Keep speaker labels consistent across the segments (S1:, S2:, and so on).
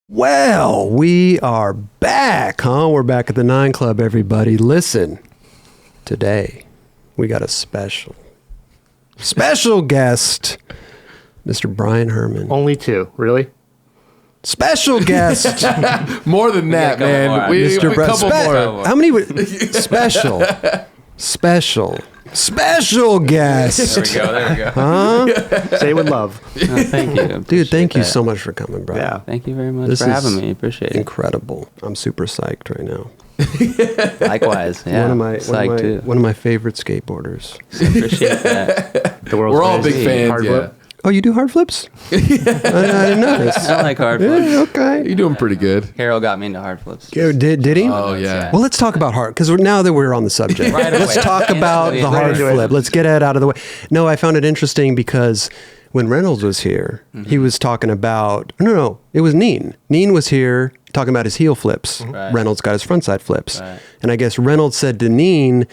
S1: Well, we are back, huh? We're back at the 9 Club, everybody. Listen, today we got a special guest, Mr. Bryan Herman.
S2: Only 2, really?
S1: Special guest.
S3: More than that, man.
S1: Mr.
S3: A couple more.
S1: How many? Special guest.
S4: There we go.
S1: Huh?
S2: Say it with love.
S4: No, thank you.
S1: Dude, thank you so much for coming, bro.
S2: Yeah.
S4: Thank you very much for having me. Appreciate it.
S1: Incredible. I'm super psyched right now.
S4: Likewise. Yeah.
S1: One of my favorite skateboarders.
S4: So appreciate that.
S2: The world's
S3: We're all
S2: greatest
S3: big fans,
S2: hard
S3: yeah.
S2: flip.
S1: Oh, you do hard flips? I didn't notice.
S4: I like hard flips.
S1: Yeah, okay.
S3: You're doing pretty good.
S4: Carol got me into hard flips.
S1: Did he?
S3: Oh, yeah.
S1: Well, let's talk about hard, because now that we're on the subject,
S4: Right away.
S1: let's talk about the hard
S2: into it.
S1: flip. Let's get it out of the way. No, I found it interesting because when Reynolds was here, he was talking about, no, it was Neen. Neen was here talking about his heel flips.
S4: Right.
S1: Reynolds got his frontside flips.
S4: Right.
S1: And I guess Reynolds said to Neen,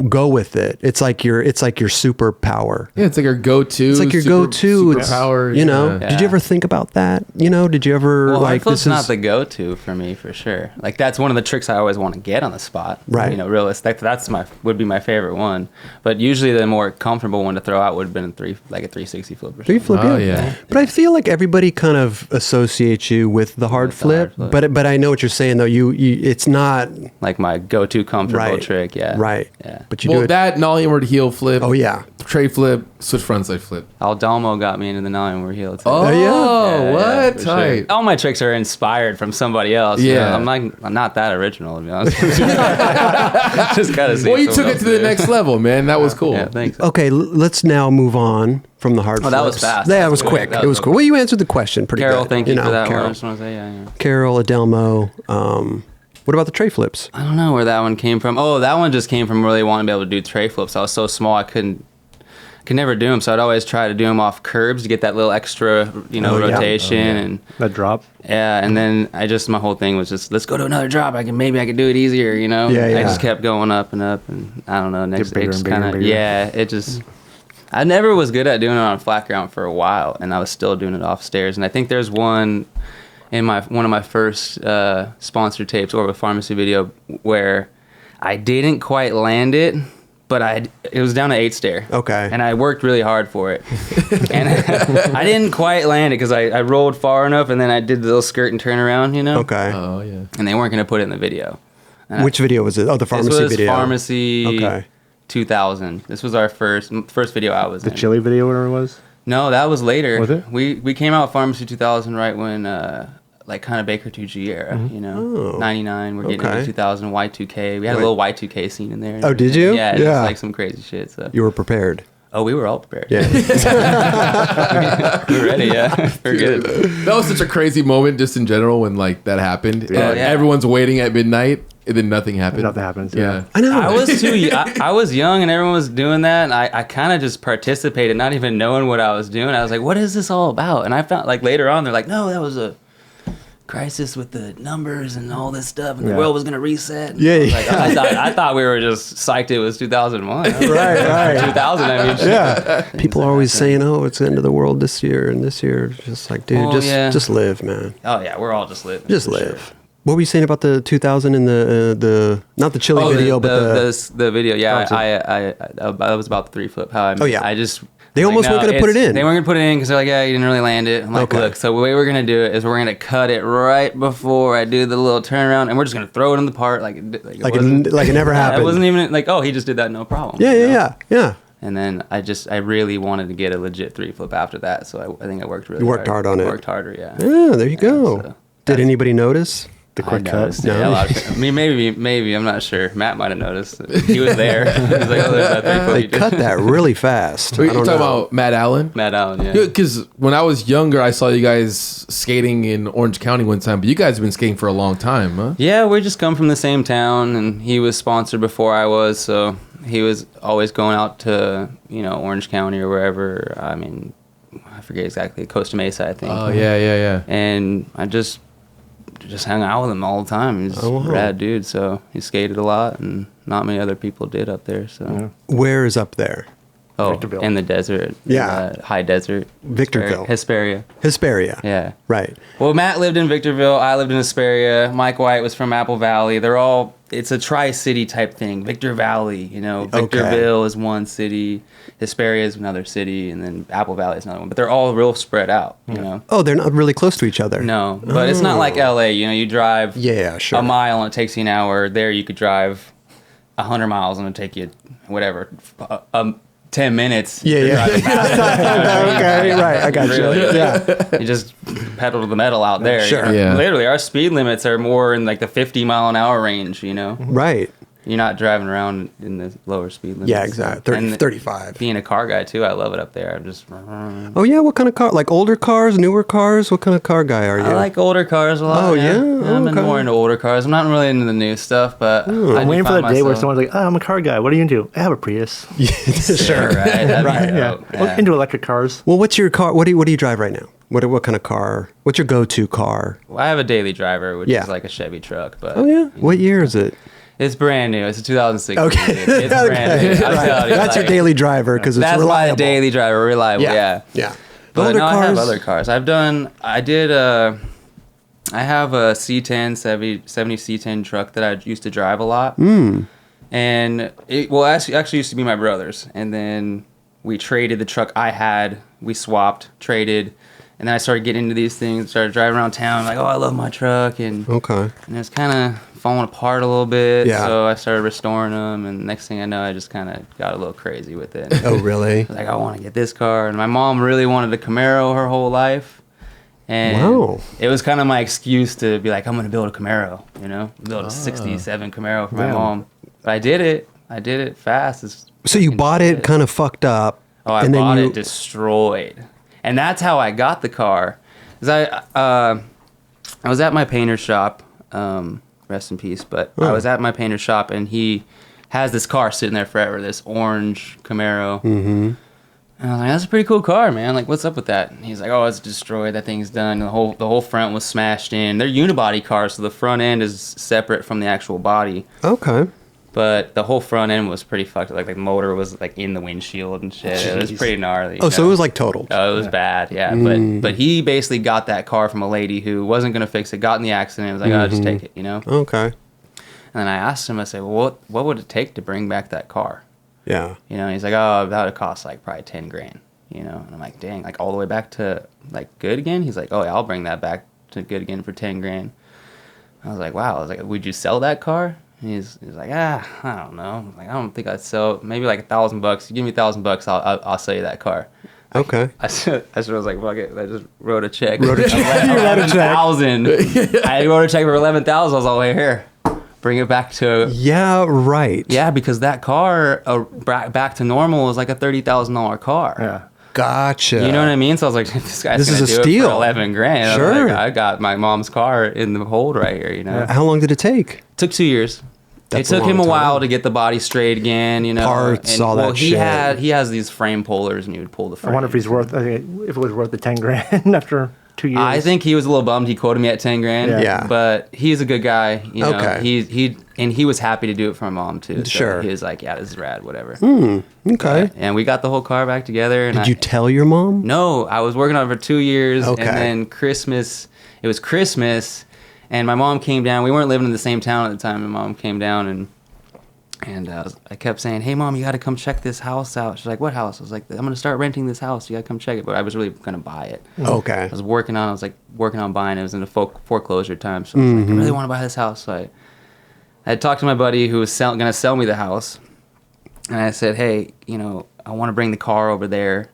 S1: go with it. It's like your superpower.
S3: Yeah, it's like your go-to.
S1: It's like your go-to. It's,
S3: Superpower.
S1: you know,
S4: Yeah.
S1: did you ever think about that? You know, did you ever
S4: Well, hard
S1: like
S4: flip's
S1: this
S4: not
S1: is
S4: the go-to for me for sure. Like that's one of the tricks I always want to get on the spot.
S1: Right.
S4: You know, realistic. Would be my favorite one. But usually the more comfortable one to throw out would have been a 360 flip or something.
S1: Three flip,
S3: Oh,
S1: yeah.
S3: yeah.
S1: But I feel like everybody kind of associates you with the hard
S4: With the hard
S1: flip.
S4: flip.
S1: But I know what you're saying though. You it's not
S4: Like my go-to comfortable
S1: right.
S4: trick. Yeah.
S1: Right.
S4: Yeah.
S1: But you
S3: Well,
S1: do it.
S3: that nollie inward heel flip.
S1: Oh yeah.
S3: Tray flip, switch frontside flip.
S4: Aldalmo got me into the 9 heel too.
S3: Oh,
S1: yeah?
S3: what?
S4: for
S3: Tight.
S4: All my tricks are inspired from somebody else. you
S3: Yeah.
S4: know? I'm not that original, to be honest. Just gotta see.
S3: Well, you
S4: what
S3: took
S4: someone
S3: it to
S4: else
S3: the
S4: did.
S3: next level, man. That was cool.
S4: Yeah, thanks.
S1: Okay, let's now move on from the hard
S4: Oh, that was
S1: flips.
S4: fast.
S1: Yeah, it
S4: That
S1: was
S4: was
S1: quick.
S4: quick.
S1: It was cool. Well, you answered the question pretty
S4: Carol,
S1: good.
S4: thank you, for
S1: know,
S4: that
S1: Carol.
S4: one. I just want to say, yeah.
S1: Carol, Adelmo. What about the tray flips?
S4: I don't know where that one came from. Oh, that one just came from really wanting to be able to do tray flips. I was so small I could never do them, so I'd always try to do them off curbs to get that little extra,
S1: yeah.
S4: rotation and
S2: That drop.
S4: yeah. And then my whole thing was just let's go to another drop. maybe I could do it easier, you know.
S1: Yeah, yeah.
S4: I just kept going up and up, and I don't know. Next
S2: bigger
S4: it just
S2: and bigger and
S4: kinda,
S2: bigger.
S4: yeah. It just I never was good at doing it on flat ground for a while, and I was still doing it off stairs. And I think there's one in one of my first sponsored tapes or a pharmacy video where I didn't quite land it, but it was down to 8 stair.
S1: Okay.
S4: And I worked really hard for it. And I didn't quite land it because I rolled far enough, and then I did the little skirt and turn around, you know?
S1: Okay.
S3: Oh, yeah.
S4: And they weren't going to put it in the video. And
S1: Which video was it? Oh, the pharmacy
S4: this was
S1: video.
S4: Pharmacy
S1: Okay.
S4: 2000. This was our first video I was
S2: The
S4: in.
S2: chili video, whatever it was.
S4: No, that was later.
S2: Was it?
S4: We came out with Pharmacy 2000 right when like kind of Baker 2G era, you know.
S1: Oh.
S4: 99, we're getting
S1: Okay.
S4: into 2000 Y2K. We had a
S1: Wait.
S4: little Y2K scene in there. and
S1: Oh, did
S4: everything.
S1: you?
S4: Yeah,
S1: Yeah.
S4: just like some crazy shit. So.
S1: You were prepared.
S4: Oh, we were all prepared.
S1: Yeah.
S4: We're ready, yeah. We're good.
S3: That was such a crazy moment just in general when like that happened.
S2: Yeah.
S3: And
S4: Yeah.
S3: everyone's waiting at midnight and then nothing happened.
S2: Nothing happens,
S3: Yeah.
S2: yeah.
S1: I know.
S4: I was I was young and everyone was doing that, and I kind of just participated, not even knowing what I was doing. I was like, what is this all about? And I found, like, later on, they're like, no, that was a crisis with the numbers and all this stuff, and the
S2: Yeah.
S4: world was going to reset. And
S1: Yeah,
S4: I was like,
S1: yeah.
S4: I thought we were just psyched it was 2001.
S1: Right.
S4: 2000, I mean.
S1: Yeah. People are
S4: like
S1: always
S4: that.
S1: saying, "Oh, it's the end of the world this year," and this year, it's just like, dude,
S4: Oh, yeah.
S1: just live, man.
S4: Oh, yeah, we're all just living.
S1: Just
S4: for
S1: live.
S4: sure.
S1: What were you saying about the 2000 and the not the chili video, but
S4: the video, yeah.
S1: Oh,
S4: I was about the 3 flip. How
S1: Oh, yeah.
S4: I just.
S1: They almost
S4: like,
S1: weren't gonna put it in.
S4: They weren't gonna put it in because they're like, yeah, you didn't really land it. I'm like,
S1: Okay.
S4: look, so the way we're gonna do it is we're gonna cut it right before I do the little turnaround, and we're just gonna throw it in the part like it wasn't-
S1: like it never happened.
S4: It wasn't even like, oh, he just did that, no problem.
S1: Yeah,
S4: you know?
S1: yeah.
S4: And then I really wanted to get a legit 3 flip after that, so I think I worked really.
S1: You worked hard on it.
S4: Worked harder, yeah.
S1: Yeah, there you go.
S4: so
S1: Did
S4: that's-
S1: anybody notice?
S2: The quick
S4: I
S2: cut.
S4: noticed, yeah, a lot of, I mean, maybe I'm not sure. Matt might have noticed. He was there. He was like, oh, there's that 3 flip.
S1: They
S4: you did.
S1: cut that really fast.
S3: Wait,
S1: I
S3: you're
S1: don't
S3: talking
S1: know.
S3: about Matt Allen?
S4: Matt Allen, yeah.
S3: Because when I was younger, I saw you guys skating in Orange County one time, but you guys have been skating for a long time, huh?
S4: Yeah, we just come from the same town, and he was sponsored before I was, so he was always going out to, Orange County or wherever. I mean, I forget exactly, Costa Mesa, I think.
S3: Oh, yeah.
S4: And I just hung out with him all the time. He's
S1: Oh, wow.
S4: a rad dude, so he skated a lot, and not many other people did up there. So
S1: Where is up there?
S4: Oh,
S2: Victorville.
S4: in the desert.
S1: Yeah.
S4: High desert.
S1: Victorville.
S4: Hesperia.
S1: Hesperia.
S4: Yeah.
S1: Right.
S4: Well, Matt lived in Victorville. I lived in Hesperia. Mike White was from Apple Valley. They're all, it's a tri-city type thing. Victor Valley, you know. Victorville is one city. Hesperia is another city. And then Apple Valley is another one. But they're all real spread out, you know.
S1: Oh, they're not really close to each other.
S4: No, but it's not like LA. You know, you drive
S1: sure.
S4: a mile and it takes you an hour. There you could drive 100 miles and it'll take you, whatever, 10 minutes.
S1: Yeah. Okay, right. I got
S4: Really?
S1: you. Yeah.
S4: You just pedal to the metal out there.
S1: Sure.
S4: You know?
S3: Yeah.
S4: Literally, our speed limits are more in like the 50-mile-an-hour range, you know?
S1: Right.
S4: You're not driving around in the lower speed limits.
S1: Yeah, exactly.
S4: And
S1: 35.
S4: Being a car guy, too, I love it up there. I'm just...
S1: Oh, yeah. What kind of car? Like older cars, newer cars? What kind of car guy are you?
S4: I like older cars a lot.
S1: Oh, yeah?
S4: I've been
S1: Okay.
S4: more into older cars. I'm not really into the new stuff, but I
S2: I'm
S4: do
S2: waiting for
S4: find
S2: that day where
S4: myself-
S2: someone's like, "Oh, I'm a car guy. What are you into? I have a Prius."
S4: Sure, right? That'd be
S1: Right,
S2: Yeah.
S4: dope.
S2: Well, into electric cars.
S1: Well, what's your car? What do you drive right now? What kind of car? What's your go-to car?
S4: Well, I have a daily driver, which
S1: Yeah.
S4: is like a Chevy truck, but
S1: Oh, yeah. What year is it?
S4: it's brand new. It's a 2016.
S1: Okay.
S4: It's brand new. I'm
S1: Right.
S4: telling you,
S1: That's your
S4: like,
S1: daily driver because it's
S4: That's
S1: reliable.
S4: my daily driver, reliable. Yeah.
S1: Yeah.
S4: But
S1: Older
S4: no, I have
S1: cars-
S4: other cars. I have a C10 70 C10 truck that I used to drive a lot. And it actually used to be my brother's, and then we traded the truck I had. We swapped, traded, and then I started getting into these things. Started driving around town, like, oh, I love my truck, and
S1: Okay.
S4: it was kind of falling apart a little bit.
S1: Yeah.
S4: So I started restoring them, and next thing I know, I just kind of got a little crazy with it.
S1: Oh, really?
S4: Like, I want to get this car, and my mom really wanted a Camaro her whole life. And
S1: Wow.
S4: it was kind of my excuse to be like, I'm going to build a Camaro, you know, build a 67 Camaro for my
S2: Yeah.
S4: mom. But I did it fast.
S1: So you bought it kind of fucked up.
S4: Oh, I
S1: and then
S4: bought
S1: you,
S4: it destroyed. And that's how I got the car. 'Cause I was at my painter's shop, rest in peace, but I was at my painter's shop and he has this car sitting there forever, this orange Camaro. Mm-hmm. And I was like, that's a pretty cool car, man. Like, what's up with that? And he's like, oh, it's destroyed. That thing's done. The whole front was smashed in. They're unibody cars, so the front end is separate from the actual body.
S1: Okay.
S4: But the whole front end was pretty fucked up. Like the motor was like in the windshield and shit. It was
S2: Jeez.
S4: pretty gnarly.
S1: Oh, so
S4: you
S1: it
S4: know?
S1: was like totaled.
S4: Oh, it was bad, yeah. But he basically got that car from a lady who wasn't gonna fix it. Got in the accident. Was like, oh, just take it, you know.
S1: Okay.
S4: And then I asked him. I said, well, what would it take to bring back that car?
S1: Yeah.
S4: You know. He's like, oh, that would cost like probably 10 grand. You know. And I'm like, dang, like all the way back to like good again. He's like, oh yeah, I'll bring that back to good again for 10 grand. I was like, wow. I was like, would you sell that car? He's like, I don't know. I'm like, I don't think I'd sell. Maybe like $1,000. You give me $1,000, I'll sell you that car.
S1: Okay.
S4: I was like, fuck it. I just wrote a check.
S1: Wrote a check. You wrote a check.
S4: 11,000. I wrote a check for 11,000. I was like, wait, here, bring it back to.
S1: Yeah, right.
S4: Yeah, because that car back to normal is like a $30,000 car.
S2: Yeah.
S1: Gotcha.
S4: You know what I mean? So I was like, this guy's
S1: This
S4: gonna
S1: is a
S4: do
S1: steal.
S4: it for 11 grand.
S1: Sure.
S4: I was like, I got my mom's car in the hold right here. You know,
S1: How long did it take?
S4: took 2 years.
S1: That's
S4: It
S1: a
S4: took him
S1: long
S4: a while
S1: time.
S4: to get the body straight again, you know.
S1: Parts, all that
S4: he
S1: shit.
S4: He has these frame pullers, and he would pull the
S2: I
S4: frame.
S2: wonder if he's worth. I think if it was worth the 10 grand after 2 years.
S4: I think he was a little bummed. He quoted me at 10 grand.
S2: Yeah.
S1: Yeah.
S4: But he's a good guy. You know?
S1: Okay.
S4: He was happy to do it for my mom too. So
S1: Sure.
S4: He was like, yeah, this is rad, whatever.
S1: Okay.
S4: And we got the whole car back together. And
S1: Did you tell your mom?
S4: No, I was working on it for 2 years.
S1: Okay.
S4: And then it was Christmas, and my mom came down. We weren't living in the same town at the time. My mom came down and I kept saying, hey, Mom, you got to come check this house out. She's like, what house? I was like, I'm going to start renting this house. You got to come check it. But I was really going to buy it.
S1: Okay.
S4: I was working on buying it. It was in the foreclosure time. So I was like, I really want to buy this house. So I had talked to my buddy who was going to sell me the house. And I said, hey, you know, I want to bring the car over there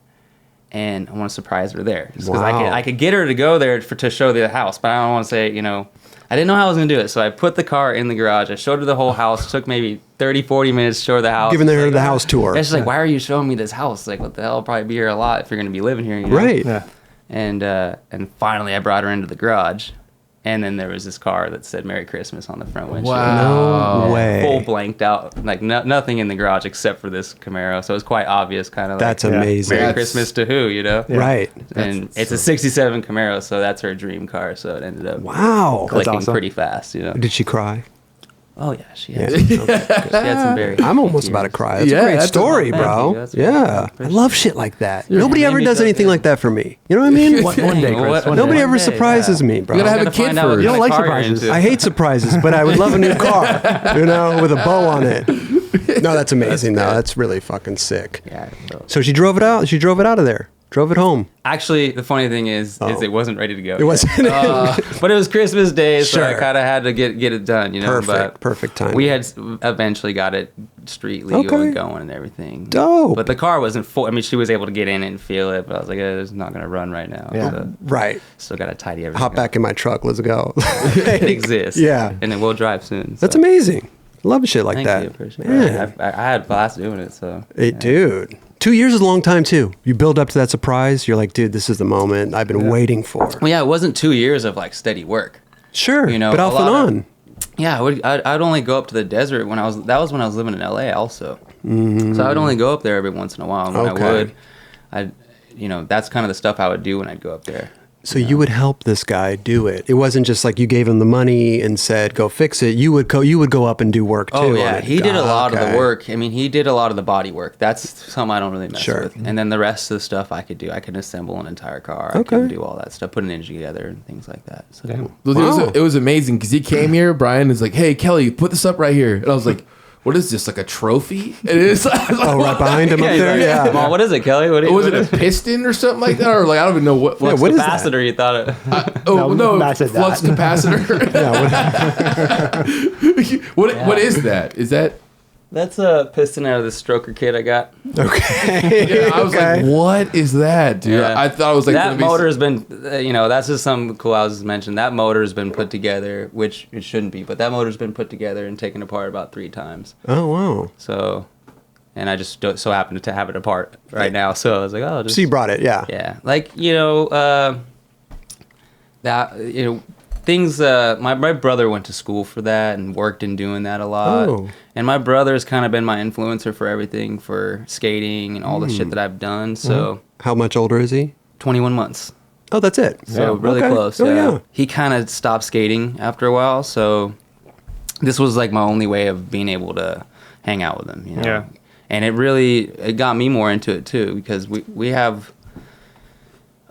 S4: and I want to surprise her there. Just because
S1: Wow.
S4: I could get her to go there to show the house. But I don't want to say, you know, I didn't know how I was going to do it. So I put the car in the garage. I showed her the whole house. It took maybe 30, 40 minutes to show her the house.
S1: Giving her
S4: Like,
S1: the house tour.
S4: and she's like, why are you showing me this house? Like, what the hell? I'll probably be here a lot if you're going to be living here. You know?
S1: Right.
S2: Yeah.
S4: And finally I brought her into the garage. And then there was this car that said Merry Christmas on the front windshield.
S1: No way.
S4: Full blanked out. Like nothing in the garage except for this Camaro. So it was quite obvious kind of
S1: That's
S4: like,
S1: amazing.
S4: Merry Christmas to who, you know?
S1: Right.
S4: And it's a 67 Camaro, so that's her dream car. So it ended up
S1: Wow.
S4: clicking
S2: awesome.
S4: pretty fast, you know?
S1: Did she cry?
S4: Oh yeah, she
S1: Yeah.
S4: had.
S1: Okay.
S4: She had some very.
S1: I'm almost about to cry. That's
S3: Yeah,
S1: a great
S3: that's a-
S1: story,
S4: thank
S1: bro.
S4: you. That's
S1: Yeah,
S4: great.
S1: I love shit like that.
S3: Yeah.
S1: Nobody
S4: Made
S1: ever
S4: me
S1: does
S4: feel
S1: anything
S4: good.
S1: like that for me. You know what I mean?
S2: One day, Chris. One
S1: Nobody
S2: day.
S1: ever surprises me, bro.
S3: You gotta have
S4: Gotta
S3: a kid
S4: find out what
S3: first.
S2: You don't
S4: kind of
S2: like
S4: car you're
S2: surprises.
S4: into.
S1: I hate surprises, but I would love a new car, you know, with a bow on it. No, that's amazing, though. That's really fucking sick.
S4: Yeah.
S1: So she drove it out. She drove it out of there. Drove it home.
S4: Actually, the funny thing is it wasn't ready to go.
S1: It wasn't.
S4: But it was Christmas Day, so I
S1: Sure.
S4: kind of had to get it done, you know.
S1: Perfect time.
S4: We had eventually got it street legal
S1: Okay.
S4: and going and everything.
S1: Dope.
S4: But the car wasn't full. I mean, she was able to get in it and feel it, but I was like, it's not going to run right now.
S2: Yeah.
S4: So
S1: Right.
S4: still got to tidy everything
S1: Hop
S4: up.
S1: back in my truck. Let's go.
S4: It exists.
S1: Yeah.
S4: And it will drive soon.
S1: That's
S4: so.
S1: amazing. Love shit like
S4: Thank
S1: that.
S4: you. Appreciate
S1: Man.
S4: it. I had a blast doing it, so.
S1: Hey, dude. 2 years is a long time too. You build up to that surprise. You're like, dude, this is the moment I've been waiting for.
S4: Well, yeah, it wasn't 2 years of like steady work.
S1: Sure,
S4: You know,
S1: but
S4: a
S1: off and
S4: lot of-
S1: on.
S4: Yeah, I'd only go up to the desert when I was when I was living in LA also. So I would only go up there every once in a while. And when
S1: Okay.
S4: I would, that's kind of the stuff I would do when I'd go up there.
S1: So you would help this guy do it. It wasn't just like you gave him the money and said, "Go fix it." You would go up and do work too.
S4: Oh
S1: on
S4: yeah,
S1: it.
S4: he did a lot of
S1: Okay.
S4: the work. I mean, he did a lot of the body work. That's something I don't really mess
S1: Sure.
S4: with. And then the rest of the stuff I could do. I can assemble an entire car. I
S1: Okay.
S4: can do all that stuff, put an engine together and things like that. So
S1: Wow.
S3: It was amazing because he came here. Brian is like, "Hey, Kelly, put this up right here," and I was like, "What is this? Like a trophy?" And it's like,
S1: Oh, right behind him up
S4: he's
S1: there.
S4: like,
S1: Yeah.
S4: Come on, what is it, Kelly? What,
S3: was it a piston or something like that, or like I don't even know what.
S1: Yeah,
S3: Flux,
S1: what is that?
S4: capacitor you thought it?
S3: oh
S2: No,
S3: no,
S2: Matt said
S3: flux
S2: that.
S3: capacitor. What is that? Is that?
S4: That's a piston out of the stroker kit I got.
S1: Okay.
S3: I was
S1: Okay.
S3: like, what is that, dude?
S4: Yeah.
S3: I thought it was like
S4: that
S3: gonna be-
S4: motor has been, that's just something cool I was just mentioning. That motor has been put together, which it shouldn't be, but that motor's been put together and taken apart about 3 times.
S1: Oh wow.
S4: So, and I just so happened to have it apart right now. So I was like, oh, just,
S1: So you brought it, yeah.
S4: yeah, like things. My brother went to school for that and worked in doing that a lot.
S1: Oh.
S4: And my brother's kind of been my influencer for everything, for skating and all the shit that I've done. So
S1: How much older is he?
S4: 21 months.
S1: Oh, that's it.
S4: So really
S1: Okay.
S4: close.
S1: Oh,
S4: yeah.
S1: yeah.
S4: He kind of stopped skating after a while, so this was like my only way of being able to hang out with him. You know?
S2: Yeah.
S4: And it got me more into it too because we have.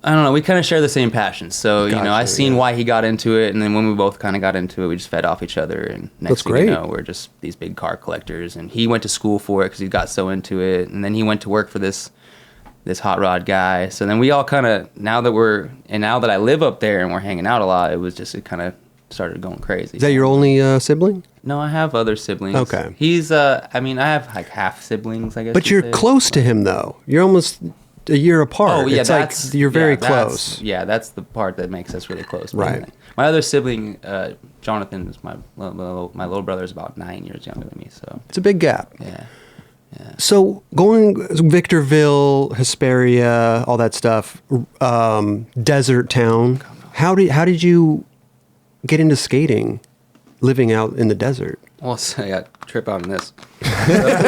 S4: I don't know. We kind of share the same passions, so I
S1: Gotcha,
S4: seen
S1: yeah.
S4: why he got into it, and then when we both kind of got into it, we just fed off each other. And next
S1: That's
S4: thing
S1: great.
S4: you know, we're just these big car collectors. And he went to school for it because he got so into it, and then he went to work for this hot rod guy. So then we all kind of now that I live up there and we're hanging out a lot, it kind of started going crazy.
S1: Is that your only sibling?
S4: No, I have other siblings.
S1: Okay.
S4: He's I have like half siblings, I guess.
S1: But
S4: you'd
S1: you're
S4: say.
S1: close to him though. You're almost a year apart.
S4: Oh yeah,
S1: it's like you're very close.
S4: That's the part that makes us really close.
S1: Right.
S4: My other sibling, Jonathan, is my little brother is about 9 years younger than me. So
S1: It's a big gap.
S4: yeah.
S1: So going Victorville, Hesperia, all that stuff, desert town. How did you get into skating, living out in the desert?
S4: Well, so I got trip out on this.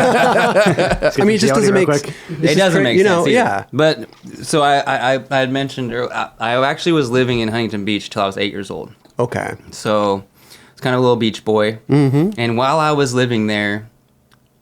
S1: I mean, it just doesn't make.
S4: It doesn't make sense. Either.
S1: Yeah.
S4: But so I had mentioned I actually was living in Huntington Beach till I was 8 years old.
S1: Okay.
S4: So it's kind of a little beach boy. Mm-hmm. And while I was living there,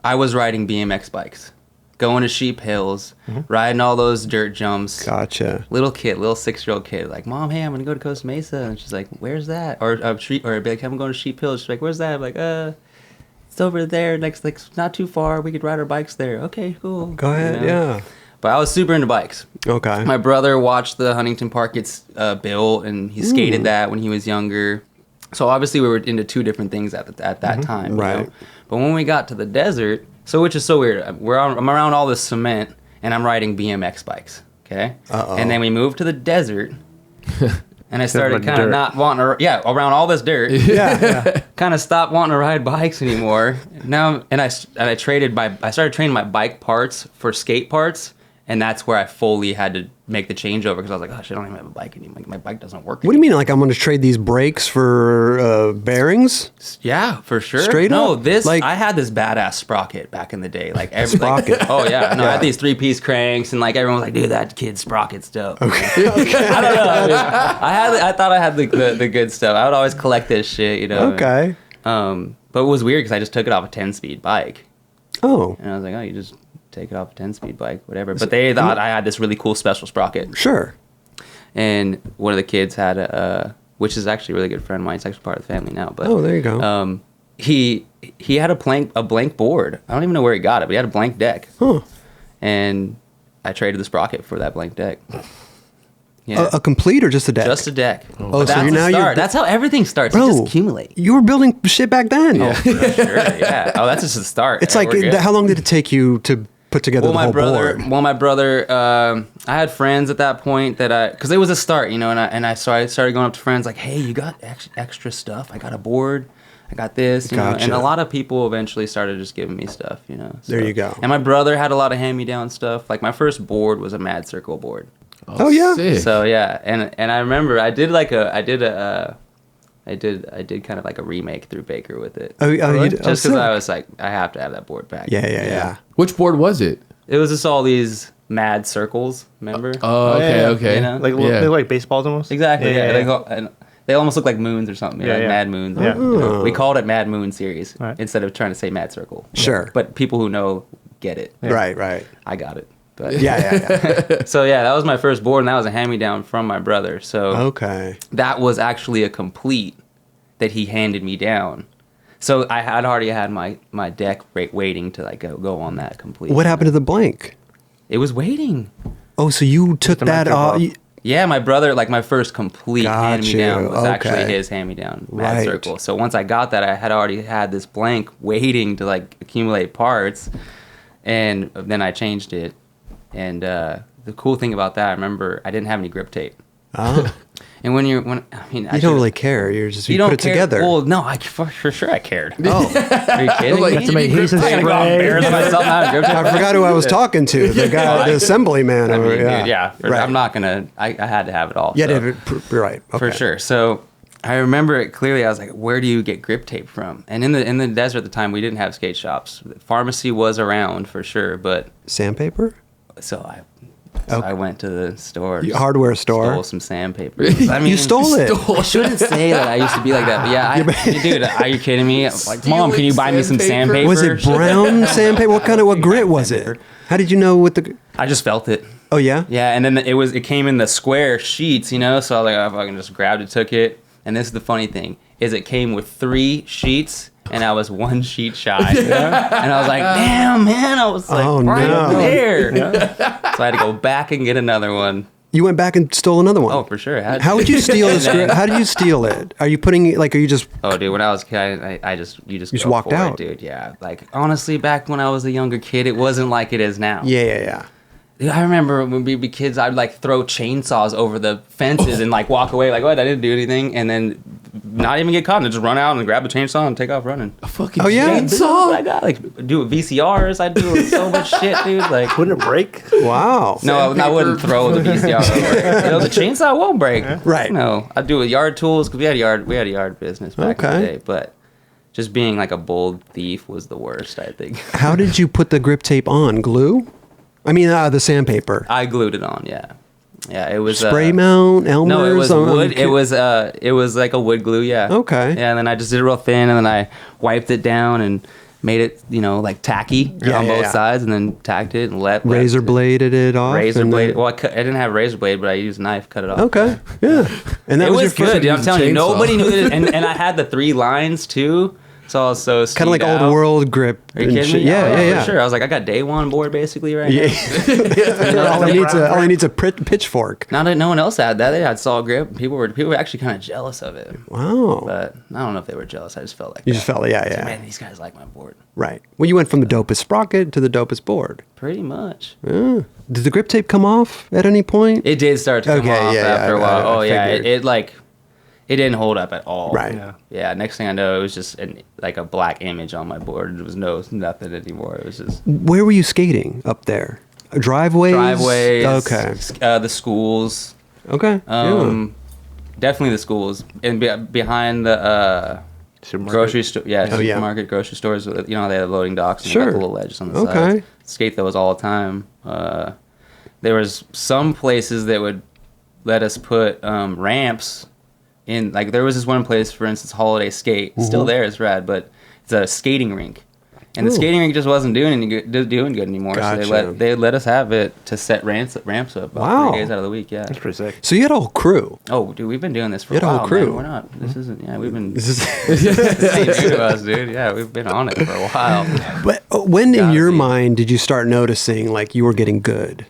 S4: I was riding BMX bikes, going to Sheep Hills, riding all those dirt jumps.
S1: Gotcha.
S4: Little 6-year-old kid, like, Mom, hey, I'm gonna go to Costa Mesa, and she's like, where's that? Or I'd be like, I'm going to Sheep Hills. She's like, where's that? I'm like, it's over there, next, like, not too far. We could ride our bikes there. Okay, cool.
S1: Go ahead.
S4: You know?
S1: Yeah.
S4: But I was super into bikes.
S1: Okay.
S4: My brother watched the Huntington Park get built, and he skated that when he was younger. So obviously we were into two different things at that time. You
S1: Right.
S4: know? But when we got to the desert, which is so weird, I'm around all this cement, and I'm riding BMX bikes. Okay.
S1: Uh-oh.
S4: And then we moved to the desert, and I started
S2: With
S4: kind of
S2: dirt.
S4: not wanting to. Yeah, around all this dirt.
S1: Yeah.
S4: Kind of stopped wanting to ride bikes anymore. Now, I started trading my bike parts for skate parts, and that's where I fully had to make the changeover because I was like, gosh, I don't even have a bike anymore. My bike doesn't work.
S1: What do you mean? Like I'm going to trade these brakes for bearings?
S4: Yeah, for sure.
S1: Straight
S4: no,
S1: up?
S4: this
S1: Like-
S4: I had this badass sprocket back in the day. Like
S1: Sprocket?
S4: Oh yeah, no, I
S1: Yeah.
S4: had these 3-piece cranks, and like everyone was like, "Dude, that kid's sprocket's dope." Okay. I don't know. I thought I had the good stuff. I would always collect this shit, you know.
S1: Okay.
S4: But it was weird because I just took it off a 10-speed bike.
S1: Oh,
S4: And I was like, oh, you just take it off a 10-speed bike, whatever. But they thought I had this really cool special sprocket.
S1: sure.
S4: And one of the kids had which is actually a really good friend of mine. He's actually part of the family now. But
S1: Oh, there you go.
S4: he had a blank board. I don't even know where he got it, but he had a blank deck.
S1: Huh.
S4: And I traded the sprocket for that blank deck. Yeah.
S1: A complete or just a deck?
S4: Just a deck.
S1: Oh,
S4: But
S1: so
S4: that's
S1: you're
S4: a
S1: now
S4: start. That's how everything starts. You
S1: Bro,
S4: just accumulate.
S1: You were building shit back then.
S4: Oh, for sure. Yeah. Oh, that's just the start.
S1: It's
S4: Yeah,
S1: like,
S4: we're good.
S1: how long did it take you to put together the whole board?
S4: My brother, I had friends at that point because it was a start, you know, so I started going up to friends like, hey, you got extra stuff? I got a board. I got this, you know,
S1: Gotcha.
S4: and a lot of people eventually started just giving me stuff, you know. So.
S1: There you go.
S4: And my brother had a lot of hand-me-down stuff. Like my first board was a Mad Circle board.
S1: Oh, yeah?
S3: Sick.
S4: So yeah, and I remember I did kind of like a remake through Baker with it.
S1: Oh, you did?
S4: Just because
S1: sick.
S4: I was like, I have to have that board back.
S1: Yeah.
S3: Which board was it?
S4: It was just all these mad circles, remember?
S3: Oh, okay,
S2: yeah.
S3: okay.
S4: You know?
S2: Like
S3: Yeah.
S2: they're like baseballs almost.
S4: Exactly. Yeah.
S2: yeah.
S4: They almost look like moons or something.
S2: Yeah,
S4: Like
S2: yeah.
S4: Mad Moons.
S2: Yeah.
S4: You know, we called it Mad Moon series
S2: Right.
S4: instead of trying to say Mad Circle.
S1: Sure.
S4: But people who know get it.
S1: Right.
S4: I got it. But
S1: Yeah.
S4: So yeah, that was my first board, and that was a hand-me-down from my brother. So
S1: Okay.
S4: that was actually a complete that he handed me down. So I had already had my deck waiting to like go on that complete.
S1: What happened to the blank?
S4: It was waiting.
S1: Oh, so you took
S2: The
S1: that
S2: micro
S1: off.
S2: block.
S4: Yeah, my brother, like my first complete
S1: Got
S4: hand-me-down
S1: you.
S4: was actually
S1: Okay.
S4: his hand-me-down, Mad
S1: Right.
S4: Circle. So once I got that, I had already had this blank waiting to like accumulate parts, and then I changed it. And the cool thing about that, I remember I didn't have any grip tape.
S1: Oh.
S4: And I
S1: You don't really care. You
S4: don't
S1: put it
S4: care.
S1: together.
S4: Well, no, for sure I cared.
S1: Oh.
S4: Are you kidding
S3: Like,
S4: me?
S3: to make
S2: adhesive
S4: I'm not gonna go out and
S2: spray.
S4: embarrass myself. Not having grip tape.
S1: I forgot who I was talking to. The guy, the assembly man.
S4: I mean,
S1: over,
S4: dude,
S1: Right.
S4: I'm not gonna. I had to have it all.
S1: Yeah,
S4: so.
S1: David. You're right. Okay.
S4: For sure. So I remember it clearly. I was like, "Where do you get grip tape from?" And in the desert at the time, we didn't have skate shops. Pharmacy was around for sure, but
S1: Sandpaper?
S4: I went to the store,
S1: Hardware store.
S4: stole some sandpaper. I mean,
S1: You stole it.
S4: I shouldn't say that I used to be like that, but yeah, dude, are you kidding me? Like, Mom, can you buy me some
S3: Sandpaper?
S4: sandpaper?
S1: Was it brown sandpaper? What grit was it? How did you know what the?
S4: I just felt it.
S1: Oh yeah.
S4: Yeah, and then it came in the square sheets, you know. So I was like, I fucking just grabbed it, took it, and this is the funny thing: is it came with 3 sheets, and I was 1 sheet shy. You know? And I was like, damn, man, I was like
S1: Oh,
S4: right
S1: no.
S4: there. So I had to go back and get another one.
S1: You went back and stole another one.
S4: Oh, for sure.
S1: How would you steal the
S4: And then-
S1: script? How did you steal it? Are you putting it like? Are you just?
S4: Oh, dude, when I was a kid, you just go
S1: walked
S4: for
S1: out.
S4: it, dude. Yeah, like honestly, back when I was a younger kid, it wasn't like it is now.
S1: Yeah.
S4: Dude, I remember when we'd be kids, I'd like throw chainsaws over the fences and like walk away, like, what? I didn't do anything, and then not even get caught, and just run out and grab the chainsaw and take off running.
S3: A fucking
S1: Oh, yeah?
S3: chainsaw?
S4: I got like do VCRs. I do so much shit, dude. Like,
S2: Wouldn't it break?
S1: Wow.
S4: no, I wouldn't throw the VCR over it. You know, the chainsaw won't break.
S1: Right.
S4: No, I do with yard tools because we had a yard business back in
S1: Okay.
S4: the day, but just being like a bold thief was the worst, I think.
S1: How did you put the grip tape on? Glue? I mean, the sandpaper.
S4: I glued it on. Yeah, it was
S1: Spray mount, Elmer's.
S4: No, it was
S1: on-
S4: wood. It was like a wood glue. Yeah.
S1: Okay.
S4: Yeah, and then I just did it real thin, and then I wiped it down and made it, like tacky on both sides, and then tacked it and
S1: razor bladed it off.
S4: Razor
S1: and
S4: blade.
S1: then-
S4: Well, I didn't have a razor blade, but I used a knife, cut it off.
S1: Okay. Yeah. And that
S4: It
S1: was,
S4: was
S1: your
S4: good. Dude, I'm
S3: use a
S4: telling you,
S3: chainsaw.
S4: nobody knew it. And I had the 3 lines too, so I was so
S1: kind of like
S4: skied
S1: old
S4: out.
S1: world grip.
S4: Are you
S1: and
S4: kidding
S1: shit.
S4: me?
S1: Yeah,
S4: Oh,
S1: yeah.
S4: For sure. I was like, I got day one board basically right now.
S1: Yeah. all I need's a pitchfork.
S4: Not that no one else had that. They had solid grip. People were actually kind of jealous of it.
S1: Wow.
S4: But I don't know if they were jealous. I just felt like
S1: You
S4: that.
S1: just felt, yeah.
S4: Like, man, these guys like my board.
S1: Right. Well, you went from the dopest sprocket to the dopest board.
S4: Pretty much.
S1: Yeah. Did the grip tape come off at any point?
S4: It did start to come
S1: Okay,
S4: off
S1: yeah,
S4: after a
S1: I-
S4: while.
S1: I
S4: Oh yeah,
S1: figured.
S4: it didn't hold up at all.
S1: Right.
S4: Yeah. Next thing I know, it was just like a black image on my board. There was nothing anymore. It was just
S1: Where were you skating up there? Driveways? Okay.
S4: The schools.
S1: Okay. Yeah.
S4: Definitely the schools and behind the grocery store. Yeah,
S1: Oh, yeah.
S4: supermarket, grocery stores. They have loading docks and
S1: Sure.
S4: like the little ledges on the
S1: Okay.
S4: sides. Skate those all the time. There was some places that would let us put ramps in. Like there was this one place, for instance, Holiday Skate. It's still there. It's rad, but It's a skating rink. And the skating rink just wasn't doing good anymore.
S1: Gotcha.
S4: So they let us have it to set ramps up about 3 days out of the week. Yeah,
S2: That's pretty sick.
S1: So you had a whole crew.
S4: Oh, dude, we've been doing this for
S1: You
S4: a
S1: had a whole
S4: while,
S1: crew.
S4: man. We're not. This isn't. Yeah, we've been.
S1: This is.
S4: This ain't new to us, dude. Yeah, we've been on it for a while.
S1: But when in
S4: Gotta
S1: your
S4: be.
S1: mind did you start noticing like you were getting good?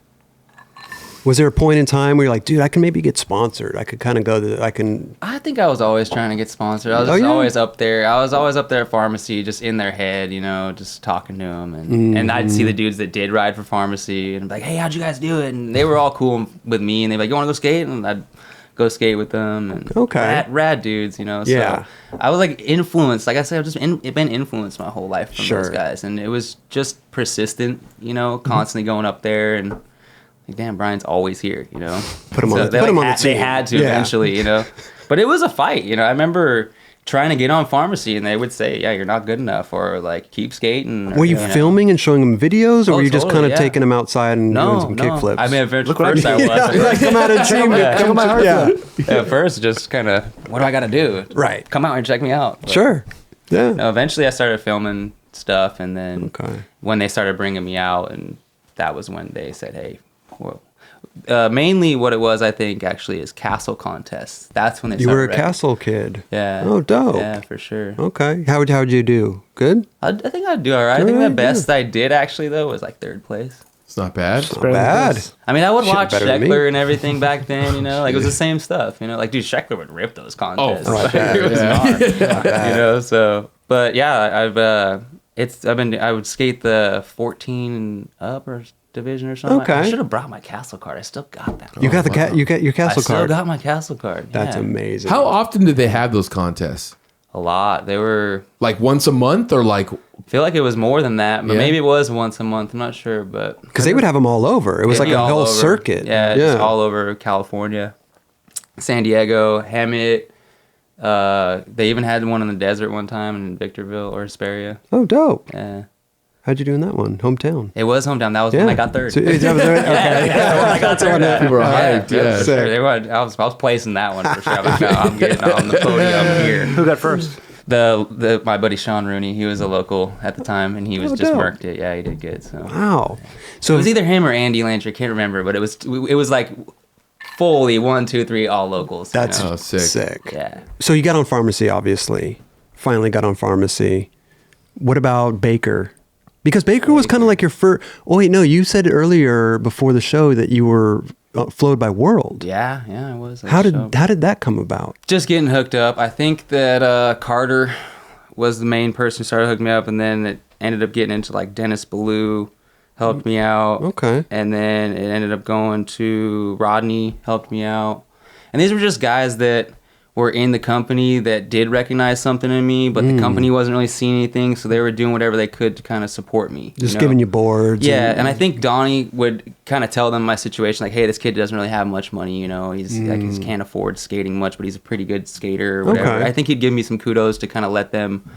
S1: Was there a point in time where you're like, dude, I can maybe get sponsored. I could kind of
S4: I think I was always trying to get sponsored. I was
S1: Oh,
S4: just
S1: yeah?
S4: always up there. I was always up there at pharmacy, just in their head, just talking to them. And I'd see the dudes that did ride for pharmacy and be like, hey, how'd you guys do it? And they were all cool with me. And they'd be like, you want to go skate? And I'd go skate with them. And
S1: Okay.
S4: Rad dudes,
S1: Yeah.
S4: So I was like influenced. Like I said, I've just been influenced my whole life from
S1: Sure.
S4: those guys. And it was just persistent, constantly going up there and like, damn, Brian's always here,
S1: Put him on the-
S4: they,
S1: put him on the
S4: they
S1: team.
S4: had to
S1: Yeah.
S4: eventually, But it was a fight, I remember trying to get on pharmacy, and they would say, "Yeah, you're not good enough," or like, "Keep skating." Or,
S1: Were you filming and showing them videos, or
S4: Oh,
S1: were you just
S4: totally,
S1: kind of
S4: yeah.
S1: taking them outside and doing some kickflips?
S4: I mean, at first,
S2: Look what I
S4: I
S2: did.
S4: was.
S1: Like, come out and see me.
S2: Check out my hard flip.
S4: At first, just kind of, what do I got to do?
S1: Right.
S4: Come out and check me out. But,
S1: Sure. Yeah.
S4: no, eventually, I started filming stuff, and then
S1: Okay.
S4: when they started bringing me out, and that was when they said, "Hey, well." Mainly what it was, I think, actually, is castle contests. That's when they
S1: You were a
S4: started
S1: castle kid.
S4: Yeah.
S1: Oh, dope.
S4: Yeah, for sure.
S1: Okay. How'd you do? Good?
S4: I think I'd do all right. I think
S1: Alright,
S4: the best I did, actually, though, was like 3rd place.
S3: It's not bad.
S1: Not bad.
S4: I mean, I would
S1: Shit,
S4: watch
S1: better than me.
S4: Scheckler and everything back then, like it was the same stuff, like, dude, Scheckler would rip those contests.
S3: Oh,
S4: Like,
S1: bad,
S4: it was
S3: yeah.
S4: hard, so, but yeah, I would skate the 14 and up or division or something.
S1: Okay.
S4: I should have brought my castle card. I still got that.
S1: You got you got your castle
S4: I still
S1: card.
S4: got my castle card.
S1: That's
S4: yeah.
S1: amazing.
S3: How often did they have those contests?
S4: A lot. They were,
S3: Like once a month or like
S4: I feel like it was more than that, but
S3: Yeah.
S4: maybe it was once a month. I'm not sure, but
S1: Because they would have them all over. It was like
S4: Maybe
S1: a
S4: all
S1: whole
S4: over.
S1: circuit.
S4: Yeah, just all over California, San Diego, Hemet. They even had one in the desert one time in Victorville or Hesperia.
S1: Oh, dope.
S4: Yeah,
S1: How'd you do in that one? Hometown.
S4: it was hometown. That was
S1: Yeah.
S4: when I got 3rd.
S1: So, that was right? Okay.
S4: I got third.
S3: people were hyped? Yeah.
S4: for sure. They were, I was placing that one for sure. I was like, no, I'm getting on the podium here.
S2: Who got first?
S4: My buddy Sean Rooney, he was a local at the time, and he was
S1: Oh,
S4: just
S1: dope.
S4: murked it. Yeah, he did good. So
S1: Wow.
S4: it
S1: So
S4: was either him or Andy Landry. I can't remember, but it was like fully 1, 2, 3 all locals.
S1: that's
S3: Oh, sick.
S1: sick.
S4: Yeah.
S1: So you got on pharmacy, obviously. Finally got on pharmacy. What about Baker? Because Baker was kind of like your first. Oh wait, no, you said earlier before the show that you were flowed by World.
S4: Yeah, I was.
S1: How did that come about?
S4: Just getting hooked up. I think that Carter was the main person who started hooking me up, and then it ended up getting into like Dennis Ballou helped me out.
S1: Okay.
S4: And then it ended up going to Rodney helped me out. And these were just guys that were in the company that did recognize something in me, but the company wasn't really seeing anything, so they were doing whatever they could to kind of support me.
S1: Just giving you boards.
S4: Yeah, and I think Donnie would kind of tell them my situation, like, hey, this kid doesn't really have much money, he's like, he can't afford skating much, but he's a pretty good skater or whatever.
S1: Okay.
S4: I think he'd give me some kudos to kind of let them,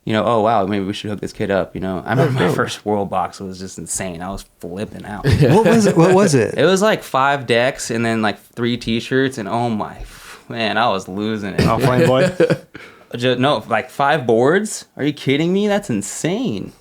S4: oh, wow, maybe we should hook this kid up, I remember my first World Box was just insane. I was flipping out.
S1: What was it? What was it?
S4: It was like 5 decks and then like 3 T-shirts, and oh my, man, I was losing it.
S2: Oh, Flame Boy.
S4: No, like 5 boards? Are you kidding me? That's insane.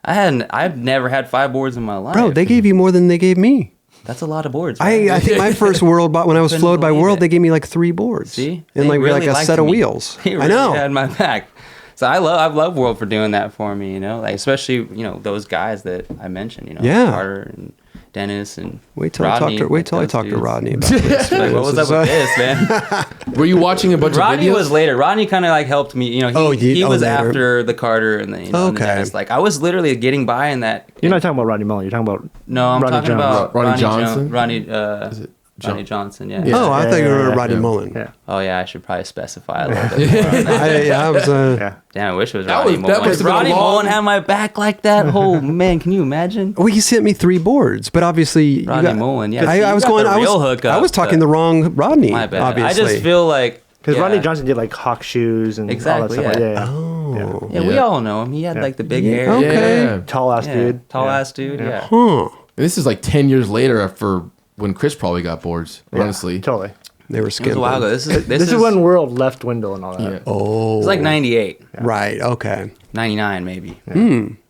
S4: I've never had 5 boards in my life.
S1: Bro, they gave you more than they gave me.
S4: That's a lot of boards.
S1: I think my first World bot when I was
S4: Couldn't
S1: flowed by
S4: believe
S1: World,
S4: it.
S1: they gave me like 3 boards.
S4: See?
S1: And
S4: They
S1: like
S4: really
S1: a
S4: liked
S1: set of
S4: me.
S1: wheels.
S4: They really
S1: I know.
S4: had my back. So I love World for doing that for me, like especially, those guys that I mentioned,
S1: Yeah.
S4: Carter and Dennis and
S1: Wait till
S4: Rodney,
S1: I
S4: those
S1: talk to
S4: dudes.
S1: Rodney about this.
S4: Like, what was up with this, man?
S3: Were you watching a bunch
S4: Rodney
S3: of videos?
S4: was later. Rodney kind of like helped me. He was
S1: later.
S4: after the Carter and the, and the
S1: Okay.
S4: Dennis. Like I was literally getting by in that.
S2: You're not talking about Rodney Mullen. You're talking about
S4: No, I'm
S2: Ronnie
S4: talking
S2: Jones.
S4: about
S3: Ronnie
S4: Ronnie
S3: Johnson?
S4: Ronnie Ronnie Johnson. Yeah.
S3: Yeah.
S1: Oh, I thought you were
S2: Yeah.
S1: Rodney
S3: Yeah.
S1: Mullen.
S2: Yeah.
S4: Oh yeah, I should probably specify a little bit more on that.
S1: I was.
S2: Yeah.
S4: Damn, I wish it was
S3: That
S4: Ronnie
S3: was- that
S4: Mullen.
S3: must have been a
S4: Ronnie
S3: long-
S4: Mullen had my back like that. Oh man, can you imagine?
S1: Well, he sent me 3 boards, but obviously you
S4: Rodney
S1: got-
S4: Mullen, yeah.
S1: I was
S4: You got
S1: going.
S4: the
S1: I
S4: real
S1: was.
S4: hookup,
S1: I was talking
S4: but-
S1: the wrong Rodney.
S4: My bad.
S1: Obviously.
S4: I just feel like
S2: Because
S4: yeah.
S2: Rodney Johnson did like hawk shoes and
S4: Exactly,
S2: all that stuff.
S4: yeah.
S2: Yeah.
S1: Oh.
S4: Yeah, we
S3: Yeah.
S4: all know him. He had
S2: Yeah.
S4: like the big
S1: Yeah,
S4: hair.
S1: okay.
S3: Yeah.
S2: Tall ass
S4: Yeah,
S2: dude.
S4: tall
S2: Yeah.
S4: ass dude.
S2: Yeah.
S4: Yeah.
S1: Huh.
S3: And this is like 10 years later after when Chris probably got boards, honestly.
S2: Totally.
S1: They were
S4: It was
S1: skimping.
S4: a while ago. This
S2: This is when World left Window and all that.
S3: Yeah.
S1: Oh.
S4: It's like 98,
S1: Right. Okay.
S4: 99 maybe.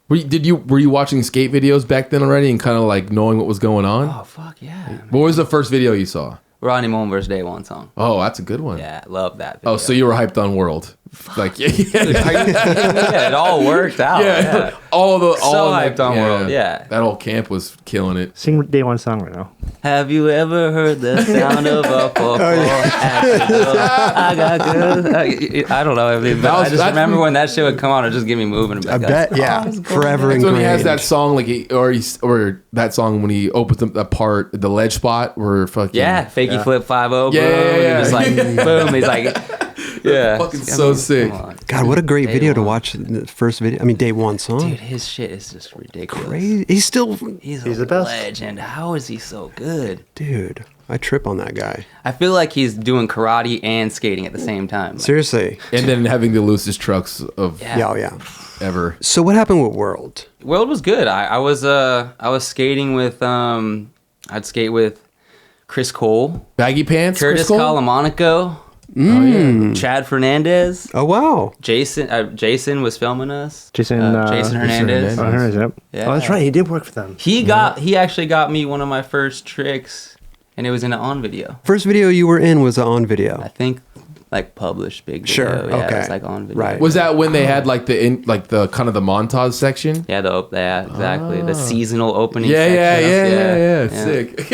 S3: Were you watching skate videos back then already and kind of like knowing what was going on?
S4: Oh, fuck yeah. Man.
S3: What was the first video you saw?
S4: Ronnie Mulver's Day One song.
S3: Oh, that's a good one.
S4: Yeah, love that video.
S3: Oh, so you were hyped on World. Like, yeah.
S4: Dude, are you kidding me? Yeah, it all worked out. Yeah.
S3: all the
S4: So hyped on World, yeah.
S3: That whole camp was killing it.
S2: Sing Day One song right now.
S4: Have you ever heard the sound of a four I got good. I don't know. I mean, but I just remember when that shit would come on, it just get me moving.
S1: I bet. Yeah. Forever
S3: That's
S1: ingrained.
S3: when he has that song, like, or that song when he opens up that part, the ledge spot where fucking
S4: Yeah, fakey flip 5-0, bro.
S3: Yeah.
S4: He's like, boom. He's like, yeah.
S3: Fucking so sick.
S4: Come on.
S1: God, what a great
S4: Day
S1: video to
S4: one.
S1: watch. The first video. I mean, Day One song.
S4: Dude, his shit is just ridiculous.
S1: Crazy. He's still,
S4: He's
S2: the
S4: a
S2: best.
S4: legend. How is he so good?
S1: dude. I trip on that guy.
S4: I feel like he's doing karate and skating at the same time. Like,
S1: Seriously.
S3: And then having the loosest trucks of
S1: Yeah. Oh, yeah.
S3: ever.
S1: So what happened with World?
S4: World was good. I was skating with I'd skate with Chris Cole,
S3: Baggy pants,
S4: Curtis
S3: Chris Cole?
S4: Calamonico,
S3: Oh, yeah.
S4: Chad Fernandez,
S1: Oh wow.
S4: Jason was filming us.
S2: Jason
S4: Jason Hernandez.
S3: Hernandez.
S2: Oh, here it is, yep.
S4: Yeah.
S2: Oh, that's right. He did work for them.
S4: He actually got me one of my first tricks, and it was in an on video.
S1: First video you were in was on video.
S4: I think like published big video.
S1: Sure,
S4: Yeah,
S1: okay.
S4: it was like on video.
S1: Right.
S3: Was that when they had like the kind of the montage section?
S4: Yeah, exactly. The seasonal opening.
S3: Yeah.
S4: sections.
S3: Sick.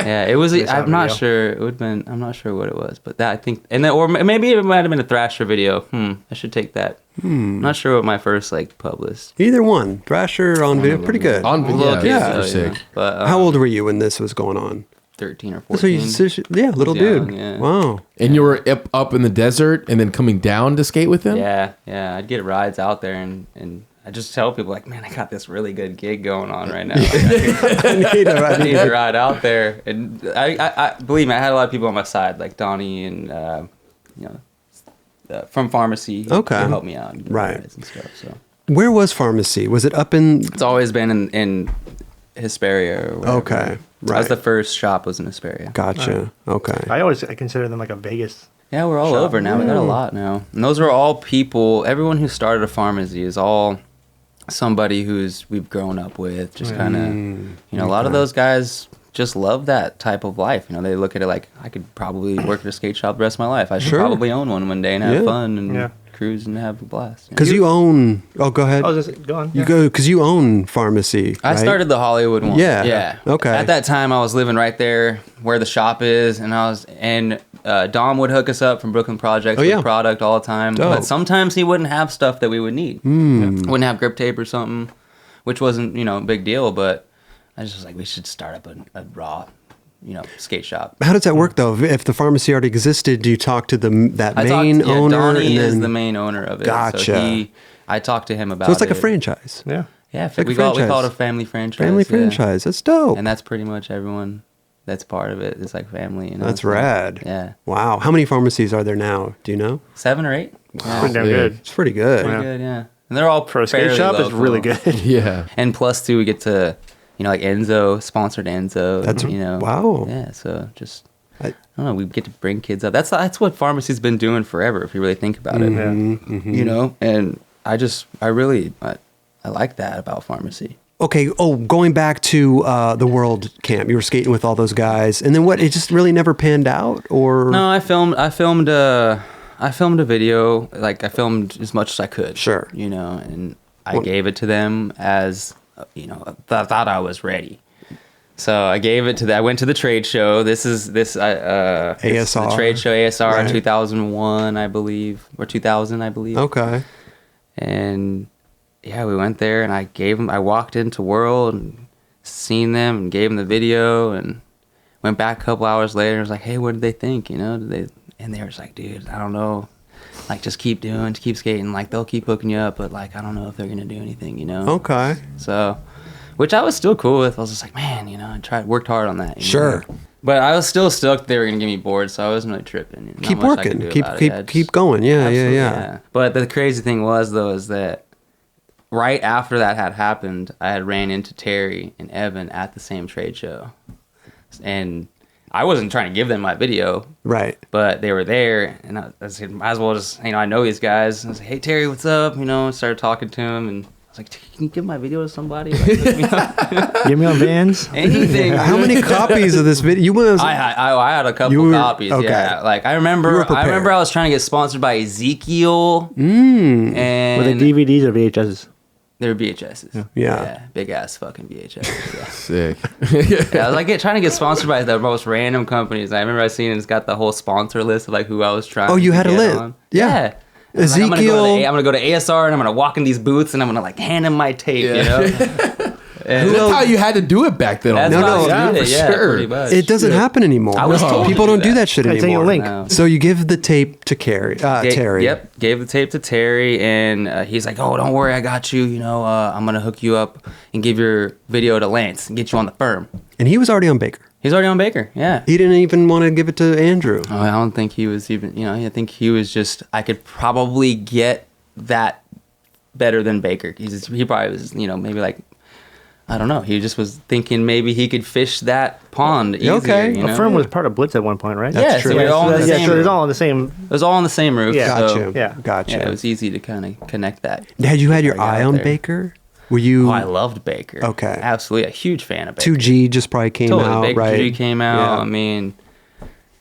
S4: Yeah, it was.
S2: Yes, on
S4: I'm not
S2: video.
S4: sure. It would have been. I'm not sure what it was, but that I think, and then or maybe it might have been a Thrasher video. I should take that. I'm not sure what my first like published.
S1: Either one. Thrasher on video. Pretty good.
S3: On
S4: Little
S3: video,
S4: kids,
S3: yeah,
S4: though,
S3: sick.
S4: you know. But
S1: How old were you when this was going on?
S4: 13 or
S1: So
S4: 14.
S1: yeah, little
S4: young,
S1: dude.
S4: yeah.
S1: Wow.
S3: And you were up in the desert and then coming down to skate with him?
S4: Yeah. I'd get rides out there, and I just tell people like, man, I got this really good gig going on right now. Like, I need to ride out there, and I believe me, I had a lot of people on my side, like Donnie and from Pharmacy.
S1: Okay.
S4: to help me out, and give me
S1: Right.
S4: rides and stuff. So
S1: Where was Pharmacy? Was it up in?
S4: it's always been in Hesperia. Or whatever.
S1: Okay.
S4: That was
S1: Right.
S4: the first shop was in Hesperia.
S1: Gotcha. Okay.
S2: I consider them like a Vegas.
S4: Yeah, we're all
S2: Shop.
S4: over now. We got a lot now. And those are all people, everyone who started a pharmacy is all somebody we've grown up with. Just kind of, a lot of those guys just love that type of life. They look at it like, I could probably work at a skate shop the rest of my life. I should
S1: Sure.
S4: probably own one day and have
S1: Yeah.
S4: fun and
S2: Yeah.
S4: cruise and have a blast.
S1: Because you own. Oh, go ahead.
S2: I was just go on.
S1: You go because you own Pharmacy.
S4: I
S1: right?
S4: started the Hollywood one.
S1: Yeah.
S4: Yeah.
S1: Okay.
S4: At that time, I was living right there where the shop is, and Dom would hook us up from Brooklyn Projects
S1: Oh,
S4: with
S1: yeah.
S4: product all the time.
S1: Dope.
S4: But sometimes he wouldn't have stuff that we would need. Wouldn't have grip tape or something, which wasn't a big deal. But I just was like, we should start up a raw, skate shop.
S1: How does that work though? If the pharmacy already existed, do you talk to that main owner?
S4: Donnie
S1: and
S4: is
S1: then,
S4: the main owner of it.
S1: Gotcha.
S4: So I talked to him about.
S1: so it's like a
S4: it.
S1: franchise.
S2: Yeah.
S4: Yeah,
S1: like a
S4: we call it
S1: franchise.
S4: a family franchise.
S1: Family
S4: yeah.
S1: franchise. That's dope.
S4: And that's pretty much everyone that's part of it. It's like family.
S1: That's
S4: so,
S1: rad.
S4: Yeah.
S1: Wow. How many pharmacies are there now? Do you know?
S4: 7 or 8.
S2: Pretty damn
S3: Yeah.
S2: good.
S1: It's pretty good.
S4: Pretty good, yeah. And they're all
S2: For a skate
S4: fairly
S2: shop, it's
S4: local.
S2: really good.
S3: Yeah.
S4: And plus, too, we get to, like Enzo, sponsored Enzo.
S1: That's- wow.
S4: Yeah, so just,
S1: I-
S4: I don't know, we get to bring kids up. That's what pharmacy's been doing forever, if you really think about it. And I like that about pharmacy.
S1: Okay. Oh, going back to the World Camp, you were skating with all those guys, and then what? It just really never panned out, or
S4: No, I filmed a video. Like I filmed as much as I could.
S1: Sure.
S4: And I
S1: Well-
S4: gave it to them as I thought I was ready. So I gave it to I went to the trade show. This is the
S1: ASR.
S4: trade show ASR
S1: Right.
S4: 2001, I believe, or 2000, I believe.
S1: Okay.
S4: And yeah, we went there, and I walked into World and seen them and gave them the video, and went back a couple hours later and was like, hey, what did they think? And they were just like, dude, I don't know. Like, just keep skating. Like, they'll keep hooking you up, but like, I don't know if they're going to do anything,
S1: Okay.
S4: So, which I was still cool with. I was just like, man, worked hard on that.
S1: Sure.
S4: But I was still stoked they were going to give me boards, so I wasn't really tripping. Not
S1: Keep
S4: much I could
S1: working.
S4: do
S1: Keep
S4: about it.
S1: keep
S4: Yeah,
S1: keep
S4: just-
S1: going. Yeah.
S4: Absolutely,
S1: Yeah.
S4: But the crazy thing was, though, is that right after that had happened, I had ran into Terry and Evan at the same trade show. And I wasn't trying to give them my video,
S1: Right.
S4: but they were there, and I said, might as well just, I know these guys. And I was like, hey, Terry, what's up? I started talking to him, and I was like, can you give my video to somebody? Like, hook me up.
S2: Get me on Vans.
S4: Anything.
S1: How many copies of this video?
S4: I had a couple copies.
S1: okay.
S4: Yeah, like I
S1: You were
S4: remember
S1: prepared.
S4: I was trying to get sponsored by Ezekiel, and
S2: Were they DVDs or VHSs?
S4: they were VHSs.
S1: Yeah.
S4: big ass fucking VHSs. Yeah.
S3: Sick.
S4: Yeah, I was like trying to get sponsored by the most random companies. I remember I seen it's got the whole sponsor list of like who I was trying.
S1: Oh, you had a
S4: get
S1: list.
S4: on.
S1: Yeah.
S4: I was like,
S1: Ezekiel.
S4: I'm gonna go to ASR and I'm gonna walk in these booths and I'm gonna like hand him my tape. And
S3: That's how you had to do it back then.
S4: that's
S1: No,
S4: how
S1: no,
S4: I did
S3: for
S4: it, yeah,
S3: sure.
S4: pretty much.
S1: It doesn't happen anymore.
S4: I was told to
S1: People
S4: do
S1: don't do
S4: that.
S1: that shit
S2: I sent you a
S1: anymore.
S2: link.
S4: No.
S1: So you give the tape to Terry.
S4: Yep, gave the tape to Terry, and he's like, "Oh, don't worry, I got you. I'm gonna hook you up and give your video to Lance and get you on the firm."
S1: And he was already on Baker.
S4: He's already on Baker. Yeah.
S1: He didn't even want to give it to Andrew.
S4: Oh, I don't think he was even. I think he was just. I could probably get that better than Baker. He probably was. Maybe like. I don't know. He just was thinking maybe he could fish that pond easier.
S1: Okay.
S2: The firm was part of Blitz at one point, right?
S4: Yeah,
S1: true.
S4: so we were all on the
S2: yeah,
S4: same
S2: so it was
S4: roof.
S2: all on the same.
S4: It was all on the same roof.
S2: Yeah.
S4: so,
S1: Gotcha. Gotcha.
S4: Yeah, it was easy to kind of connect that.
S1: Had you had your
S4: I got
S1: eye
S4: it
S1: on
S4: there.
S1: Baker? Were you
S4: Oh, I loved Baker.
S1: Okay.
S4: Absolutely. A huge fan of Baker.
S1: 2G just probably came
S4: Totally.
S1: out,
S4: Baker
S1: right?
S4: 2G came out.
S1: Yeah.
S4: I mean,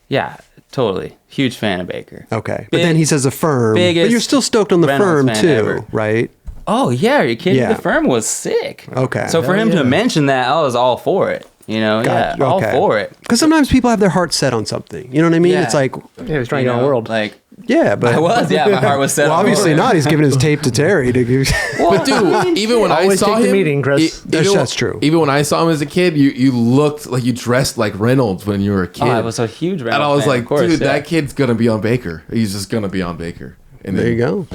S4: yeah, totally. Huge fan of Baker.
S1: Okay. But then he says a firm. But
S4: biggest
S1: you're still stoked on the
S4: Reynolds
S1: firm
S4: fan
S1: too,
S4: ever.
S1: right?
S4: Oh, yeah. Are you kidding?
S1: Yeah.
S4: The firm was sick.
S1: Okay.
S4: So for him to mention that, I was all for it. Yeah, all for it.
S1: Because sometimes people have their heart set on something. You know what I mean?
S4: Yeah.
S1: It's like,
S2: Yeah, he was trying to get on the world.
S4: Like,
S1: yeah, but
S4: I was. Yeah, my heart was set
S1: Well,
S4: on
S1: obviously
S4: it.
S1: not. He's giving his tape to Terry to give.
S3: But dude, even when I
S2: Always
S3: saw
S2: take the
S3: him,
S2: meeting, Chris.
S1: That's true.
S3: Even when I saw him as a kid, you looked like you dressed like Reynolds when you were a kid.
S4: Oh, I was a huge Reynolds
S3: and I was
S4: fan,
S3: like,
S4: of course,
S3: dude,
S4: yeah.
S3: that kid's gonna be on Baker. He's just gonna be on Baker. And
S1: There you go.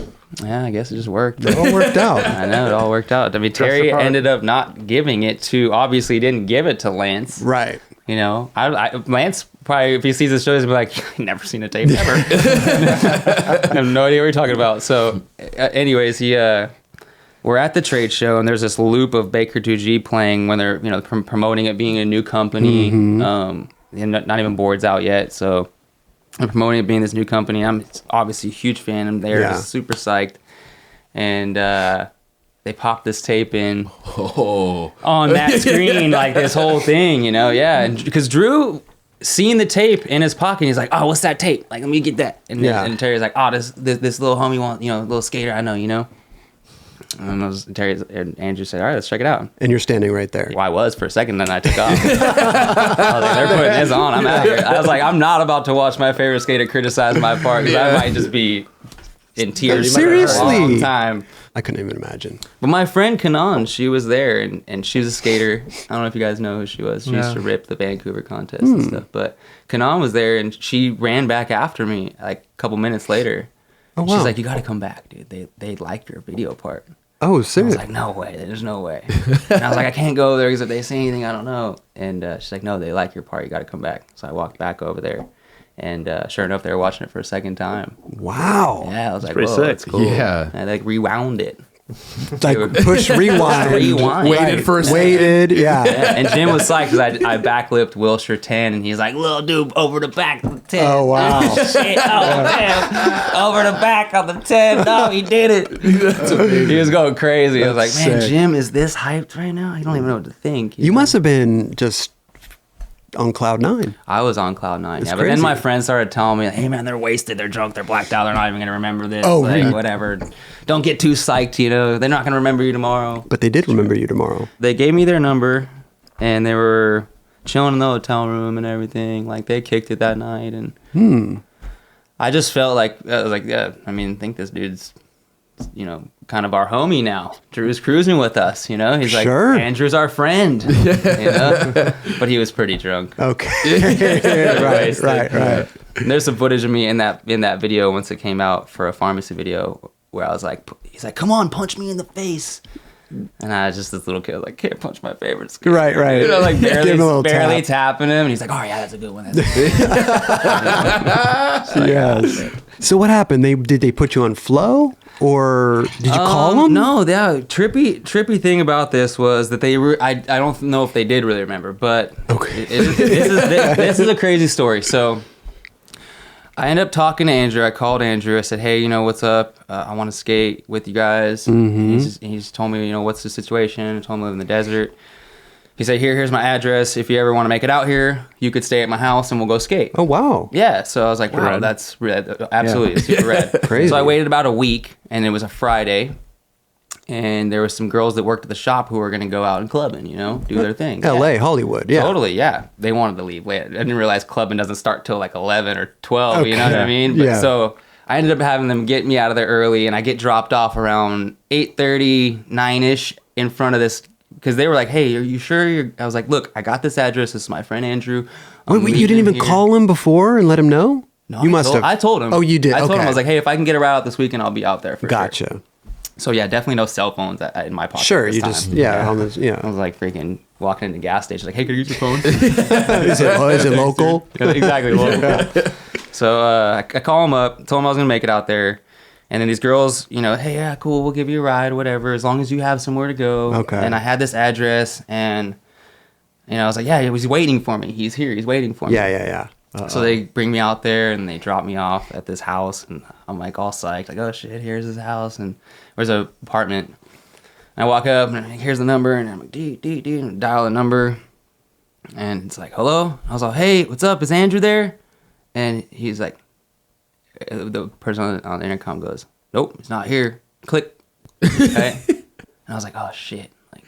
S4: Yeah, I guess it just worked.
S1: It all worked out.
S4: I know, it all worked out. I mean, Terry
S2: apart.
S4: ended up not giving it to, obviously didn't give it to Lance.
S1: Right.
S4: Lance probably, if he sees this show, he's gonna be like, never seen a tape ever. I have no idea what you're talking about. So, anyways, we're at the trade show, and there's this loop of Baker 2G playing when they're, promoting it being a new company, and not even boards out yet. So, I'm promoting it being this new company. I'm obviously a huge fan. I'm there,
S1: Yeah.
S4: just super psyched. And they popped this tape in on that screen, like this whole thing, yeah. And because Drew seeing the tape in his pocket, he's like, "Oh, what's that tape? Like, let me get that." And, and Terry's like, "Oh, this little homie want, little skater I know." And Andrew said, "All right, let's check it out."
S1: And you're standing right there.
S4: Well, I was for a second, then I took off. I was like, they're putting this on. I'm out here. I was like, I'm not about to watch my favorite skater criticize my part because I might just be in tears
S1: Seriously?
S4: for a long time.
S1: I couldn't even imagine.
S4: But my friend Kanan, she was there, and she was a skater. I don't know if you guys know who she was. She used to rip the Vancouver contest and stuff. But Kanan was there, and she ran back after me like a couple minutes later.
S1: Oh,
S4: She's
S1: wow.
S4: like, "You got to come back, dude. They liked your video part."
S1: Oh,
S4: I was
S1: serious?
S4: like, "No way. There's no way." And I was like, "I can't go there because if they say anything, I don't know." And she's like, "No, they like your part. You got to come back." So I walked back over there. And sure enough, they were watching it for a second time.
S1: Wow.
S4: Yeah, I was like,
S2: pretty
S4: "Whoa,
S2: sick.
S4: that's cool."
S3: Yeah.
S4: And I rewound it.
S1: Like push rewind.
S4: Rewind.
S3: Waited for a second.
S1: Waited. Yeah.
S4: Yeah, and Jim was psyched because I backlipped Wilshire 10, and he's like, "Little dude, over the back of the 10.
S1: Oh, wow.
S4: Oh, shit. Oh, damn. Over the back of the 10. No, he did it. He was going crazy. I was like,
S1: That's
S4: "Man,
S1: sick.
S4: Jim, is this hyped right now? You don't even know what to think."
S1: You must have been just on cloud nine.
S4: I was on cloud nine,
S1: That's
S4: yeah. But then
S1: crazy.
S4: my friends started telling me, "Hey, man, they're wasted. They're drunk. They're blacked out. They're not even going to remember this.
S1: Oh,
S4: like,
S1: really?
S4: whatever. Don't get too psyched, They're not going to remember you tomorrow."
S1: But they did remember you tomorrow.
S4: They gave me their number, and they were chilling in the hotel room and everything. Like, they kicked it that night, and I just felt like, I was like, yeah, I mean, I think this dude's, kind of our homie now. Drew's cruising with us, He's like,
S1: Sure.
S4: Andrew's our friend, But he was pretty drunk.
S1: Okay. right.
S4: And there's some footage of me in that video once it came out for a pharmacy video where I was like, he's like, "Come on, punch me in the face." And I was just this little kid, like, can't punch my favorite skater.
S1: Right.
S4: Like
S1: Give him a little
S4: barely
S1: tap.
S4: tapping him. And he's like, "Oh, yeah, that's a good one. That's a good one."
S1: Yes. So what happened? Did they put you on flow? or did you call them?
S4: No, the trippy thing about this was that I don't know if they did really remember, but
S1: Okay.
S4: this is a crazy story. So I ended up talking to Andrew. I called Andrew. I said, hey, you know, what's up? I want to skate with you guys. And he just told me, you know, what's the situation? I told him I live in the desert. He said, here's my address. If you ever want to make it out here, you could stay at my house and we'll go skate.
S1: Oh, wow.
S4: Yeah, so I was like, wow,
S2: rad.
S4: that's absolutely super rad.
S1: Crazy.
S4: So I waited about a week, and it was a Friday, and there was some girls that worked at the shop who were going to go out and clubbing, you know, do their thing.
S1: L.A.,
S4: Yeah.
S1: Hollywood, yeah.
S4: Totally, yeah. They wanted to leave late. I didn't realize clubbing doesn't start till like 11 or 12, you know what I mean? But
S1: Yeah.
S4: So I ended up having them get me out of there early, and I get dropped off around 8:30, 9-ish in front of this, because they were like, hey, are you sure I was like, look, I got this address. This is my friend Andrew. I'm
S1: Wait, you didn't
S4: leaving
S1: even
S4: here."
S1: call him before and let him know?
S4: No,
S1: You must have.
S4: I told him.
S1: Oh, you did?
S4: I told him,
S1: Okay.
S4: I was like, hey, if I can get a ride out this weekend, I'll be out there for
S1: Gotcha.
S4: sure. So yeah, definitely no cell phones in my pocket.
S1: Sure,
S4: this
S1: you
S4: time.
S1: just, yeah. On
S4: I
S1: the,
S4: was like freaking walking into the gas station, like, hey, can I use your phone?
S1: Is it local?
S4: Exactly. Local. So I call him up, told him I was gonna make it out there, and then these girls, you know, hey, yeah, cool, we'll give you a ride, whatever, as long as you have somewhere to go.
S1: Okay.
S4: And I had this address, and you know, I was like, yeah, he was waiting for me. He's here. He's waiting for me.
S1: Yeah.
S4: So they bring me out there and they drop me off at this house, and I'm like all psyched, like, oh shit, here's his house, and there's an apartment. And I walk up and I'm like, here's the number, and I'm like, and dial the number, and it's like, hello. I was like, hey, what's up? Is Andrew there? And he's like, the person on the intercom goes, nope, he's not here. Click. Okay. And I was like, oh shit. Like,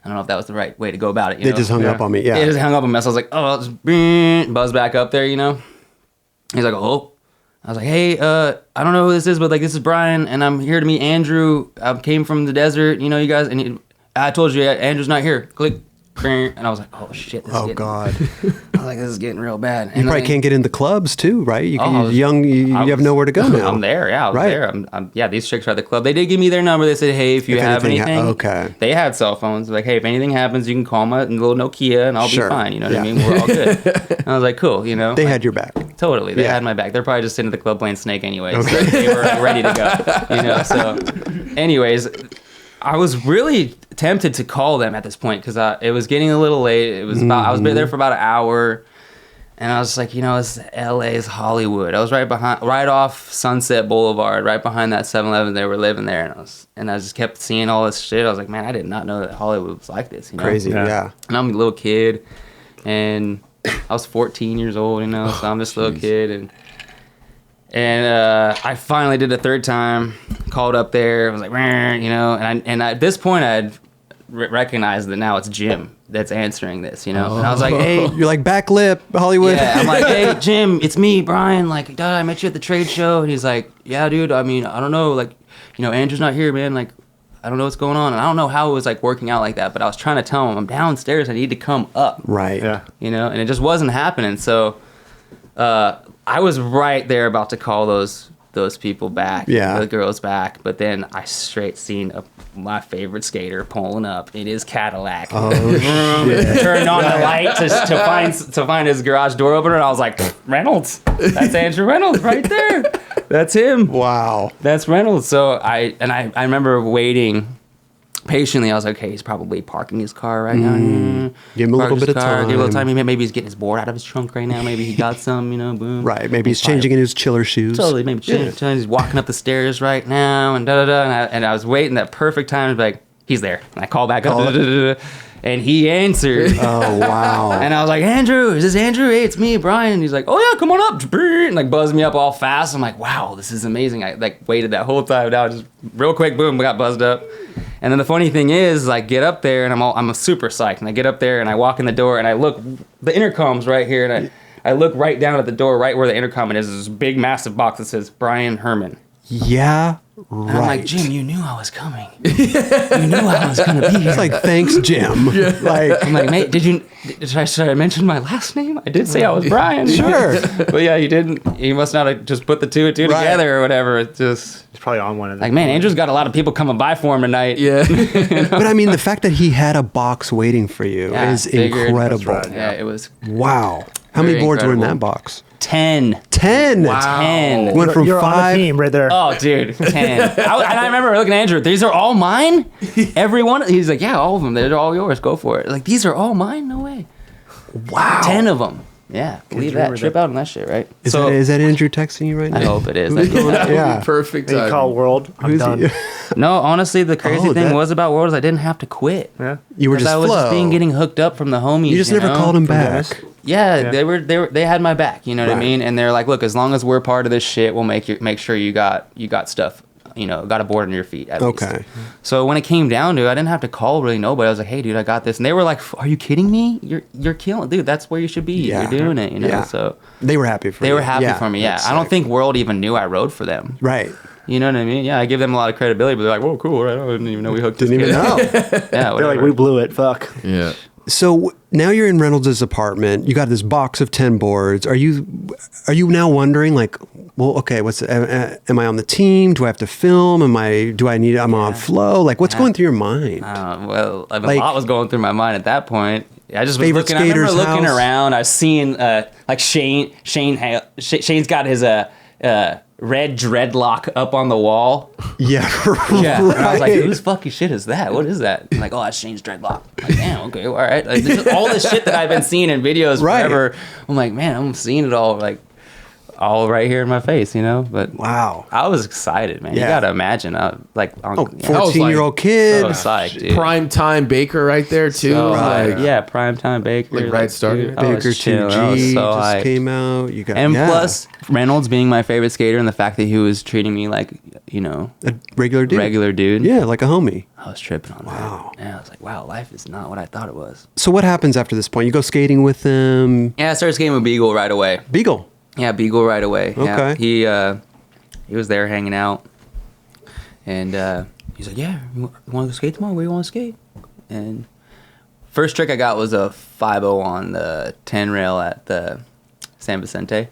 S4: I don't know if that was the right way to go about it.
S1: They just hung up on me. Yeah.
S4: They just hung up on me. So I was like, oh, I'll just buzz back up there, you know? He's like, oh. I was like, hey, I don't know who this is, but like, this is Bryan, and I'm here to meet Andrew. I came from the desert, you know, you guys. And I told you, Andrew's not here. Click. And I was like, oh shit. This is getting,
S1: God.
S4: I was like, this is getting real bad.
S1: You probably can't get in the clubs too, right? You
S4: Oh,
S1: you have nowhere to go now.
S4: I'm there, yeah. I was
S1: Right.
S4: there. Yeah, these chicks are at the club. They did give me their number. They said, hey, if you
S1: If
S4: have
S1: anything
S4: anything.
S1: okay.
S4: They had cell phones. Like, hey, if anything happens, you can call my little Nokia and I'll
S1: Sure.
S4: be fine. You know what
S1: Yeah.
S4: I mean? We're all good. And I was like, cool, you know?
S1: They
S4: Like,
S1: had your back.
S4: Totally. They
S1: Yeah.
S4: had my back. They're probably just sitting at the club playing Snake anyway. So they were ready to go. You know, so anyways, I was really tempted to call them at this point because it was getting a little late. It was I was there for about an hour, and I was just like, you know, it's LA's Hollywood. I was right off Sunset Boulevard, right behind that 7-Eleven. They were living there, and I just kept seeing all this shit. I was like, man, I did not know that Hollywood was like this. You know?
S1: Crazy.
S2: Yeah.
S1: Yeah.
S4: And I'm a little kid, and I was 14 years old, you know, so I'm this little kid, and I finally did it a third time, called up there, I was like, you know, and at this point I had recognized that now it's Jim that's answering this, you know, and I was like, hey,
S1: You're like back lip, Hollywood.
S4: yeah, I'm like, hey, Jim, it's me, Bryan, like, duh, I met you at the trade show, and he's like, yeah, dude, I mean, I don't know, like, you know, Andrew's not here, man, like, I don't know what's going on, and I don't know how it was, like, working out like that, but I was trying to tell him, I'm downstairs, I need to come up.
S1: Right.
S2: Yeah.
S4: You know, and it just wasn't happening. So I was right there about to call those people back,
S1: Yeah.
S4: the girls back, but then I straight seen my favorite skater pulling up. It is Cadillac.
S1: Oh, shit.
S4: Turned on the light to find his garage door opener, and I was like, Reynolds, that's Andrew Reynolds right there. That's him.
S1: Wow.
S4: That's Reynolds. So I remember waiting patiently. I was like, okay, he's probably parking his car right now.
S1: Give him a
S4: Park
S1: little
S4: his
S1: bit of
S4: car,
S1: time.
S4: Give a little time. Maybe he's getting his board out of his trunk right now. Maybe he got some, you know, boom.
S1: Right. Maybe he's changing in his chiller shoes.
S4: Totally. Maybe he's walking up the stairs right now, and da-da-da. And I was waiting that perfect time to be like, he's there. And I call back up, da-da-da-da, and he answered.
S1: Oh, wow.
S4: And I was like, Andrew, is this Andrew? Hey, it's me, Bryan. And he's like, oh yeah, come on up. And like buzzed me up all fast. I'm like, wow, this is amazing. I like waited that whole time. Now just real quick, boom, got buzzed up. And then the funny thing is, like, get up there, and I'm super psyched. And I get up there, and I walk in the door, and I look, the intercom's right here, and I look right down at the door, right where the intercom is. This big, massive box that says Bryan Herman.
S1: Yeah.
S4: And
S1: Right.
S4: I'm like, Jim, you knew I was coming. You knew I was gonna be here.
S1: It's like, thanks, Jim. Like,
S4: I'm like, mate, should I mention my last name? I did say I was Bryan.
S1: Sure.
S4: But yeah, you didn't. You must not have just put the two and two
S1: Right.
S4: together or whatever. It just
S2: It's probably on one of them.
S4: like, man, Andrew's got a lot of people coming by for him tonight.
S3: Yeah.
S1: but I mean, the fact that he had a box waiting for you
S4: Yeah,
S1: is
S4: figured.
S1: incredible.
S2: That's right.
S4: Yeah, it was
S1: Wow. How many
S4: Very
S1: boards were in
S4: incredible.
S1: that box?
S4: 10.
S1: 10.
S3: Wow.
S4: 10.
S1: Went from
S2: You're on the
S1: 5.
S2: team right there.
S4: Oh, dude, 10. And I remember looking at Andrew, these are all mine? Every one? He's like, yeah, all of them. They're all yours. Go for it. Like, these are all mine? No way.
S1: Wow.
S4: 10 of them. Yeah, believe that. Trip out on that shit, right?
S1: Is that Andrew texting you right now?
S4: I hope it is.
S1: Who's going- yeah.
S3: Perfect.
S2: You call World. I'm
S1: Who's
S2: done.
S1: he-
S4: No, honestly, the crazy
S1: Oh,
S4: thing
S1: that-
S4: was about World is I didn't have to quit.
S2: Yeah.
S1: You were
S4: 'Cause
S1: just
S4: I was
S1: flow.
S4: just getting hooked up from the homies.
S1: You just never
S4: know?
S1: called him
S2: From
S1: back.
S2: Dennis?
S4: Yeah,
S2: Yeah.
S4: they had my back. You know what I
S1: Right.
S4: mean? And they're like, look, as long as we're part of this shit, we'll make sure you got stuff. Got a board on your feet. At least.
S1: Okay.
S4: So when it came down to it, I didn't have to call really nobody. I was like, hey, dude, I got this. And they were like, are you kidding me? You're killing, dude. That's where you should be.
S1: Yeah.
S4: You're doing it.
S1: Yeah.
S4: So
S1: They were happy for you.
S4: they were happy for me. Yeah.
S1: That's
S4: I don't
S1: sick.
S4: think World even knew I rode for them.
S1: Right.
S4: You know what I mean? Yeah, I give them a lot of credibility, but they're like, whoa, cool, right? I didn't even know we hooked
S1: Didn't
S4: this
S1: even
S4: kid.
S1: know.
S4: Yeah,
S2: They're
S4: whatever.
S2: like, we blew it. Fuck.
S3: Yeah.
S1: So now you're in Reynolds' apartment. You got this box of 10 boards. Are you now wondering like, well, okay, am I on the team? Do I have to film? I'm on flow? Like what's going through your mind?
S4: Well, a
S1: Like-
S4: lot was going through my mind at that point. I just was
S1: Favorite
S4: looking. I remember
S1: skater's
S4: looking
S1: house?
S4: around. I was seeing like Shane's got his red dreadlock up on the wall.
S1: Yeah.
S4: Yeah, and I was like,
S1: right.
S4: whose fucking shit is that? What is that? I'm like, oh, that's Shane's dreadlock. I'm like, damn, okay, all right. Like, all this shit that I've been seeing in videos
S1: Right.
S4: forever. I'm like, man, I'm seeing it all like all right here in my face, But
S1: Wow.
S4: I was excited, man.
S1: Yeah.
S4: You gotta imagine,
S1: Oh,
S4: yeah.
S1: 14-year-old kid.
S4: So psyched, dude.
S3: Prime time Baker right there too.
S4: So,
S3: Like,
S4: yeah, primetime Baker.
S3: Like, right started.
S4: dude, I was
S1: Baker
S4: chilling. I was
S1: 2G
S4: so
S1: just
S4: hyped.
S1: came out. You got
S4: And plus, Reynolds being my favorite skater and the fact that he was treating me like,
S1: a regular dude.
S4: regular dude.
S1: Yeah, like a homie.
S4: I was tripping on
S1: Wow.
S4: that. Yeah, I was like, wow, life is not what I thought it was.
S1: So what happens after this point? You go skating with him.
S4: Yeah, I started skating with Beagle right away.
S1: Beagle.
S4: Yeah, Beagle right away.
S1: Okay.
S4: Yeah, he was there hanging out. And he's like, yeah, you want to go skate tomorrow? Where you want to skate? And first trick I got was a 5.0 on the 10 rail at the San Vicente. It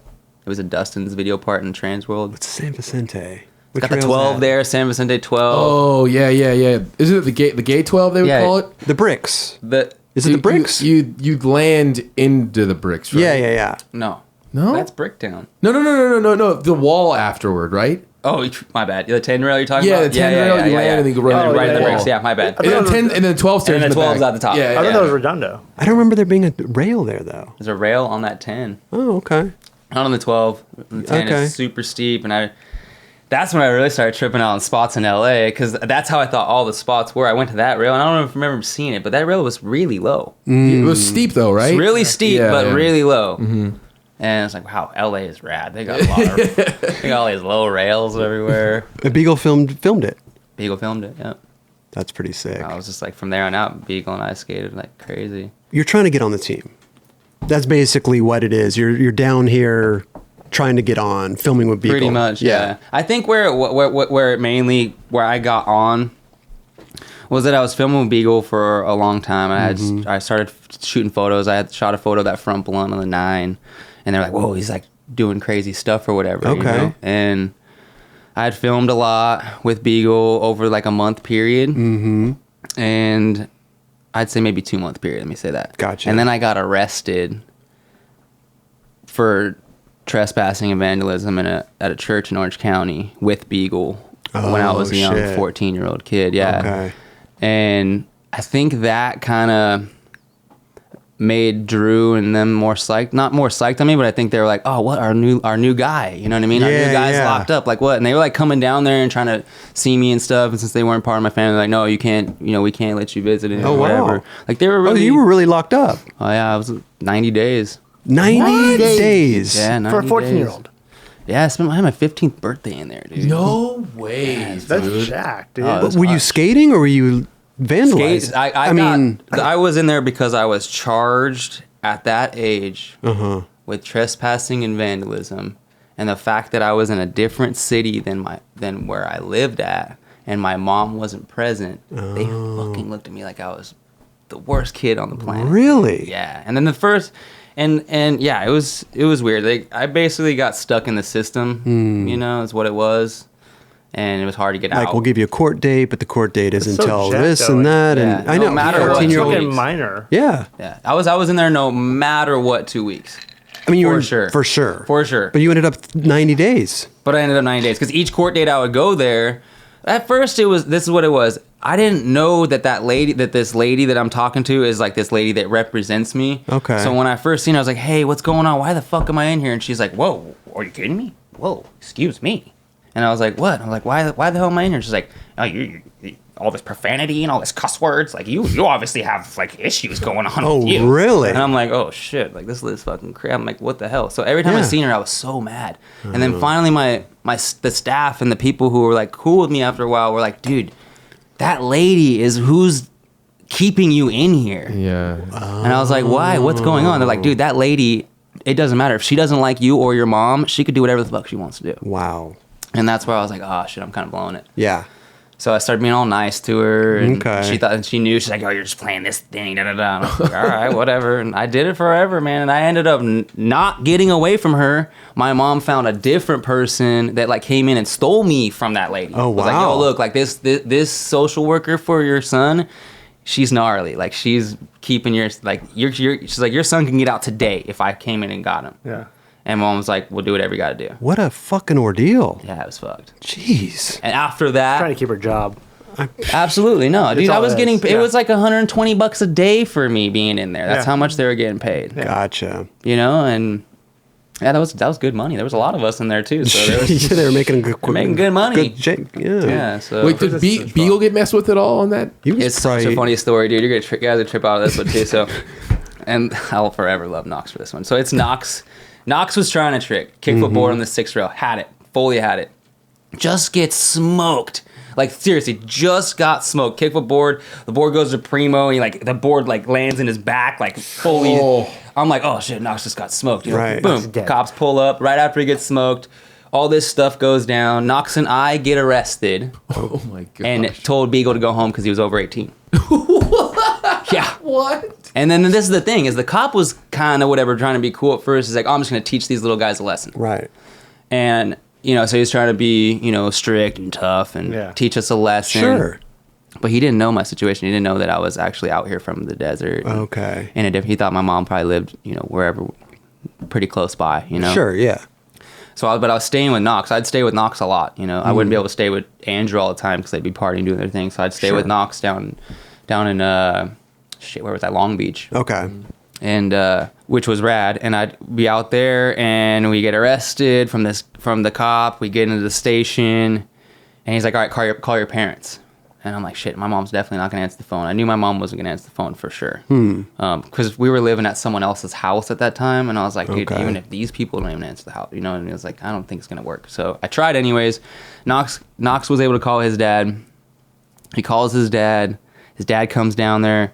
S4: was a Dustin's video part in Trans World.
S1: What's San Vicente? Which
S4: Got the
S1: rail's
S4: 12
S1: that?
S4: there, San Vicente 12.
S3: Oh yeah. Isn't it the gay 12 they would
S4: Yeah.
S3: call it?
S1: The bricks.
S4: The
S1: Is it the bricks?
S3: You'd land into the bricks, right?
S1: Yeah.
S4: no.
S3: No?
S4: That's Bricktown.
S3: No. The wall afterward, right?
S4: Oh, my bad. The 10 rail you're talking
S3: Yeah,
S4: about?
S3: the 10 rail, you land and then you go right
S2: Oh,
S3: right
S2: yeah,
S3: in the
S2: yeah.
S3: wall.
S4: bricks. Yeah, my bad.
S3: And then 10 and then 12 stairs.
S4: And then
S3: in the
S4: 12's
S3: back.
S4: at the top.
S3: Yeah,
S2: I
S3: yeah.
S2: thought that was Redondo.
S1: I don't remember there being a rail there though.
S4: There's a rail on that 10.
S1: Oh, okay.
S4: Not on the 12. The 10
S1: Okay.
S4: is super steep, and that's when I really started tripping out on spots in LA, because that's how I thought all the spots were. I went to that rail, and I don't remember seeing it, but that rail was really low.
S3: It was steep though, right?
S4: It's really steep,
S3: Yeah,
S4: but
S3: yeah.
S4: really low. Mm-hmm. And it's like, wow, LA is rad. They got a lot of, they got all these low rails everywhere.
S1: The Beagle filmed it.
S4: Beagle filmed it, yeah.
S1: That's pretty sick.
S4: I was just like, from there on out, Beagle and I skated like crazy.
S1: You're trying to get on the team. That's basically what it is. You're down here trying to get on, filming with Beagle.
S4: Pretty much, yeah. I think where I got on was that I was filming with Beagle for a long time. I started shooting photos. I had shot a photo of that front blunt on the 9, and they're like, "Whoa, he's like doing crazy stuff or whatever."
S1: Okay.
S4: You know? And I had filmed a lot with Beagle over like a month period, and I'd say maybe 2-month period. Let me say that.
S1: Gotcha.
S4: And then I got arrested for trespassing and vandalism at a church in Orange County with Beagle when I was a young
S1: shit.
S4: 14-year-old kid. Yeah.
S1: Okay.
S4: And I think that kind of made Drew and them more psyched. Not more psyched on me, but I think they were like, "Oh, what our new guy?" You know what I mean? Our
S1: Yeah,
S4: new guy's
S1: yeah.
S4: locked up. Like what? And they were like coming down there and trying to see me and stuff. And since they weren't part of my family, they're like, "No, you can't. We can't let you visit it."
S1: Oh,
S4: or
S1: wow.
S4: whatever. Like they were
S1: Oh,
S4: really.
S1: you were really locked up.
S4: Oh yeah, I was 90 days.
S1: 90 days.
S4: Yeah, 90
S2: For a
S4: days.
S2: 14-year-old.
S4: Yeah, I had my 15th birthday in there, dude.
S3: No way,
S2: That's
S3: dude.
S2: jacked, dude.
S4: Oh,
S1: But were you skating or were you vandalizing?
S4: Skates. I was in there because I was charged at that age with trespassing and vandalism, and the fact that I was in a different city than where I lived at, and my mom wasn't present. They fucking looked at me like I was the worst kid on the planet.
S1: Really?
S4: Yeah. And then the first, and yeah, it was weird. I basically got stuck in the system. Is what it was. And it was hard to get
S1: Like,
S4: out.
S1: we'll give you a court date, but the court date isn't
S2: so
S1: until
S2: jacked,
S1: this
S2: though.
S1: and that.
S4: Yeah,
S1: And I
S4: no
S1: know,
S4: matter what,
S1: 14-year-old.
S2: Fucking minor.
S1: Yeah.
S4: Yeah, I was in there no matter what 2 weeks.
S1: I mean,
S4: For sure.
S1: For sure.
S4: For sure.
S1: But you ended up 90 days.
S4: But I ended up 90 days because each court date I would go there. At first, this is what it was. I didn't know that this lady that I'm talking to is like this lady that represents me.
S1: Okay.
S4: So when I first seen her, I was like, hey, what's going on? Why the fuck am I in here? And she's like, whoa, are you kidding me? Whoa, excuse me. And I was like, what? I'm like, why the hell am I in here? She's like, oh, you all this profanity and all this cuss words. Like, you obviously have, like, issues going on with you.
S1: Oh, really?
S4: And I'm like, oh, shit. Like, this is fucking crazy. I'm like, what the hell? So every time I seen her, I was so mad. And then finally the staff and the people who were, like, cool with me after a while were like, dude, that lady is who's keeping you in here.
S3: Yeah.
S4: And I was like, why? What's going on? They're like, dude, that lady, it doesn't matter. If she doesn't like you or your mom, she could do whatever the fuck she wants to do.
S1: Wow.
S4: And that's where I was like, oh, shit, I'm kind of blowing it.
S1: Yeah.
S4: So I started being all nice to her, and
S1: Okay.
S4: she knew, she's like, oh, you're just playing this thing, da da da. And I was like, all right, whatever. And I did it forever, man. And I ended up not getting away from her. My mom found a different person that like came in and stole me from that lady.
S1: Oh,
S4: Was like,
S1: wow.
S4: yo, look, like this social worker for your son, she's gnarly. Like she's keeping she's like, your son can get out today if I came in and got him.
S2: Yeah.
S4: And mom was like, we'll do whatever you got to do.
S1: What a fucking ordeal.
S4: Yeah, it was fucked.
S1: Jeez.
S4: And after that,
S2: Trying to keep her job.
S4: absolutely no, dude. I
S2: all
S4: was
S2: it
S4: getting
S2: is,
S4: it
S2: yeah.
S4: was like $120 a day for me being in there. That's
S2: Yeah.
S4: how much they were getting paid.
S1: Gotcha.
S4: You know, and yeah, that was good money. There was a lot of us in there too, so there was,
S1: They were making good,
S4: making good money.
S1: Yeah.
S4: yeah. So
S3: Wait, did Beagle get messed with at all on that?
S1: He was
S4: it's such a funny story, dude. You're gonna you guys will trip out of this one too. So, and I'll forever love Knox for this one. So it's Knox. Knox was trying to trick kickflip board on the 6th rail. Had it, fully had it. Just gets smoked. Like seriously, just got smoked. Kickflip board. The board goes to primo, and the board like lands in his back, like fully.
S3: Oh.
S4: I'm like, oh shit, Knox just got smoked. You know?
S1: Right.
S4: Boom.
S2: Knox is dead.
S4: Cops pull up right after he gets smoked. All this stuff goes down. Knox and I get arrested
S3: Oh my god.
S4: and told Beagle to go home because he was over 18. Yeah.
S3: What?
S4: And then this is the thing, is the cop was kind of whatever, trying to be cool at first. He's like, oh, I'm just going to teach these little guys a lesson.
S1: Right.
S4: And, so he's trying to be, strict and tough and teach us a lesson.
S1: Sure.
S4: But he didn't know my situation. He didn't know that I was actually out here from the desert.
S1: Okay.
S4: And he thought my mom probably lived, wherever, pretty close by,
S1: Sure, yeah.
S4: So, but I was staying with Knox. I'd stay with Knox a lot, I wouldn't be able to stay with Andrew all the time because they'd be partying, doing their thing. So I'd stay with Knox down in, where was that? Long Beach.
S1: Okay.
S4: And which was rad. And I'd be out there, and we get arrested from the cop. We get into the station, and he's like, "All right, call your parents." And I'm like, "Shit, my mom's definitely not gonna answer the phone." I knew my mom wasn't gonna answer the phone for sure, because we were living at someone else's house at that time, and I was like, "Dude,
S1: Okay.
S4: even if these people don't even answer the house, And it was like, I don't think it's gonna work. So I tried anyways. Knox was able to call his dad. He calls his dad. His dad comes down there,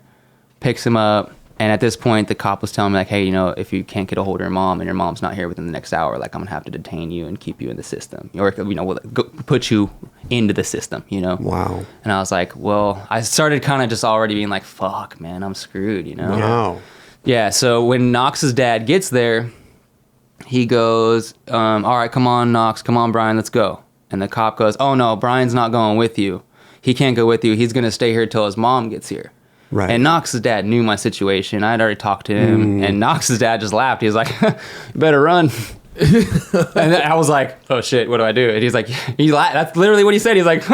S4: picks him up. And at this point, the cop was telling me, like, hey, if you can't get a hold of your mom and your mom's not here within the next hour, like, I'm going to have to detain you and keep you in the system. Or, we'll put you into the system,
S1: Wow.
S4: And I was like, well, I started kind of just already being like, fuck, man, I'm screwed,
S1: Wow.
S4: Yeah, so when Knox's dad gets there, he goes, all right, come on, Knox, come on, Bryan, let's go. And the cop goes, oh, no, Bryan's not going with you. He can't go with you. He's going to stay here till his mom gets here.
S1: Right.
S4: And Knox's dad knew my situation. I had already talked to him, and Knox's dad just laughed. He was like, "You better run." And I was like, "Oh shit, what do I do?" And he's like, "He laughed." That's literally what he said. He's like,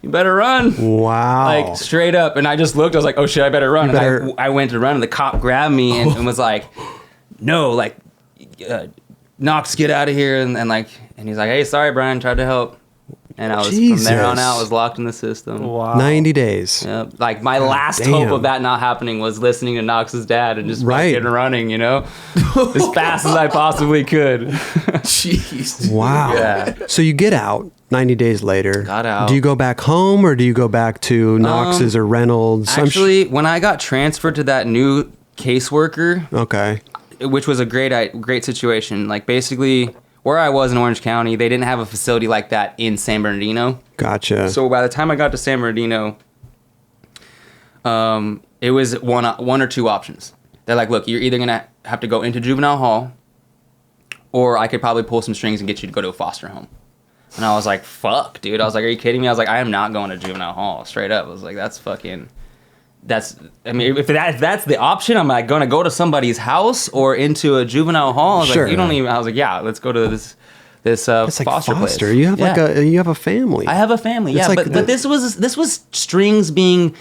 S4: "You better run."
S1: Wow.
S4: Like straight up. And I just looked. I was like, "Oh shit, I better run."
S1: better-
S4: And I went to run, and the cop grabbed me and was like, "No, like, Knox, get out of here!" And he's like, "Hey, sorry, Bryan, tried to help." And I was from there on
S1: Jesus.
S4: out, was locked in the system.
S2: Wow.
S1: 90 days.
S4: Yep. Like my last
S1: damn.
S4: hope of that not happening was listening to Knox's dad and just
S1: Right.
S4: fucking running, as fast as I possibly could.
S3: Jeez.
S1: Wow.
S4: Yeah.
S1: So you get out 90 days later.
S4: Got out.
S1: Do you go back home or do you go back to Knox's or Reynolds?
S4: Actually, when I got transferred to that new caseworker,
S1: Okay.
S4: which was a great situation. Like basically, where I was in Orange County, they didn't have a facility like that in San Bernardino.
S1: Gotcha.
S4: So by the time I got to San Bernardino, it was one or two options. They're like, look, you're either gonna have to go into juvenile hall, or I could probably pull some strings and get you to go to a foster home. And I was like, fuck, dude. I was like, are you kidding me? I was like, I am not going to juvenile hall, straight up. I was like, that's fucking I mean, if that's the option, I'm like gonna go to somebody's house or into a juvenile hall. I was
S1: Sure.
S4: like, you don't even. I was like, yeah, let's go to this
S1: It's like
S4: foster place.
S1: You have you have a family.
S4: I have a family,
S1: It's
S4: yeah,
S1: like
S4: but this was strings being,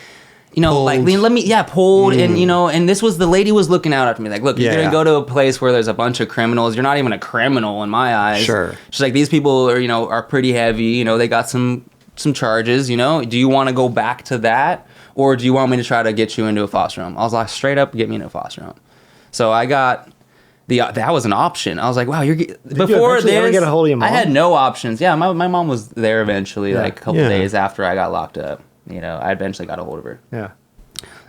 S1: Pulled.
S4: like pulled, and and this was the lady was looking out after me, like, look, you're
S1: Yeah.
S4: gonna go to a place where there's a bunch of criminals. You're not even a criminal in my eyes.
S1: Sure.
S4: She's like, these people are pretty heavy. They got some charges. Do you want to go back to that, or do you want me to try to get you into a foster home? I was like, straight up, get me into a foster home. So I got. That was an option. I was like, wow, before
S2: eventually ever
S4: this,
S2: get a hold of your mom?
S4: I had no options. Yeah, my mom was there eventually, like a couple
S1: Yeah.
S4: days after I got locked up. I eventually got a hold of her.
S2: Yeah.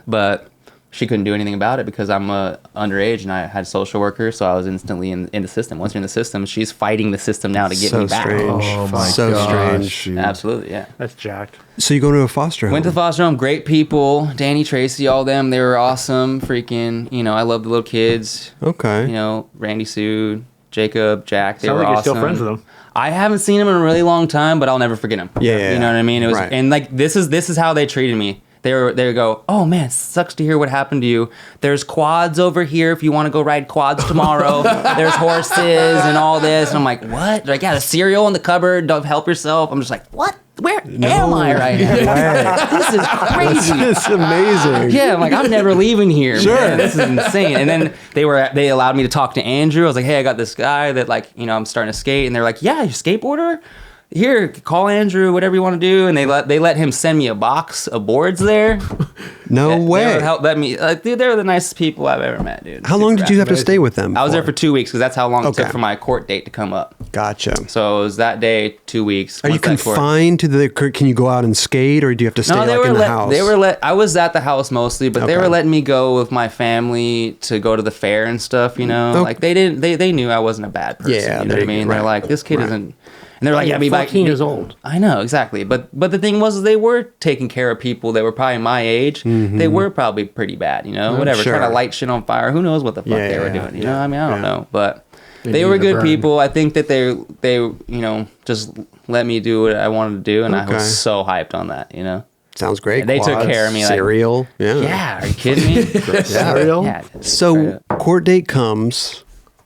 S4: But she couldn't do anything about it because I'm underage and I had a social worker, so I was instantly in the system. Once you're in the system, she's fighting the system now to get
S1: So
S4: me back.
S1: strange.
S3: Oh my
S1: So
S3: gosh,
S1: strange.
S3: dude.
S4: Absolutely, yeah.
S2: That's jacked.
S1: So you go to a foster home.
S4: Went to foster home, great people, Danny, Tracy, all them, they were awesome. Freaking, I love the little kids.
S1: Okay.
S4: Randy, Sue, Jacob, Jack, they
S2: Sounds
S4: were
S2: like you're
S4: awesome.
S2: still friends with them.
S4: I haven't seen him in a really long time, but I'll never forget him.
S1: Yeah.
S4: You know what I mean? It was,
S1: Right.
S4: and like this is how they treated me. They go, oh man, sucks to hear what happened to you. There's quads over here if you want to go ride quads tomorrow. There's horses and all this. And I'm like, what? They're like, yeah, the cereal in the cupboard. Don't help yourself. I'm just like, what? Where am I right now? This is crazy.
S1: It's amazing.
S4: Yeah, I'm like, I'm never leaving here.
S1: Sure.
S4: Man. This is insane. And then they allowed me to talk to Andrew. I was like, hey, I got this guy that I'm starting to skate. And they're like, yeah, you're a skateboarder? Here, call Andrew, whatever you want to do. And they let him send me a box of boards there.
S1: No way.
S4: They would let me. Dude, they're the nicest people I've ever met, dude.
S1: How long did you have to stay with them?
S4: I was there for 2 weeks because that's how long it
S1: Okay.
S4: took for my court date to come up.
S1: Gotcha.
S4: So it was that day, 2 weeks.
S1: Are you
S4: Once that court-
S1: confined to the? Can you go out and skate, or do you have to stay
S4: No, they
S1: like
S4: were
S1: in the
S4: let.
S1: house?
S4: They were I was at the house mostly, but they
S1: Okay.
S4: were letting me go with my family to go to the fair and stuff.
S1: Oh.
S4: Like they didn't. They knew I wasn't a bad person.
S1: Yeah,
S4: you know what I mean.
S1: right,
S4: They're like, this kid
S1: right.
S4: isn't. And they're like,
S2: Yeah,
S4: be back
S2: 14 years old.
S4: I know exactly, but the thing was, they were taking care of people that were probably my age. They were probably pretty bad, whatever,
S1: Sure.
S4: trying to light shit on fire. Who knows what the fuck they were
S1: Yeah,
S4: doing?
S1: yeah,
S4: I mean, I don't
S1: yeah.
S4: know, but
S3: They
S4: they
S3: need
S4: were
S3: to
S4: good
S3: burn.
S4: people. I think that they just let me do what I wanted to do, and I
S1: Okay.
S4: was so hyped on that.
S1: Sounds great.
S4: They took
S1: Quads,
S4: care of me, like-
S1: Cereal. Yeah.
S4: Yeah, are you kidding me?
S2: Cereal?
S4: Yeah.
S1: So court date comes.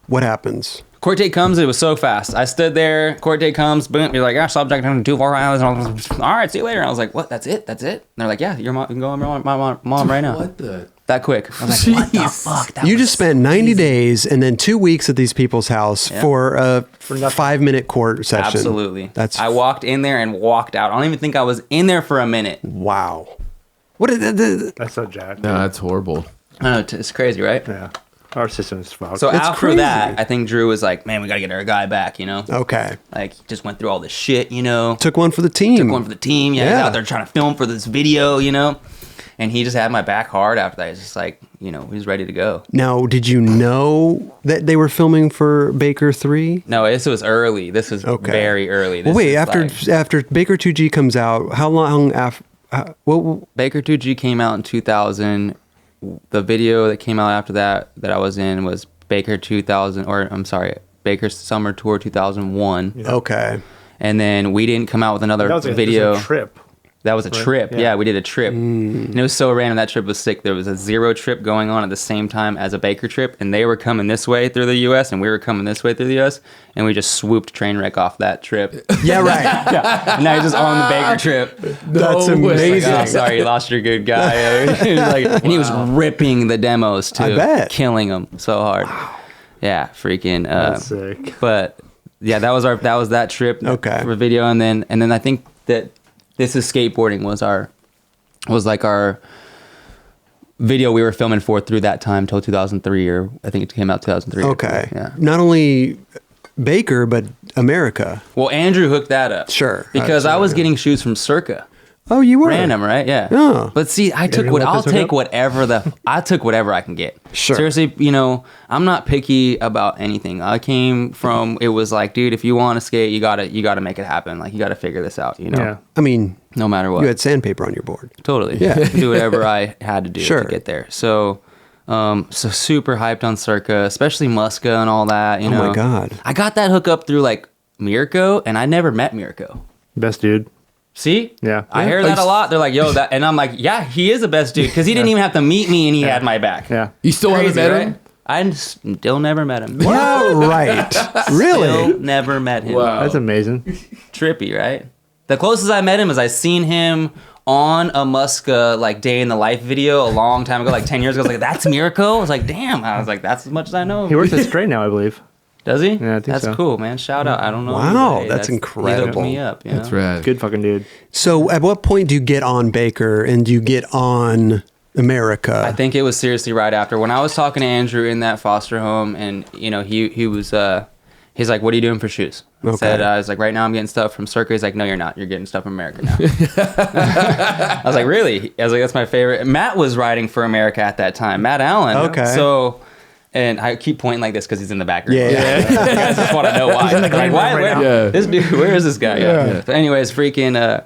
S1: What happens?
S4: Court date comes, it was so fast. I stood there, court date comes, boom, you're like, subject on 2 4 hours. And I was like, all right, see you later. And I was like, what? That's it? And they're like, yeah, your mom, you can go with my mom right now.
S3: What the?
S4: That quick. I was like, what the
S3: Jeez.
S4: fuck? That
S1: You
S4: was
S1: just spent 90 days and then 2 weeks at these people's house
S4: Yeah.
S1: for a
S2: nothing.
S1: 5-minute court session.
S4: Absolutely.
S1: That's
S4: I walked in there and walked out. I don't even think I was in there for a minute.
S1: wow. What is that?
S2: That's so jacked.
S3: No, that's horrible.
S4: I know, it's crazy, right?
S2: Yeah. Our system's fucked.
S4: So
S1: It's
S4: after
S1: crazy.
S4: that, I think Drew was like, man, we got to get our guy back,
S1: Okay.
S4: Like, he just went through all this shit,
S1: Took one for the team.
S4: Took one for the team. Yeah, he's
S1: Yeah.
S4: out there trying to film for this video, And he just had my back hard after that. He's just like, he was ready to go.
S1: Now, did you know that they were filming for Baker 3?
S4: No, this was early. This was
S1: Okay.
S4: very early.
S1: Well,
S4: This
S1: wait,
S4: is
S1: after Baker 2G comes out, how long after? What?
S4: Baker 2G came out in 2000. The video that came out after that I was in was Baker 2000, or I'm sorry, Baker Summer Tour 2001.
S1: Okay.
S4: And then we didn't come out with another
S2: that was
S4: video.
S2: a trip.
S4: That was a trip.
S2: Yeah.
S4: Yeah, we did a trip. And it was so random. That trip was sick. There was a Zero trip going on at the same time as a Baker trip, and they were coming this way through the U.S., and we were coming this way through the U.S., and we just swooped Trainwreck off that trip.
S1: Yeah, right.
S4: Yeah. And now he's just on the Baker trip.
S1: That's
S3: No way.
S1: amazing.
S4: Like, oh, sorry, you lost your good guy. He was like, and he was ripping the demos too.
S1: I bet.
S4: Killing them so hard. Yeah, freaking.
S2: That's sick.
S4: But yeah, that was that trip.
S1: Okay.
S4: For video, and then I think that This Is Skateboarding was like our video we were filming for through that time till 2003, or I think it came out 2003.
S1: Okay.
S4: Yeah.
S1: Not only Baker, but America.
S4: Well, Andrew hooked that up.
S1: Sure.
S4: Because I was
S1: Absolutely.
S4: getting shoots from Circa.
S1: Oh, you were
S4: Random, right? Yeah.
S1: Yeah.
S4: But see, I took
S2: you
S4: what
S2: let
S4: I'll
S2: this hook
S4: take
S2: up?
S4: whatever I took whatever I can get.
S1: Sure.
S4: Seriously, I'm not picky about anything. I came from, it was like, dude, if you want to skate, you gotta make it happen. Like, you gotta figure this out.
S2: Yeah.
S1: I mean,
S4: No matter what.
S1: you had sandpaper on your board.
S4: Totally.
S1: Yeah.
S4: Do whatever I had to do
S1: Sure.
S4: to get there. So super hyped on Circa, especially Muska and all that.
S1: Oh my God.
S4: I got that hook up through like Mirko, and I never met Mirko.
S2: Best dude.
S4: See?
S2: Yeah.
S4: I hear that a lot. They're like, yo, that, and I'm like, yeah, he is the best dude because he didn't even have to meet me and he had my back.
S2: Yeah.
S3: You still haven't
S4: Crazy,
S3: met
S4: right?
S3: him?
S4: I still never met him.
S1: Yeah, right. Really?
S4: Still never met him.
S3: Wow.
S2: That's amazing.
S4: Trippy, right? The closest I met him is I seen him on a Muska like day in the life video a long time ago, like 10 years ago. I was like, that's Mirko? I was like, damn. I was like, that's as much as I know.
S2: He works at Straight now, I believe.
S4: Does he?
S2: Yeah, I think
S4: that's
S2: so.
S4: cool, man. Shout out. I don't know.
S1: Wow,
S4: anybody.
S1: that's
S4: He
S1: incredible.
S4: hooked me up. You
S3: That's
S4: know?
S3: rad.
S2: Good fucking dude.
S1: So at what point do you get on Baker and do you get on America?
S4: I think it was seriously right after when I was talking to Andrew in that foster home, and you know he was he's like, "What are you doing for shoes?" I said, "I was like, right now I'm getting stuff from Circa." He's like, "No, you're not. You're getting stuff from America now." I was like, "Really?" I was like, "That's my favorite." Matt was riding for America at that time. Matt Allen.
S1: Okay.
S4: So. And I keep pointing like this because he's in the background.
S1: Yeah.
S4: You guys just want to know why. Like, why?
S2: right
S4: Where,
S2: now.
S3: Yeah.
S4: This dude, where is this guy? Yeah. But anyways, freaking.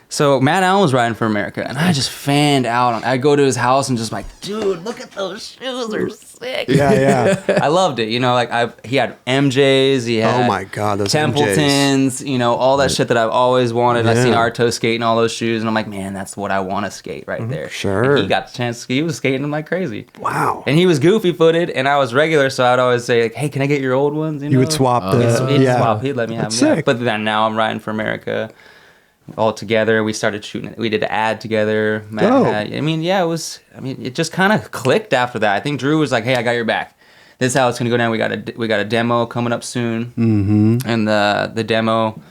S4: So Matt Allen was riding for America, and I just fanned out. I go to his house and just like, dude, look at those shoes. They're sick.
S1: Yeah.
S4: I loved it. You know, like he had MJs. He had
S1: Oh my God, those
S4: Templetons. You know, all that shit that I've always wanted. I
S1: Yeah.
S4: seen Arto skating all those shoes, and I'm like, man, that's what I want to skate right there.
S1: Sure.
S4: And he got the chance. He was skating them like crazy.
S1: Wow.
S4: And he was goofy footed, and I was regular, so I'd always say like, "Hey, can I get your old ones?"
S1: You would swap the
S4: He'd swap. He'd let me have
S1: That's
S4: them. Yeah.
S1: sick.
S4: But then now I'm riding for America. All together, we started shooting. We did an ad together. Matt
S1: Dope.
S4: I mean, yeah, it was. I mean, it just kind of clicked after that. I think Drew was like, "Hey, I got your back. This is how it's gonna go down. We got a demo coming up soon." Mm-hmm. And the demo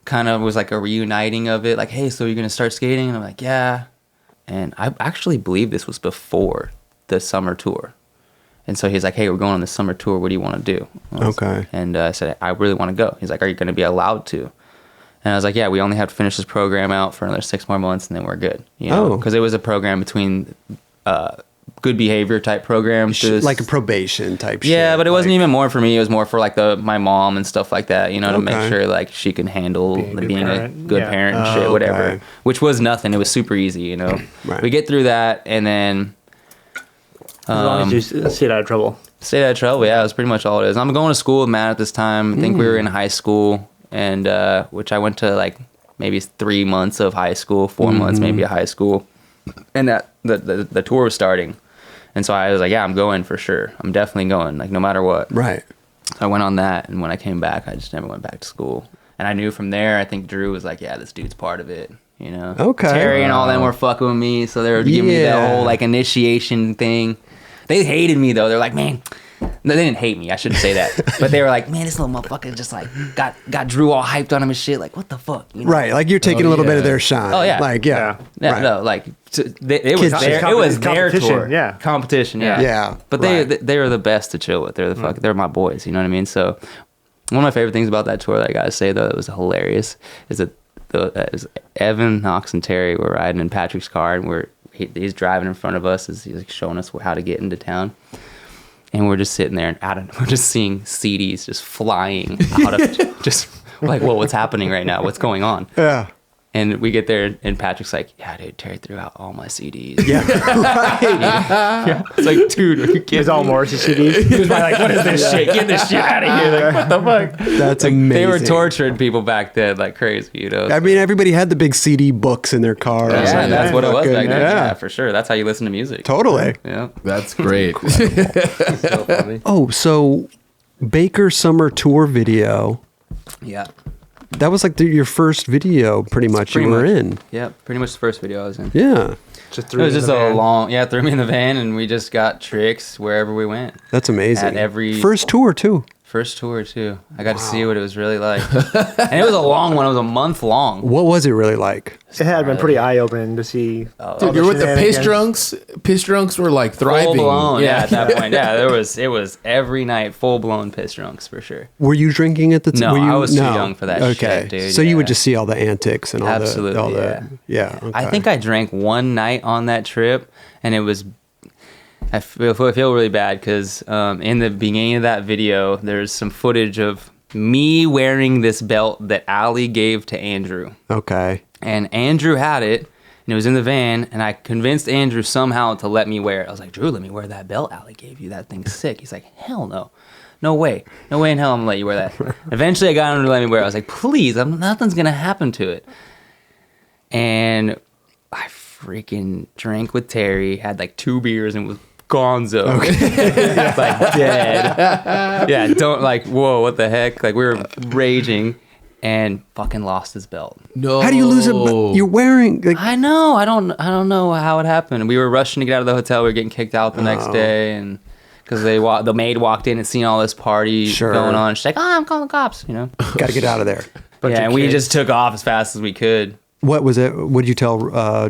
S4: kind of was like a reuniting of it. Like, "Hey, so you're gonna start skating?" And I'm like, "Yeah." And I actually believe this was before the summer tour. And so he's like, "Hey, we're going on the summer tour. What do you want to do?"
S1: Okay.
S4: And I said, "I really want to go." He's like, "Are you going to be allowed to?" And I was like, "Yeah, we only have to finish this program out for another 6 more months, and then we're good." You know,
S1: Oh.
S4: because it was a program between good behavior type program,
S1: Like a probation type shit.
S4: yeah, but it wasn't
S1: like-
S4: even more for me. It was more for like my mom and stuff like that. You know, to
S1: Okay.
S4: make sure like she can handle
S2: Being a good
S4: being a
S2: parent.
S4: good
S2: Yeah.
S4: parent and
S1: Oh,
S4: shit, whatever.
S1: okay.
S4: Which was nothing. It was super easy. You know,
S1: Right.
S4: we get through that, and then
S2: As long as you stayed out of trouble.
S4: stayed out of trouble. Yeah, that's pretty much all it is. I'm going to school with Matt at this time. I think we were in high school, and which I went to like maybe 3 months of high school, 4 months maybe of high school, and that the tour was starting, and so I was like, yeah, I'm going for sure. I'm definitely going, like no matter what.
S1: Right.
S4: So I went on that, and when I came back, I just never went back to school. And I knew from there, I think Drew was like, yeah, this dude's part of it. You know,
S1: Okay.
S4: Terry and all them were fucking with me, so they were giving me that
S1: Yeah.
S4: whole like initiation thing. They hated me though. They're like, man, no, they didn't hate me. I shouldn't say that, but they were like, man, this little motherfucker just like got Drew all hyped on him and shit. Like, what the fuck? You know?
S1: Right. Like you're taking
S3: Oh,
S1: a little bit
S3: yeah.
S1: of their shine.
S4: Oh, yeah.
S1: Like, yeah.
S4: Yeah,
S1: Right.
S4: no, like it
S1: Kids-
S4: was their, it was their
S2: competition,
S4: tour,
S2: yeah.
S4: competition, yeah,
S1: Yeah,
S4: But
S1: right.
S4: they were the best to chill with. They're the fuck, they're my boys. You know what I mean? So one of my favorite things about that tour that I gotta say though, that was hilarious, is that it was Evan, Knox, and Terry were riding in Patrick's car, and he's driving in front of us as he's like showing us how to get into town. And we're just sitting there, and we're just seeing CDs just flying out of just like, whoa, what's happening right now? What's going on?
S1: Yeah.
S4: And we get there, and Patrick's like, yeah, dude, Terry threw out all my CDs.
S1: Yeah. Right.
S4: It's like, dude, are you
S2: It
S4: kidding
S2: was all
S4: me?
S2: Morrissey CDs. He was probably like, what is this shit?
S4: Get this shit out of here. Like, what the fuck?
S1: That's
S4: Like,
S1: amazing.
S4: they were torturing people back then like crazy, you know?
S1: I mean, everybody had the big CD books in their cars.
S4: yeah,
S1: and
S4: that's what it was back
S1: fucking-
S4: then.
S1: Yeah.
S4: Yeah, for sure. That's how you listen to music.
S1: Totally.
S4: Yeah.
S3: That's great.
S2: So funny.
S1: Oh, so Baker Summer Tour video.
S4: Yeah.
S1: That was like your first video, pretty much.
S4: Pretty
S1: you were
S4: much.
S1: in.
S4: Yeah. Pretty much the first video I was in.
S1: Yeah.
S2: Just
S4: It
S2: threw
S4: was
S2: in
S4: just
S2: the
S4: a
S2: van.
S4: long, threw me in the van, and we just got tricks wherever we went.
S1: That's amazing.
S4: At every-
S1: first tour too.
S4: First tour, too. I got to see what it was really like. And it was a long one. It was a month long.
S1: What was it really like?
S2: It had been pretty eye-opening to see.
S3: Dude, you're with the piss drunks. Piss drunks were like thriving.
S4: Full blown, yeah. At that point, yeah, it was every night full blown piss drunks for sure.
S1: Were you drinking at the time?
S4: No,
S1: Were you,
S4: I was too young for that
S1: okay.
S4: shit, dude,
S1: So you would
S4: yeah.
S1: just see all the antics and all
S4: Absolutely,
S1: all
S4: yeah.
S1: the yeah. Okay.
S4: I think I drank one night on that trip, and it was. I feel really bad because in the beginning of that video, there's some footage of me wearing this belt that Ali gave to Andrew.
S1: Okay.
S4: And Andrew had it, and it was in the van, and I convinced Andrew somehow to let me wear it. I was like, Drew, let me wear that belt Ali gave you. That thing's sick. He's like, hell no. No way. No way in hell I'm going to let you wear that. Eventually, I got him to let me wear it. I was like, please, nothing's going to happen to it. and I freaking drank with Terry, had like 2 beers, and was gonzo. Like dead. Yeah, don't like, whoa, what the heck? Like, we were raging and fucking lost his belt.
S3: No.
S1: How do you lose it? You're wearing like,
S4: I know. I don't know how it happened. We were rushing to get out of the hotel. We were getting kicked out the next day, and because the maid walked in and seen all this party going on. She's like, "Oh, I'm calling the cops." You know,
S1: got to get out of there.
S4: yeah, and we just took off as fast as we could.
S1: What was it? What did you tell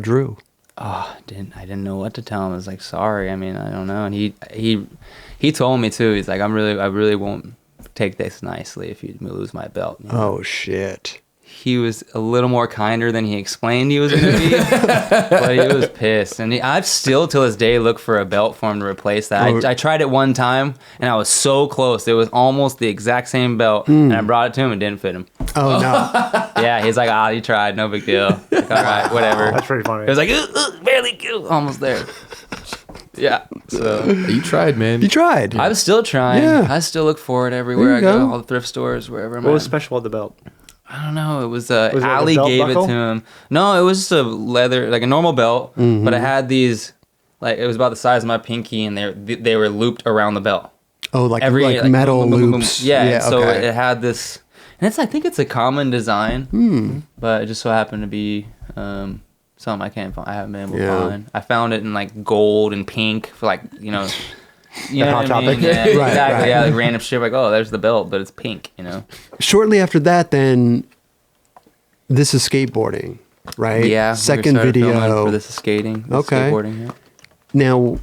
S1: Drew?
S4: Oh, I didn't know what to tell him. I was like, sorry. I mean, I don't know. And he told me too. He's like, I really won't take this nicely if you lose my belt. You know?
S1: Oh shit.
S4: He was a little more kinder than he explained he was going to be, but he was pissed. And I've still, till this day, looked for a belt for him to replace that. I tried it one time, and I was so close. It was almost the exact same belt, and I brought it to him and didn't fit him.
S1: Oh no.
S4: Yeah, he's like, you tried, no big deal. Like, all right, whatever.
S2: That's pretty funny.
S4: It was like, barely, almost there. Yeah, so
S3: You tried, man.
S1: You tried.
S4: I was still trying.
S1: Yeah.
S4: I still look for it everywhere
S1: There
S4: I
S1: you
S4: go,
S1: go.
S4: all the thrift stores, wherever I'm
S2: What
S4: at.
S2: was special about the belt?
S4: I don't know. It was
S2: Was it like a
S4: Ali
S2: belt
S4: gave
S2: buckle?
S4: it to him. No, it was just a leather, like a normal belt, but it had these, like it was about the size of my pinky, and they were looped around the belt.
S1: Oh, like metal
S4: boom, boom, boom, boom.
S1: loops.
S4: Yeah, and so
S1: okay.
S4: it had this, and I think it's a common design, but it just so happened to be something I can't find. I haven't been able to find. I found it in like gold and pink for like you know
S2: Hot
S4: what I
S2: Topic.
S4: mean? Yeah,
S1: Right,
S4: exactly.
S1: right.
S4: Yeah, like random shit. Like, oh, there's the belt, but it's pink. You know.
S1: Shortly after that, then this is skateboarding, right?
S4: Yeah.
S1: Second
S4: we started filming
S1: video.
S4: for this is skating. This is
S1: Okay.
S4: Skateboarding. Yeah.
S1: Now,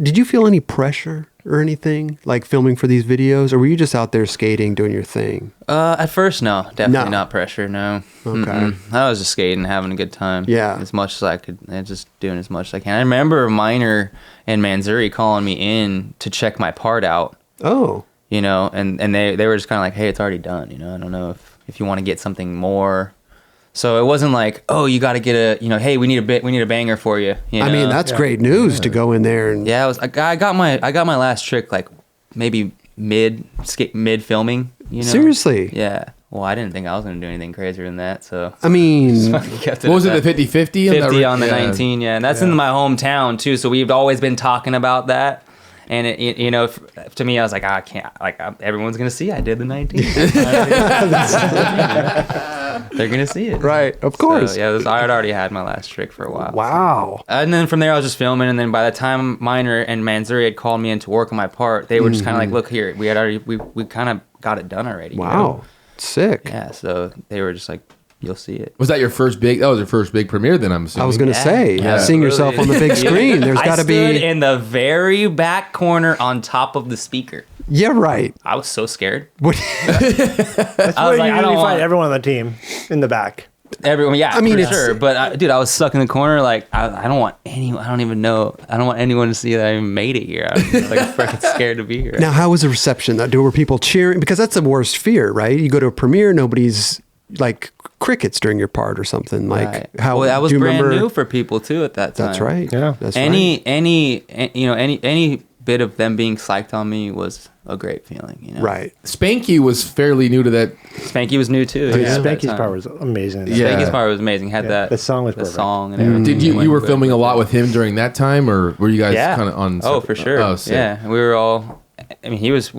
S1: did you feel any pressure or anything like filming for these videos, or were you just out there skating, doing your thing?
S4: At first, no, definitely
S1: No.
S4: not pressure. No.
S1: Okay.
S4: I was just skating, having a good time.
S1: Yeah.
S4: As much as I could, and just doing as much as I can. I remember Minor and Manzuri calling me in to check my part out.
S1: Oh,
S4: You know, and they were just kind of like, hey, it's already done. You know, I don't know if you want to get something more. So it wasn't like, oh, you got to get a, you know, hey, we need a banger for you. You know?
S1: I mean, that's great news to go in there and
S4: Yeah, I got my last trick like maybe mid filming. You know?
S1: Seriously?
S4: Yeah. Well, I didn't think I was gonna do anything crazier than that, so.
S1: I mean,
S4: Kept
S3: What was it,
S4: at
S3: the
S4: that.
S3: 50-50?
S4: 50 on the 19, yeah, and that's in my hometown too. So we've always been talking about that, and you know, to me, I was like, I can't, like, everyone's gonna see I did the 19. They're gonna see it,
S1: right? Of course.
S4: So, yeah, I had already had my last trick for a while.
S1: Wow.
S4: And then from there, I was just filming. And then by the time Minor and Manzuri had called me in to work on my part, they were just kind of like, look here, we kind of got it done already. you
S1: Wow.
S4: know?
S1: Sick.
S4: Yeah. So they were just like, you'll see it.
S3: Was that your first big? That was your first big premiere, then I'm assuming.
S1: I was going to
S4: Yeah.
S1: say,
S4: Yeah.
S1: seeing yourself on the big screen, there's got to
S4: I stood
S1: be.
S4: in the very back corner on top of the speaker.
S1: Yeah, right.
S4: I was so scared.
S1: What,
S2: That's
S4: I
S2: where
S4: was like, I
S2: you
S4: don't
S2: find
S4: want-
S2: everyone on the team in the back.
S4: Everyone, yeah,
S1: I mean,
S4: for
S1: it's-
S4: sure. But dude, I was stuck in the corner. Like, I don't want anyone. I don't even know. I don't want anyone to see that I even made it here. I'm like freaking scared to be here.
S1: now, how was the reception? Though? Were people cheering? Because that's the worst fear, right? You go to a premiere, nobody's like crickets during your part or something. Like
S4: Right.
S1: how?
S4: Well, that was
S1: do you
S4: brand
S1: remember?
S4: new for people too at that time.
S1: That's right.
S2: Yeah.
S1: That's
S4: any
S1: right.
S4: any bit of them being psyched on me was a great feeling. You know.
S1: Right.
S3: Spanky was fairly new to that.
S4: Spanky was new too.
S2: Dude,
S4: yeah, at that
S2: Spanky's
S4: time.
S2: part was amazing.
S3: Yeah.
S4: Spanky's part was amazing. Had
S2: Yeah,
S4: that
S2: the song was
S4: the
S2: perfect.
S4: song and everything.
S3: Did you
S4: Went
S3: were
S4: with
S3: filming
S4: it.
S3: a lot with him during that time, or were you guys
S4: Yeah.
S3: kind of on?
S4: Oh, for sure.
S3: Oh, sick.
S4: Yeah, we were all. I mean, it was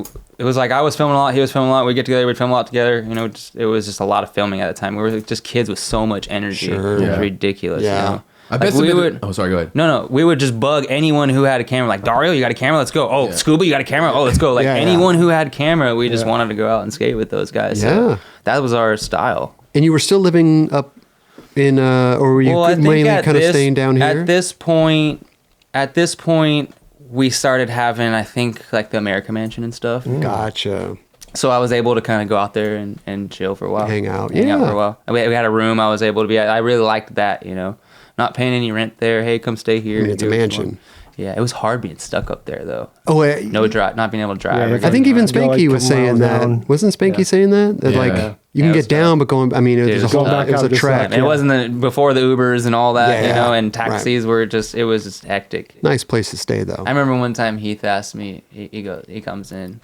S4: like I was filming a lot. He was filming a lot. We'd get together. We'd film a lot together. You know, it was just a lot of filming at the time. We were just kids with so much energy.
S1: Sure.
S4: It was
S3: Yeah.
S4: ridiculous.
S1: Yeah.
S4: You know?
S3: I bet
S4: Like, we
S3: some of
S4: would.
S3: the- Oh, sorry. Go ahead.
S4: No, we would just bug anyone who had a camera. Like, Dario, you got a camera? Let's go. Oh,
S3: Yeah.
S4: Scuba, you got a camera? Oh, let's go. Like,
S1: Yeah, yeah.
S4: anyone who had camera, we just wanted to go out and skate with those guys.
S1: Yeah.
S4: So that was our style.
S1: And you were still living up in, or were you
S4: Well, I think
S1: mainly
S4: at
S1: kind of
S4: this-
S1: staying down here?
S4: At this point, we started having, I think, like the America Mansion and stuff.
S1: Gotcha.
S4: So I was able to kind of go out there and chill for a while.
S1: Hang out,
S4: for
S1: yeah.
S4: a while. We had a room I was able to be at. I really liked that, you know. Not paying any rent there. Hey, come stay here.
S1: I mean, it's a
S4: do what you
S1: mansion.
S4: want. Yeah, it was hard being stuck up there, though.
S1: Oh,
S4: No drive, not being able to drive.
S2: Yeah,
S4: or
S2: I
S1: I think even
S2: Go, like,
S1: Spanky was
S2: couple
S1: saying
S2: miles
S1: that.
S2: down.
S1: Wasn't Spanky
S2: Yeah.
S1: saying that? That
S3: Yeah.
S1: like
S3: Yeah.
S1: you
S4: Yeah,
S1: can
S4: it
S1: get
S4: was
S1: down, but going. I mean, it
S4: Dude,
S1: was
S4: it's
S1: a whole.
S2: back
S1: It was
S2: out
S1: a
S2: this
S1: trek.
S2: side.
S4: And it wasn't before the Ubers and all that,
S1: Yeah,
S4: you know,
S1: yeah.
S4: and taxis were just, it was just hectic.
S1: Nice place to stay, though.
S4: I remember one time Heath asked me, he comes in.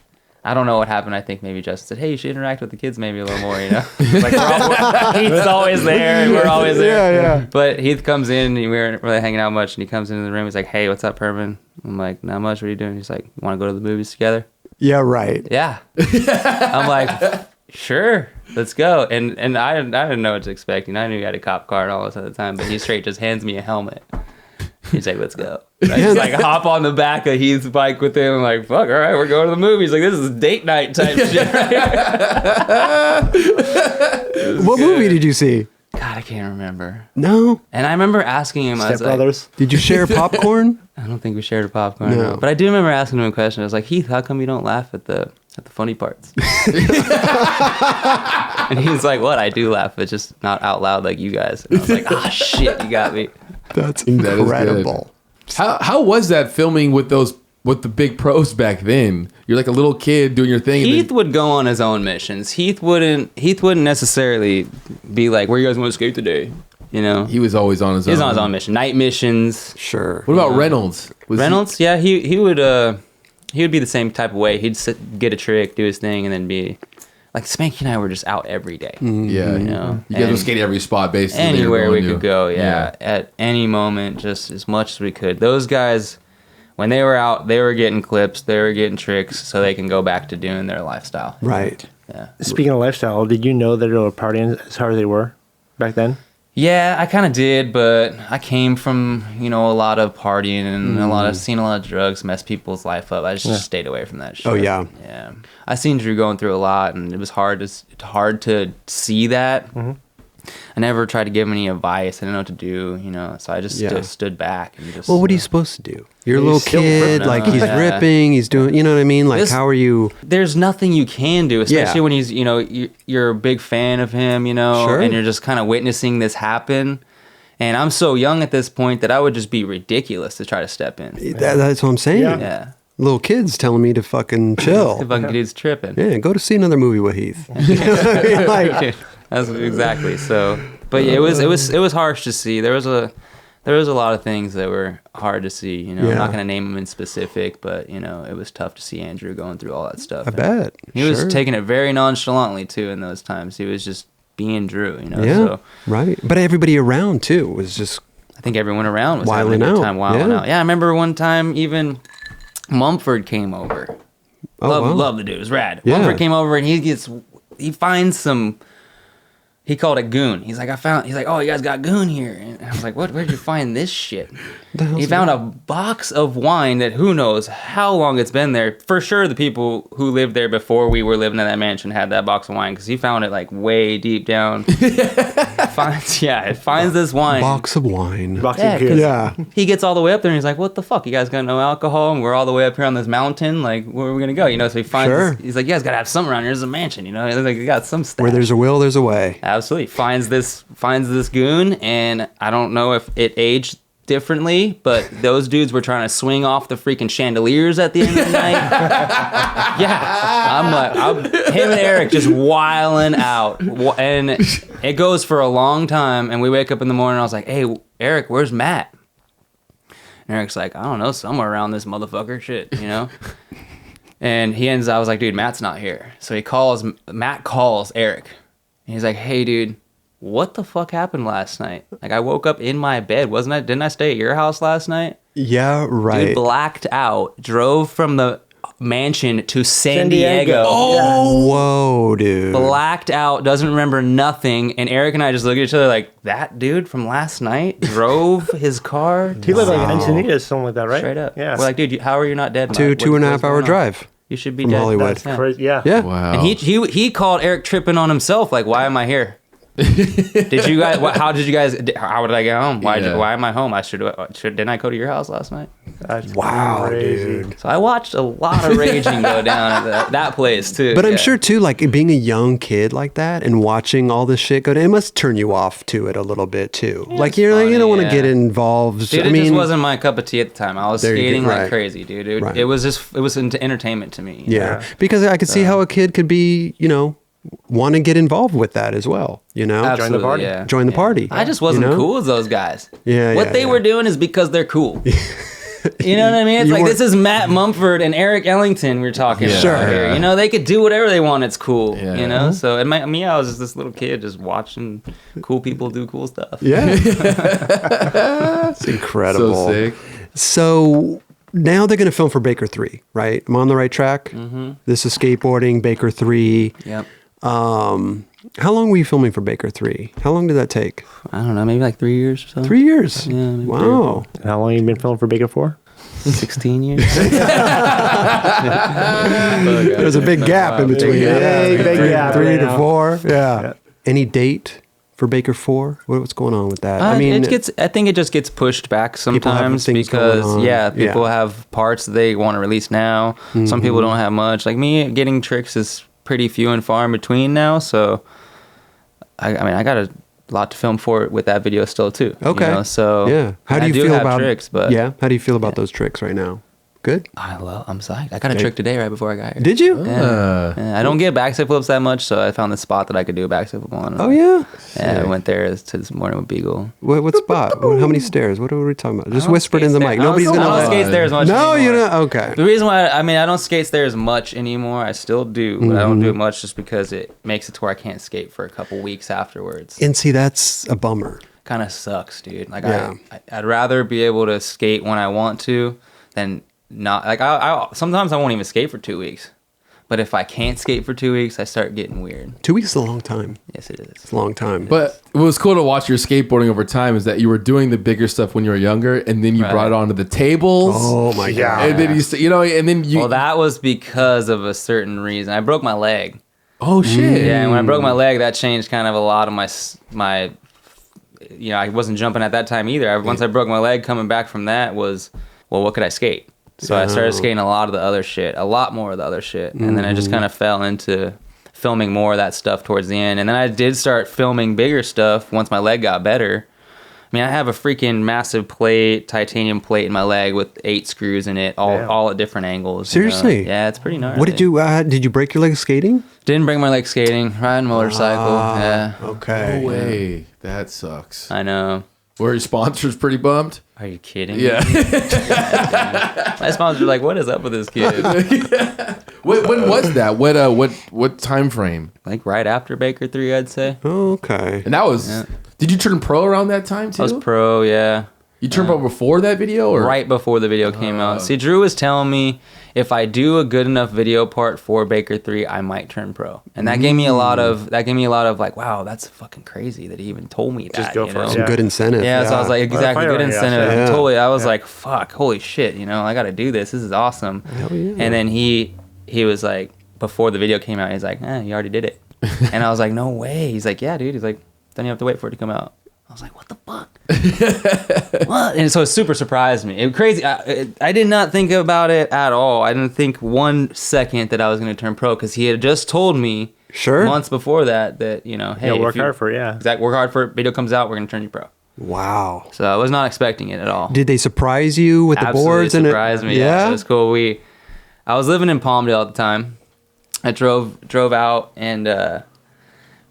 S4: I don't know what happened. I think maybe Justin said, "Hey, you should interact with the kids maybe a little more." You know, like Heath's always there, and we're always there.
S1: Yeah.
S4: But Heath comes in, and we weren't really hanging out much, and he comes into the room. He's like, "Hey, what's up, Herman?" I'm like, "Not much. What are you doing?" He's like, "Want to go to the movies together?"
S1: Yeah, right.
S4: Yeah. I'm like, "Sure, let's go." And I didn't know what to expect. I knew he had a cop car and all this at the time, but he straight just hands me a helmet. He's like, "Let's go." I just like hop on the back of Heath's bike with him. I'm like, fuck, all right, we're going to the movies. Like, this is date night type shit right here.
S1: What movie did you see?
S4: God, I can't remember.
S1: No.
S4: And I remember asking him, I
S2: Step
S4: was like,
S2: Brothers.
S1: Did you share popcorn?
S4: I don't think we shared a popcorn.
S1: No.
S4: No. But I do remember asking him a question. I was like, "Heath, how come you don't laugh at the funny parts?" And he's like, "What? I do laugh, but just not out loud like you guys." And I was like, "Ah, shit, you got me."
S1: That's
S3: That is good.
S1: incredible.
S3: How was that filming with the big pros back then? You're like a little kid doing your thing.
S4: Heath would go on his own missions. Heath wouldn't necessarily be like, "Where you guys want to skate today?" You know,
S3: He was always on his own.
S4: He's on his own mission. Night missions.
S1: Sure.
S3: What about Reynolds? Was
S4: Reynolds, yeah, he would be the same type of way. He'd get a trick, do his thing, and then be like Spanky and I were just out every day.
S3: Yeah.
S4: You know,
S3: You guys would
S4: and
S3: skate every spot basically. they were
S4: anywhere we
S3: going
S4: could
S3: to.
S4: go. Yeah, at any moment, just as much as we could. Those guys, when they were out, they were getting clips, they were getting tricks, so they can go back to doing their lifestyle.
S1: Right.
S4: Yeah.
S2: Speaking of lifestyle, did you know that they were partying as hard as they were back then?
S4: Yeah, I kind of did, but I came from, a lot of partying and seen a lot of drugs mess people's life up. I just stayed away from that shit.
S1: Oh, yeah.
S4: Yeah. I seen Drew going through a lot, and it was hard to see that.
S2: Mm-hmm.
S4: I never tried to give him any advice. I didn't know what to do, so I just stood back and just.
S1: Well, what are you supposed to do? You're a
S2: He's
S1: little
S2: still
S1: kid,
S2: ripping.
S1: like he's
S4: Yeah.
S1: ripping, he's doing, you know what I mean? Like,
S4: This-
S1: how are you?
S4: There's nothing you can do, especially
S1: Yeah.
S4: when he's, you're a big fan of him,
S1: Sure.
S4: and you're just kind of witnessing this happen. And I'm so young at this point that I would just be ridiculous to try to step in.
S1: That's what I'm saying.
S2: Yeah.
S4: Yeah.
S1: Little kids telling me to fucking
S4: The
S1: chill.
S4: fucking dude's tripping.
S1: Yeah, go to see another movie with Heath. You know what I mean? Like,
S4: That's exactly so. But yeah, it was harsh to see. There was a lot of things that were hard to see. I'm
S1: Yeah.
S4: not gonna name them in specific, but it was tough to see Andrew going through all that stuff.
S1: I bet.
S4: He was
S1: Sure.
S4: taking it very nonchalantly too in those times. He was just being Drew.
S1: Yeah,
S4: So
S1: right. But everybody around too was just
S4: I think everyone around was
S1: Wilding
S4: having a good
S1: out.
S4: time wilding
S1: Yeah.
S4: out. Yeah, I remember one time even Mumford came over.
S1: Oh, wow.
S4: Love the dude. It was rad.
S1: Yeah.
S4: Mumford came over and he finds some. He called it goon. He's like, oh, you guys got goon here. And I was like, where'd you find this shit?
S1: The hell's
S4: He found a box of wine that who knows how long it's been there. For sure, the people who lived there before we were living in that mansion had that box of wine because he found it like way deep down. It finds this wine.
S1: box of wine.
S2: Boxing
S4: Yeah,
S2: kids.
S4: 'cause-
S1: Yeah.
S4: He gets all the way up there and he's like, "What the fuck? You guys got no alcohol? And we're all the way up here on this mountain. Like, where are we gonna go?" So he finds.
S1: Sure.
S4: He's like, "You guys gotta have something around here. There's a mansion. He's like, you got some stuff."
S1: Where there's a will, there's a way.
S4: Absolutely finds this goon, and I don't know if it aged differently, but those dudes were trying to swing off the freaking chandeliers at the end of the night. Yeah, him and Eric just wiling out, and it goes for a long time. And we wake up in the morning, and I was like, "Hey, Eric, where's Matt?" And Eric's like, "I don't know, somewhere around this motherfucker, shit, And I was like, "Dude, Matt's not here." So Matt calls Eric. And he's like, "Hey, dude, what the fuck happened last night? Like, I woke up in my bed, didn't I stay at your house last night?"
S1: Yeah, right.
S4: Dude blacked out, drove from the mansion to San Diego.
S1: Oh, whoa, dude.
S4: Blacked out, doesn't remember nothing. And Eric and I just look at each other like, that dude from last night drove his car
S2: He lived like
S1: Wow.
S2: in Encinitas, something like that, right?
S4: straight up.
S2: Yeah.
S4: We're like, dude, how are you not dead?
S1: Two
S4: What-
S1: and a half
S4: what's
S1: hour
S4: going on?
S1: drive.
S4: You should be
S1: from
S4: dead.
S1: Hollywood.
S2: That's crazy. Yeah.
S1: Yeah.
S3: Wow.
S4: And he called Eric tripping on himself. Like, why am I here? Did you guys? How did I get home? Why am I home? Didn't I go to your house last night?
S2: That's
S1: Wow,
S2: crazy.
S1: dude.
S4: So I watched a lot of raging go down at that place too.
S1: But I'm
S4: yeah.
S1: sure too, like being a young kid like that and watching all this shit go down, it must turn you off to it a little bit too. Like
S4: it's
S1: you're like, you don't want
S4: funny,
S1: to
S4: yeah.
S1: get involved.
S4: Dude,
S1: I
S4: it
S1: mean,
S4: just wasn't my cup of tea at the time. I was
S1: There you go,
S4: skating like
S1: right.
S4: crazy, dude.
S1: Right.
S4: It was into entertainment to me.
S1: yeah, because I could see how a kid could be, want to get involved with that as well.
S4: Absolutely,
S2: party.
S4: Yeah.
S1: Join the party.
S4: I just wasn't
S1: You know?
S4: cool as those guys.
S1: Yeah,
S4: What
S1: yeah,
S4: they
S1: yeah.
S4: were doing is because they're cool. You know what I mean? It's
S1: You
S4: like,
S1: weren't-
S4: this is Matt Mumford and Eric Ellington we're talking
S3: Yeah.
S4: about
S1: Sure.
S4: here. You know, they could do whatever they want. It's cool.
S3: Yeah.
S4: You know? So, and me, I was just this little kid just watching cool people do cool stuff.
S1: Yeah. It's incredible.
S3: So sick.
S1: So now they're going to film for Baker 3, right? I'm on the right track? Mm-hmm. This is Skateboarding, Baker 3.
S4: Yep.
S1: How long were you filming for Baker 3? How long did that take?
S4: I don't know, maybe like 3 years or so.
S1: 3 years?
S4: Yeah, maybe
S1: Wow.
S2: And how long you been filming for Baker for?
S4: 16 years.
S1: There's a big gap in between.
S2: Big gap
S1: Three
S2: right
S1: to
S2: now.
S1: 4. Yeah. Any date for Baker 4? What's going on with that?
S4: I think it just gets pushed back
S1: have
S4: sometimes
S1: things going
S4: because
S1: on.
S4: people
S1: Yeah.
S4: have parts that they want to release now. Some people don't have much. Like me, getting tricks is pretty few and far in between now. So, I mean, I got a lot to film for it with that video still too.
S1: Okay.
S4: You know? So
S1: yeah. How do
S4: I
S1: you feel
S4: have
S1: about
S4: tricks? But
S1: yeah? How do you feel about those tricks right now? Good.
S4: I'm psyched. I got a
S1: Okay.
S4: trick today right before I got here.
S1: Did you?
S4: Yeah, I don't get backside flips that much, so I found the spot that I could do a backside flip on.
S1: Oh yeah.
S4: Yeah, I went there to this morning with Beagle.
S1: What spot? How many stairs? What are we talking about? Just whispered in the mic. Nobody's
S4: I
S1: gonna.
S4: don't skate stairs much
S1: No,
S4: anymore.
S1: you don't. Okay.
S4: The reason why I don't skate stairs much anymore. I still do, but I don't do it much just because it makes it to where I can't skate for a couple weeks afterwards.
S1: And see, that's a bummer.
S4: Kind of sucks, dude. Like
S1: Yeah.
S4: I'd rather be able to skate when I want to than not. Like I sometimes I won't even skate for 2 weeks, but if I can't skate for 2 weeks, I start getting weird.
S1: 2 weeks is a long time.
S4: Yes, it is.
S1: It's a long time.
S3: But what was cool to watch your skateboarding over time is that you were doing the bigger stuff when you were younger, and then you
S4: Right.
S3: brought it onto the tables.
S1: oh my god.
S3: And then and then you.
S4: Well, that was because of a certain reason. I broke my leg.
S3: Oh shit.
S4: Yeah, and when I broke my leg, that changed kind of a lot of my. You know, I wasn't jumping at that time either. Once I broke my leg, coming back from that was, well, what could I skate? So I started skating a lot of the other shit, a lot more of the other shit, and then I just kind of fell into filming more of that stuff towards the end. And then I did start filming bigger stuff once my leg got better. I mean, I have a freaking massive plate, titanium plate in my leg with 8 screws in it, all at different angles. you know?
S1: Seriously?
S4: Yeah, it's pretty gnarly.
S1: What did you break your leg skating?
S4: Didn't break my leg skating, riding a motorcycle. Yeah,
S1: Okay.
S3: No way. That sucks.
S4: I know.
S3: Were your sponsors pretty bummed?
S4: Are you kidding?
S3: Yeah.
S4: My sponsors are like, what is up with this kid?
S3: when was that? What time frame?
S4: Like right after Baker 3, I'd say.
S1: Okay.
S3: And that was. Did you turn pro around that time too?
S4: I was pro, yeah.
S3: You turned pro before that video, or
S4: Right before the video came out. See, Drew was telling me if I do a good enough video part for Baker 3, I might turn pro. And that gave me a lot of like, wow, that's fucking crazy that he even told me that.
S2: Just go
S4: you
S2: for it,
S4: know?
S1: Some good incentive.
S4: Yeah, so I was like, exactly,
S2: fire
S4: good
S2: on you,
S4: incentive.
S1: yeah.
S4: Totally. I was like, fuck, holy shit, you know, I got to do this. This is awesome.
S1: Hell yeah.
S4: And then he was like, before the video came out, he's like, you already did it. And I was like, no way. He's like, yeah, dude. He's like, then you have to wait for it to come out. I was like, what the fuck? What? And so it super surprised me. It was crazy. I did not think about it at all. I didn't think 1 second that I was going to turn pro because he had just told me months before that, you know, hey,
S2: work hard for it, yeah.
S4: Exactly. Work hard for it. Video comes out, we're going to turn you pro.
S1: Wow.
S4: So I was not expecting it at all.
S1: Did they surprise you with the boards?
S4: Absolutely surprised me. Yeah, it was cool. I was living in Palmdale at the time. I drove out and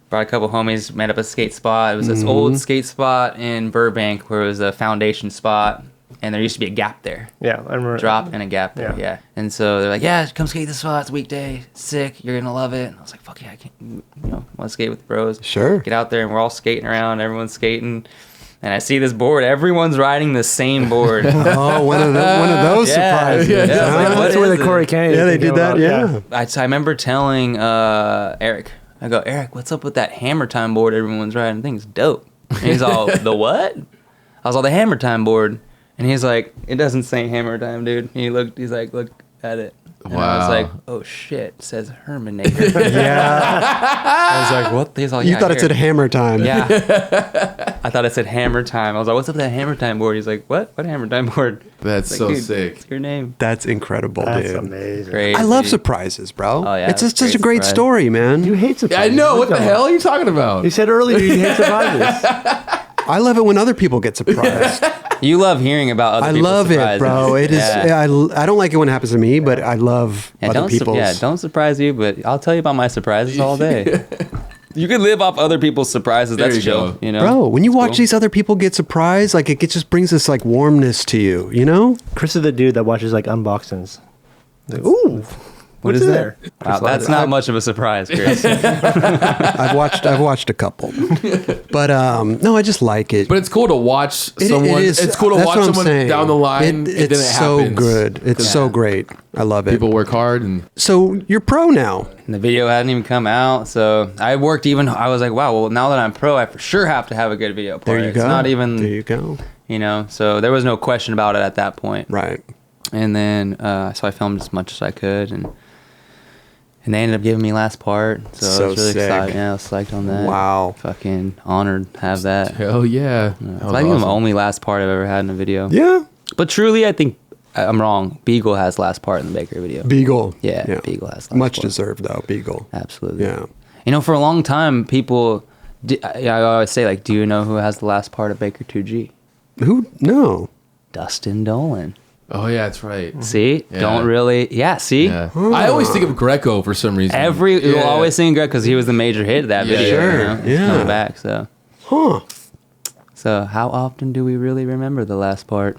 S4: brought a couple homies, met up at a skate spot. It was this old skate spot in Burbank where it was a foundation spot, and there used to be a gap there.
S2: Yeah, I remember.
S4: Drop and a gap there,
S2: Yeah.
S4: yeah. And so they're like, yeah, come skate this spot. It's a weekday. Sick. You're going to love it. And I was like, fuck yeah, I can't, want to skate with the bros.
S1: Sure.
S4: Get out there, and we're all skating around. Everyone's skating. And I see this board. Everyone's riding the same board.
S1: Oh, one of those surprises.
S4: Yeah,
S2: That's
S4: like, what
S2: where
S4: is
S2: the
S4: it?
S2: Corey Canyon.
S1: Yeah, they
S2: thing
S1: did that.
S2: came about,
S1: Yeah.
S4: I remember telling Eric, I go, Eric, what's up with that Hammer Time board everyone's riding? I think it's dope. And he's all, the what? I was all, the Hammer Time board. And he's like, it doesn't say Hammer Time, dude. He's like, look at it. And I was
S3: Wow.
S4: like, oh shit, it says Herminator.
S1: Yeah.
S4: I was like, what? He's all,
S1: You
S4: yeah,
S1: thought it
S4: here.
S1: said hammer time.
S4: Yeah. I thought it said Hammer Time. I was like, what's up with that Hammer Time board? He's like, what? What Hammer Time board?
S3: That's
S4: Like,
S3: so
S4: dude,
S3: sick.
S4: What's your name?
S1: That's incredible,
S2: That's
S1: dude.
S2: amazing.
S4: Crazy.
S1: I love surprises, bro.
S4: Oh, yeah,
S1: It's just
S4: it's
S1: such a great
S4: surprise.
S1: story, man.
S2: You hate
S3: I
S2: surprises.
S3: know. What the hell are you talking about?
S2: You said earlier you hate surprises.
S1: I love it when other people get surprised.
S4: You love hearing about other
S1: I
S4: people's
S1: love it,
S4: surprises.
S1: bro. It is.
S4: Yeah.
S1: I don't like it when it happens to me, but I love
S4: Yeah,
S1: other
S4: don't
S1: people's.
S4: don't surprise you, but I'll tell you about my surprises all day. You can live off other people's surprises.
S3: There
S4: That's
S3: you
S4: chill.
S3: go.
S4: You know,
S1: Bro, when you watch
S4: cool.
S1: these other people get surprised, like it just brings this like warmness to you, you know?
S2: Chris is the dude that watches like unboxings. Like, ooh,
S1: What
S2: what's
S1: is
S2: in
S1: that?
S2: there?
S4: Wow, that's not much of a surprise, Chris.
S1: I've watched a couple, but no, I just like it.
S3: But it's cool to watch someone. It's cool to
S1: that's
S3: watch
S1: what I'm
S3: someone
S1: saying.
S3: down the line. and then
S1: It's
S3: it
S1: so
S3: happens.
S1: good. It's so great. I love it.
S3: People work hard and
S1: So you're pro now.
S4: And the video hadn't even come out, so I was like, wow, well, now that I'm pro, I for sure have to have a good video part.
S1: There you go.
S4: It's not even,
S1: There you go.
S4: you know, so there was no question about it at that point.
S1: Right.
S4: And then, so I filmed as much as I could, and they ended up giving me last part, so
S1: So
S4: I was really
S1: sick.
S4: excited. Yeah, I was psyched on that.
S1: Wow.
S4: Fucking honored to have that.
S3: hell yeah.
S4: It's
S3: That was
S4: like the
S3: awesome.
S4: only last part I've ever had in a video.
S1: Yeah.
S4: But truly, I think I'm wrong. Beagle has last part in the Baker video.
S1: Beagle.
S4: Yeah, Beagle has last
S1: Much
S4: part.
S1: deserved though. Beagle.
S4: Absolutely.
S1: Yeah.
S4: You know, for a long time, people, I always say, like, do you know who has the last part of Baker 2G?
S1: Who? No.
S4: Dustin Dolan.
S3: Oh yeah, that's right.
S4: See?
S3: Yeah.
S4: Don't really. Yeah, see?
S3: Yeah. I always think of Greco for some reason.
S4: You'll always sing Greg because he was the major hit of that
S3: Yeah.
S4: video.
S1: Sure,
S4: You know? He's
S1: yeah.
S4: coming back, so.
S1: Huh.
S4: So, how often do we really remember the last part?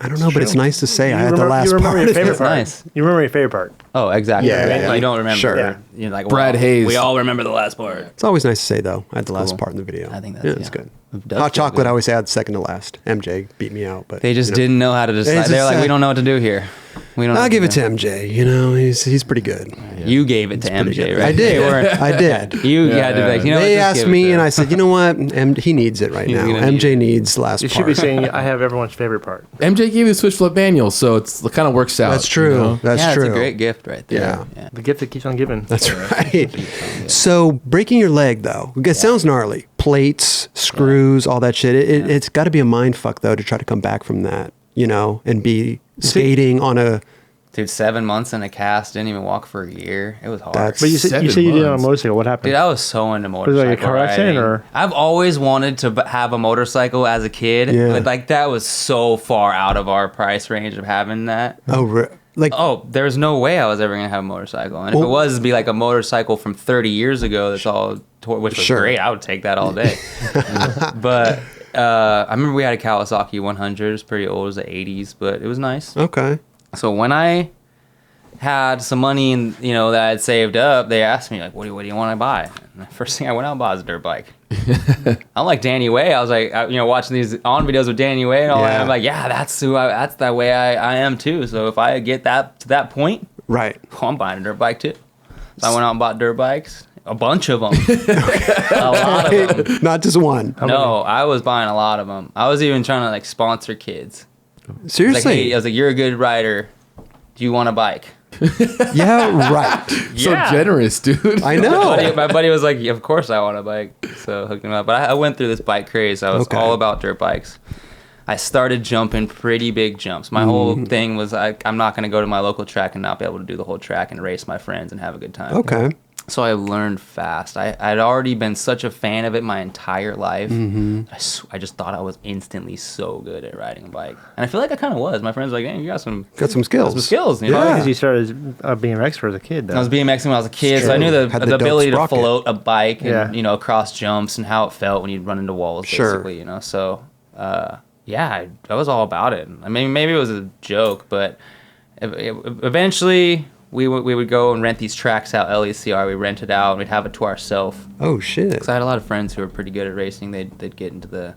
S1: I don't know, but it's nice to say I
S2: You
S1: had the
S2: remember-
S1: last
S2: you remember
S1: part.
S2: your favorite
S4: It's
S2: part.
S4: nice.
S2: You remember your favorite part.
S4: Oh, exactly.
S1: Yeah,
S4: Right?
S1: yeah.
S4: You don't remember.
S1: Sure.
S2: Yeah.
S4: You're like,
S3: Brad
S4: well,
S3: Hayes.
S4: We all remember the last part.
S1: It's always nice to say though. I had the last
S4: Cool.
S1: part in the video.
S4: I think that's-
S1: yeah, it's
S4: yeah.
S1: good.
S4: Dustin,
S1: Hot chocolate.
S4: good.
S1: I always had second to last. MJ beat me out, but
S4: They just
S1: you know.
S4: didn't know how to decide.
S1: It's
S4: They're
S1: just,
S4: like, we don't know what to do here. We don't. know
S1: I'll
S4: what
S1: give it
S4: do.
S1: to MJ. You know, he's pretty good.
S4: You gave it to
S1: Pretty
S4: MJ,
S1: good.
S4: right?
S1: I
S4: They
S1: did.
S4: weren't-
S1: I did.
S4: You had to be like, you know,
S1: They
S4: what, just
S1: asked
S4: give it
S1: me,
S4: to
S1: and
S4: him.
S1: I said, you know what? He needs it right
S4: He's
S1: now.
S4: gonna need
S1: MJ
S4: it.
S1: needs last
S2: You
S1: part.
S2: should be saying, I have everyone's favorite part.
S3: MJ gave you the switch flip manual, so it kind of works out.
S1: That's true.
S3: you know?
S1: That's
S4: yeah,
S1: true.
S4: it's a great gift right there.
S1: Yeah.
S2: The gift that keeps on giving.
S1: That's right. So breaking your leg though, it sounds gnarly. Plates, screws, all that shit. It's got to be a mind fuck though to try to come back from that, you know, and be skating on a.
S4: Dude, 7 months in a cast, didn't even walk for a year. It was hard.
S1: That's-
S2: But you said
S3: 7
S2: you did it on a
S3: months.
S2: motorcycle. What happened?
S4: Dude, I was so into
S2: it
S4: motorcycle
S2: like a car accident,
S4: riding.
S2: or-
S4: I've always wanted to have a motorcycle as a kid,
S1: Yeah.
S4: but like that was so far out of our price range of having that.
S1: Like
S4: Oh, there's no way I was ever gonna have a motorcycle, and if
S1: Well-
S4: it was, it'd be like a motorcycle from 30 years ago. That's all, which was
S1: Sure.
S4: great. I would take that all day. But I remember we had a Kawasaki 100. It was pretty old. It was the 80s, but it was nice.
S1: okay.
S4: So when I had some money, and that I had saved up, they asked me like, "What do you want to buy?" And the first thing I went out and bought was a dirt bike. I'm like Danny Way. I was like, watching these on videos with Danny Way and all that.
S1: Yeah.
S4: I'm like, yeah, that's the way I am too. So if I get that to that point,
S1: Right.
S4: I'm buying a dirt bike too. So I went out and bought dirt bikes, a bunch of them, a lot of them.
S1: Not just one.
S4: No, I was buying a lot of them. I was even trying to like sponsor kids. Like,
S1: Seriously.
S4: hey, I was like, you're a good rider. Do you want a bike?
S1: Yeah, right.
S3: So
S4: Yeah.
S3: generous, dude.
S1: I know.
S4: My buddy was like, of course I want a bike. So hooked him up. But I went through this bike craze. I was
S1: Okay.
S4: all about dirt bikes. I started jumping pretty big jumps. My whole thing was I'm not going to go to my local track and not be able to do the whole track and race my friends and have a good time.
S1: Okay.
S4: So I learned fast. I'd already been such a fan of it my entire life. I just thought I was instantly so good at riding a bike. And I feel like I kind of was. My friends were like, dang, you got some
S1: skills.
S4: some skills. You know?
S1: Yeah.
S2: Because you started BMX as a kid, though.
S4: I was BMXing when I was a kid, so I
S1: True.
S4: knew
S1: Had
S4: the
S1: the
S4: ability
S1: dope
S4: to
S1: sprocket.
S4: float a bike and,
S2: Yeah.
S4: across jumps and how it felt when you'd run into walls,
S1: Sure.
S4: basically, So, yeah, I was all about it. I mean, maybe it was a joke, but eventually we would go and rent these tracks out, LECR. We rent it out and we'd have it to ourselves.
S1: Oh shit.
S4: Because I had a lot of friends who were pretty good at racing. They'd get into the,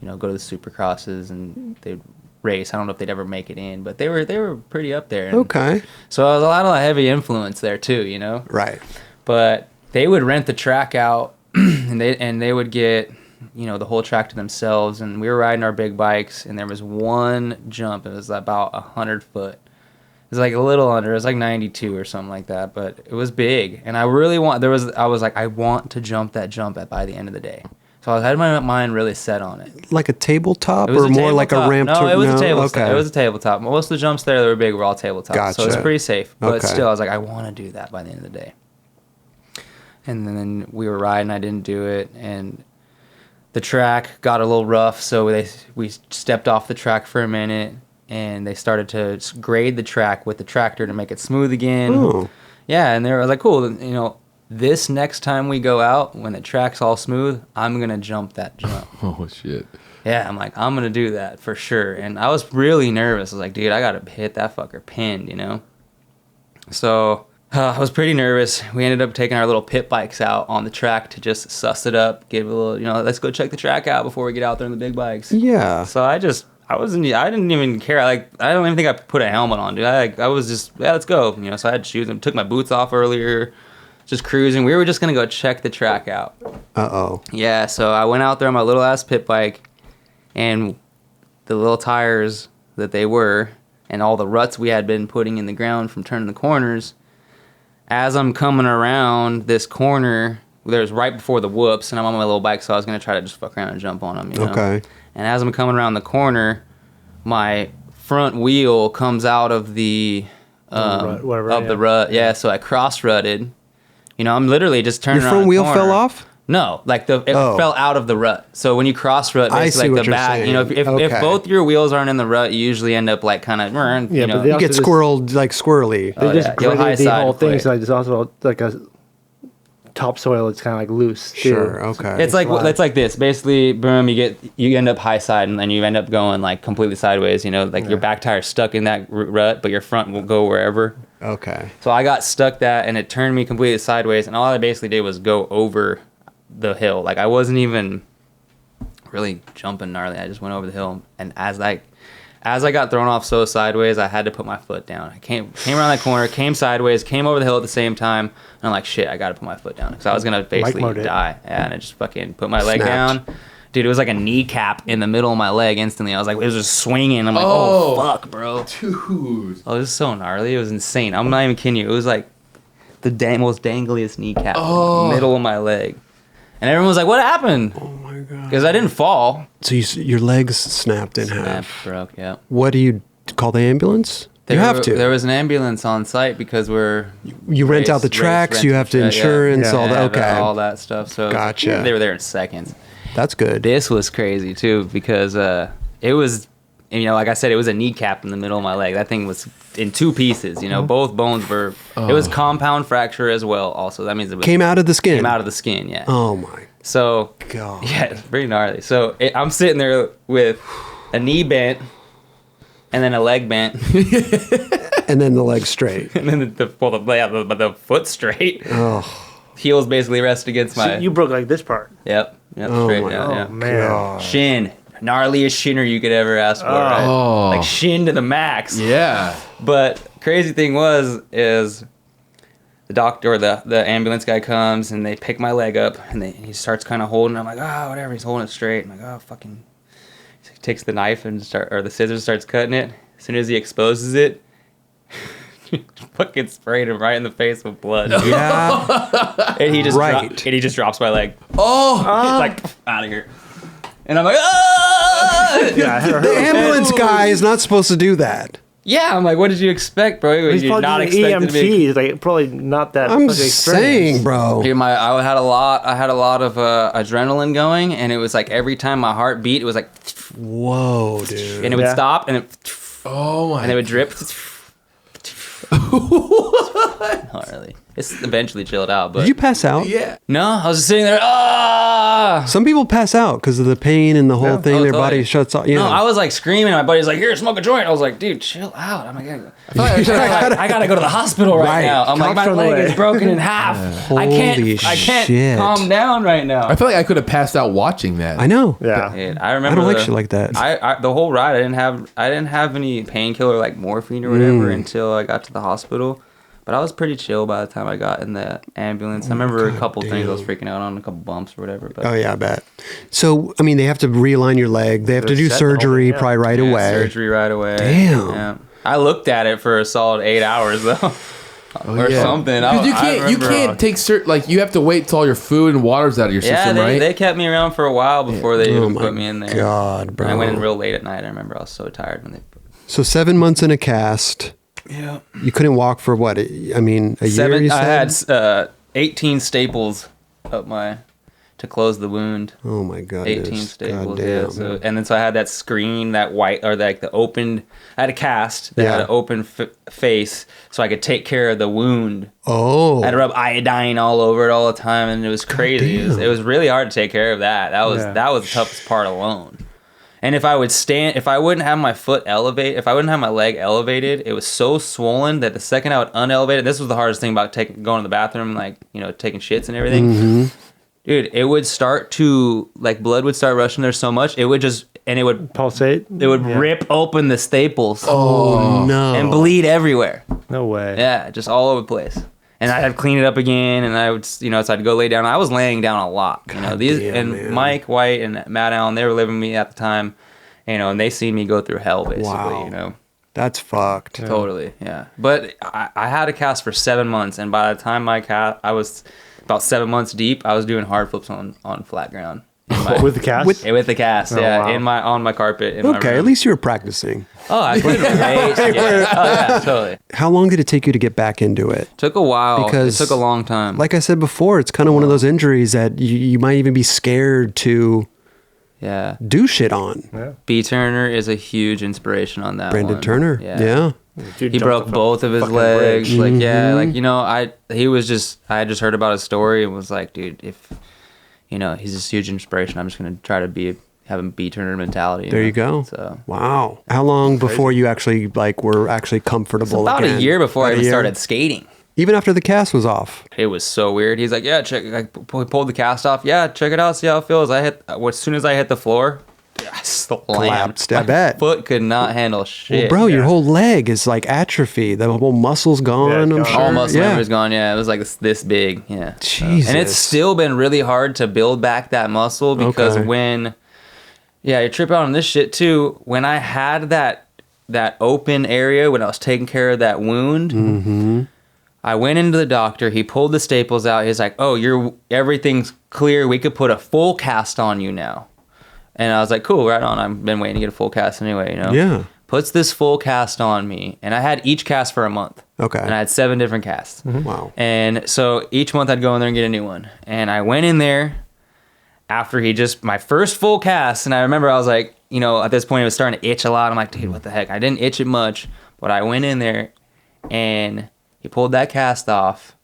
S4: go to the supercrosses and they'd race. I don't know if they'd ever make it in, but they were pretty up there. And
S1: Okay.
S4: so I was a lot of heavy influence there too,
S1: Right.
S4: But they would rent the track out and they would get, the whole track to themselves. And we were riding our big bikes and there was one jump. It was about 100 foot. It was like a little under. It was like 92 or something like that, but it was big. And I really I was like, I want to jump that jump by the end of the day. So I had my mind really set on it.
S1: Like a tabletop
S4: It was
S1: or
S4: a
S1: more like a
S4: tabletop.
S1: ramp?
S4: No, it was a tabletop.
S1: Okay.
S4: It was a tabletop. Most of the jumps there that were big were all tabletop. So it's
S1: Gotcha.
S4: pretty safe. But
S1: Okay.
S4: still, I was like, I want to do that by the end of the day. And then we were riding. I didn't do it. And the track got a little rough. So we stepped off the track for a minute. And they started to grade the track with the tractor to make it smooth again.
S1: Oh.
S4: Yeah, and they were like, cool. this next time we go out, when the track's all smooth, I'm going to jump that jump.
S3: Oh, shit.
S4: Yeah, I'm like, I'm going to do that for sure. And I was really nervous. I was like, dude, I got to hit that fucker pinned, you know? So I was pretty nervous. We ended up taking our little pit bikes out on the track to just suss it up, give it a little, you know, let's go check the track out before we get out there in the big bikes.
S1: Yeah.
S4: So I didn't even care. I don't even think I put a helmet on, dude. I was just, yeah, let's go. You know, so I had shoes and took my boots off earlier, just cruising. We were just going to go check the track out.
S1: Uh-oh.
S4: Yeah, so I went out there on my little ass pit bike, and the little tires that they were, and all the ruts we had been putting in the ground from turning the corners, as I'm coming around this corner, there's right before the whoops, and I'm on my little bike, so I was going to try to just fuck around and jump on them, you know?
S1: Okay.
S4: And as I'm coming around the corner, my front wheel comes out of the rut. Yeah, so I cross-rutted. You know, I'm literally just turning
S1: Your
S4: around
S1: front
S4: the
S1: wheel
S4: corner.
S1: fell off?
S4: No, like it fell out of the rut. So when you cross rut,
S1: I see
S4: basically
S1: what
S4: like the
S1: you're
S4: back,
S1: saying.
S4: you know, if
S1: Okay.
S4: both your wheels aren't in the rut, you usually end up like kind of, you know.
S2: but they
S1: You get
S2: also just-
S1: squirreled, like squirrely.
S2: They just
S4: You'll high
S2: graded the
S4: side
S2: whole thing,
S4: quick.
S2: so it's also like a topsoil. It's kind of like loose. too.
S1: Sure, okay.
S4: It's like
S2: Slide.
S4: it's like this. Basically, boom, you end up high side, and then you end up going like completely sideways. You know, like your back tire's stuck in that rut, but your front will go wherever.
S1: Okay.
S4: So I got stuck that, and it turned me completely sideways, and all I basically did was go over the hill. Like I wasn't even really jumping gnarly. I just went over the hill, and as I got thrown off so sideways, I had to put my foot down. I came around that corner, came sideways, came over the hill at the same time, and I'm like, shit, I got to put my foot down because I was gonna basically
S2: mode it.
S4: die. Yeah, and I just fucking put my leg
S1: Snapped.
S4: down. Dude, it was like a kneecap in the middle of my leg instantly. I was like, it was just swinging. I'm like,
S3: Oh.
S4: oh fuck, bro.
S3: Dude.
S4: Oh, it was so gnarly. It was insane. I'm not even kidding you. It was like the most dangliest kneecap in the middle of my leg. And everyone was like, what happened?
S1: Oh my god.
S4: Because I didn't fall.
S1: So your legs snapped in
S4: Snap,
S1: half.
S4: broke, yeah.
S1: What do you call the ambulance? You have to.
S4: There was an ambulance on site because
S1: You rent out the tracks, you have to insurance, all that. Okay.
S4: all that stuff. So
S1: Gotcha.
S4: They were there in seconds.
S1: That's good.
S4: This was crazy too because it was, you know, like I said, it was a kneecap in the middle of my leg. That thing was in two pieces. You know, both bones were. It was compound fracture as well. Also, that means it was,
S1: Came out of the skin.
S4: came out of the skin. Yeah.
S1: Oh my
S4: So
S1: god.
S4: yeah, it's pretty gnarly. So I'm sitting there with a knee bent, and then a leg bent,
S1: And then the leg straight.
S4: and then the foot straight.
S1: Oh.
S4: Heels basically rest against my.
S2: So you broke like this part.
S4: Yep.
S1: Oh
S4: Straight
S1: my
S4: down.
S2: Oh
S4: Yeah.
S2: man.
S1: God.
S4: Shin, gnarliest shinner you could ever ask for. Right?
S3: Oh.
S4: Like shin to the max.
S3: Yeah.
S4: But crazy thing is the doctor or the ambulance guy comes and they pick my leg up and he starts kind of holding. I'm like, oh, whatever. He's holding it straight. I'm like, oh, fucking. He takes the knife and the scissors, starts cutting it. As soon as he exposes it, fucking sprayed him right in the face with blood. Dude.
S1: Yeah.
S4: And he just
S1: Right.
S4: and he just drops my leg.
S3: Oh.
S4: It's like out of here. And I'm like, ah!
S2: Yeah, I heard
S1: The ambulance guy is not supposed to do that.
S4: Yeah, I'm like, what did you expect, bro?
S2: He's
S4: You're
S2: probably
S4: not
S2: doing
S4: expecting to be.
S2: EMT. Like probably not that.
S1: I'm
S2: fucking
S1: saying,
S2: experienced.
S1: bro.
S4: Dude, I had a lot of adrenaline going, and it was like every time my heart beat, it was like,
S1: Whoa, dude.
S4: and it would
S2: Yeah.
S4: stop, and it,
S3: Oh my.
S4: and it would drip. Not really. It's eventually chilled out, but
S1: Did you pass out?
S3: Yeah.
S4: no, I was just sitting there. Ah!
S1: Some people pass out because of the pain and the whole thing.
S4: Oh,
S1: Their
S4: totally.
S1: body shuts off. Yeah.
S4: No, I was like screaming. And my buddy's like, "Here, smoke a joint." I was like, "Dude, chill out." I'm like, I gotta go to the hospital right,
S1: Right.
S4: now. I'm like,
S2: Cops
S4: my
S2: on the
S4: leg
S2: way.
S4: is broken in half. I
S1: Holy
S4: can't
S1: shit.
S4: calm down right now.
S3: I feel like I could have passed out watching that.
S1: I know.
S2: Yeah.
S4: Dude, I
S1: I
S4: remember.
S1: don't like shit like that.
S4: I the whole ride, I didn't have any painkiller like morphine or whatever until I got to the hospital. But I was pretty chill by the time I got in the ambulance. I remember a couple things I was freaking out on, a couple bumps or whatever. But
S1: Oh yeah, I bet. So I mean, they have to realign your leg. They have to do
S2: set the whole
S1: surgery
S2: thing, yeah.
S1: probably right
S4: yeah,
S1: away.
S4: surgery right away.
S1: Damn.
S4: Yeah. I looked at it for a solid 8 hours though, or
S3: yeah.
S4: something.
S3: Because you
S4: I
S3: can't
S4: remember-
S3: take like you have to wait till all your food and water's out of your
S4: Yeah,
S3: system, right?
S4: they kept me around for a while before they
S1: Oh
S4: even
S1: my
S4: put me in there.
S1: God, bro.
S4: And I went in real late at night. I remember I was so tired when they.
S1: So 7 months in a cast.
S4: Yeah.
S1: You couldn't walk for what? I mean, a year. You
S4: I
S1: said?
S4: had 18 staples up my. to close the wound.
S1: Oh my god.
S4: 18 staples.
S1: Goddamn.
S4: Yeah. So, and then so I had that screen, that white, or like the opened. I had a cast that had an open face, so I could take care of the wound.
S1: Oh.
S4: I had to rub iodine all over it all the time, and it was crazy. It was really hard to take care of that. That was the toughest part alone. And if I wouldn't have my foot elevated, if I wouldn't have my leg elevated, it was so swollen that the second I would unelevate it, this was the hardest thing about going to the bathroom, like, you know, taking shits and everything.
S1: Mm-hmm.
S4: Dude, it would start to, like, blood would start rushing there so much, it would just, and it would
S2: pulsate.
S4: It would rip open the staples.
S1: Oh no.
S4: And bleed everywhere.
S2: No way.
S4: Yeah, just all over the place. And I'd have to clean it up again, and I would, you know, so I'd go lay down. I was laying down a lot, you know.
S1: man.
S4: Mike White and Matt Allen, they were living with me at the time, you know, and they seen me go through hell, basically, you know.
S1: That's fucked.
S4: Yeah. Totally, yeah. But I had a cast for 7 months, and by the time I was about 7 months deep, I was doing hard flips on flat ground.
S2: With the cast?
S4: With the cast,
S2: wow.
S4: on my carpet. In my room.
S1: At least you were practicing.
S4: Oh, I couldn't race. Oh, yeah, totally.
S1: How long did it take you to get back into it?
S4: Took a while.
S1: Because
S4: it took a long time.
S1: Like I said before, it's kind of one of those injuries that you might even be scared to do shit on.
S2: Yeah.
S4: B. Turner is a huge inspiration on that
S1: Brandon
S4: one.
S1: Turner. Yeah.
S2: Dude
S4: He broke both of his legs.
S2: Bridge.
S4: Like,
S1: Mm-hmm.
S4: like, you know, I had just heard about his story and was like, dude, if, you know, he's this huge inspiration, I'm just going to try to have a B. Turner mentality.
S1: There you go.
S4: So
S1: Wow. How long before you actually were actually comfortable
S4: about
S1: again?
S4: a year before I
S1: About a
S4: even
S1: year?
S4: started skating.
S1: Even after the cast was off.
S4: It was so weird. He's like, yeah, check. I pulled the cast off. Yeah, check it out. See how it feels. As soon as I hit the floor, I slammed.
S1: Collapsed, I
S4: My
S1: bet.
S4: foot could not handle shit.
S1: Well, bro, your whole leg is like atrophy. The whole muscle's gone.
S2: Yeah,
S1: I'm
S2: it's
S1: sure.
S2: gone.
S4: All muscle
S1: yeah.
S4: memory's gone. Yeah, it was like this big. Yeah.
S1: Jesus.
S4: And it's still been really hard to build back that muscle because
S1: Okay.
S4: you trip out on this shit too. When I had that open area, when I was taking care of that wound,
S1: Mm-hmm.
S4: I went into the doctor. He pulled the staples out. He's like, "Oh, everything's clear. We could put a full cast on you now." And I was like, "Cool, right on. I've been waiting to get a full cast anyway, you know."
S1: Yeah.
S4: Puts this full cast on me, and I had each cast for a month.
S1: Okay.
S4: And I had 7 different casts.
S1: Wow.
S4: And so each month I'd go in there and get a new one. And I went in there after my first full cast, and I remember I was like, you know, at this point it was starting to itch a lot. I'm like, dude, what the heck? I didn't itch it much, but I went in there and he pulled that cast off,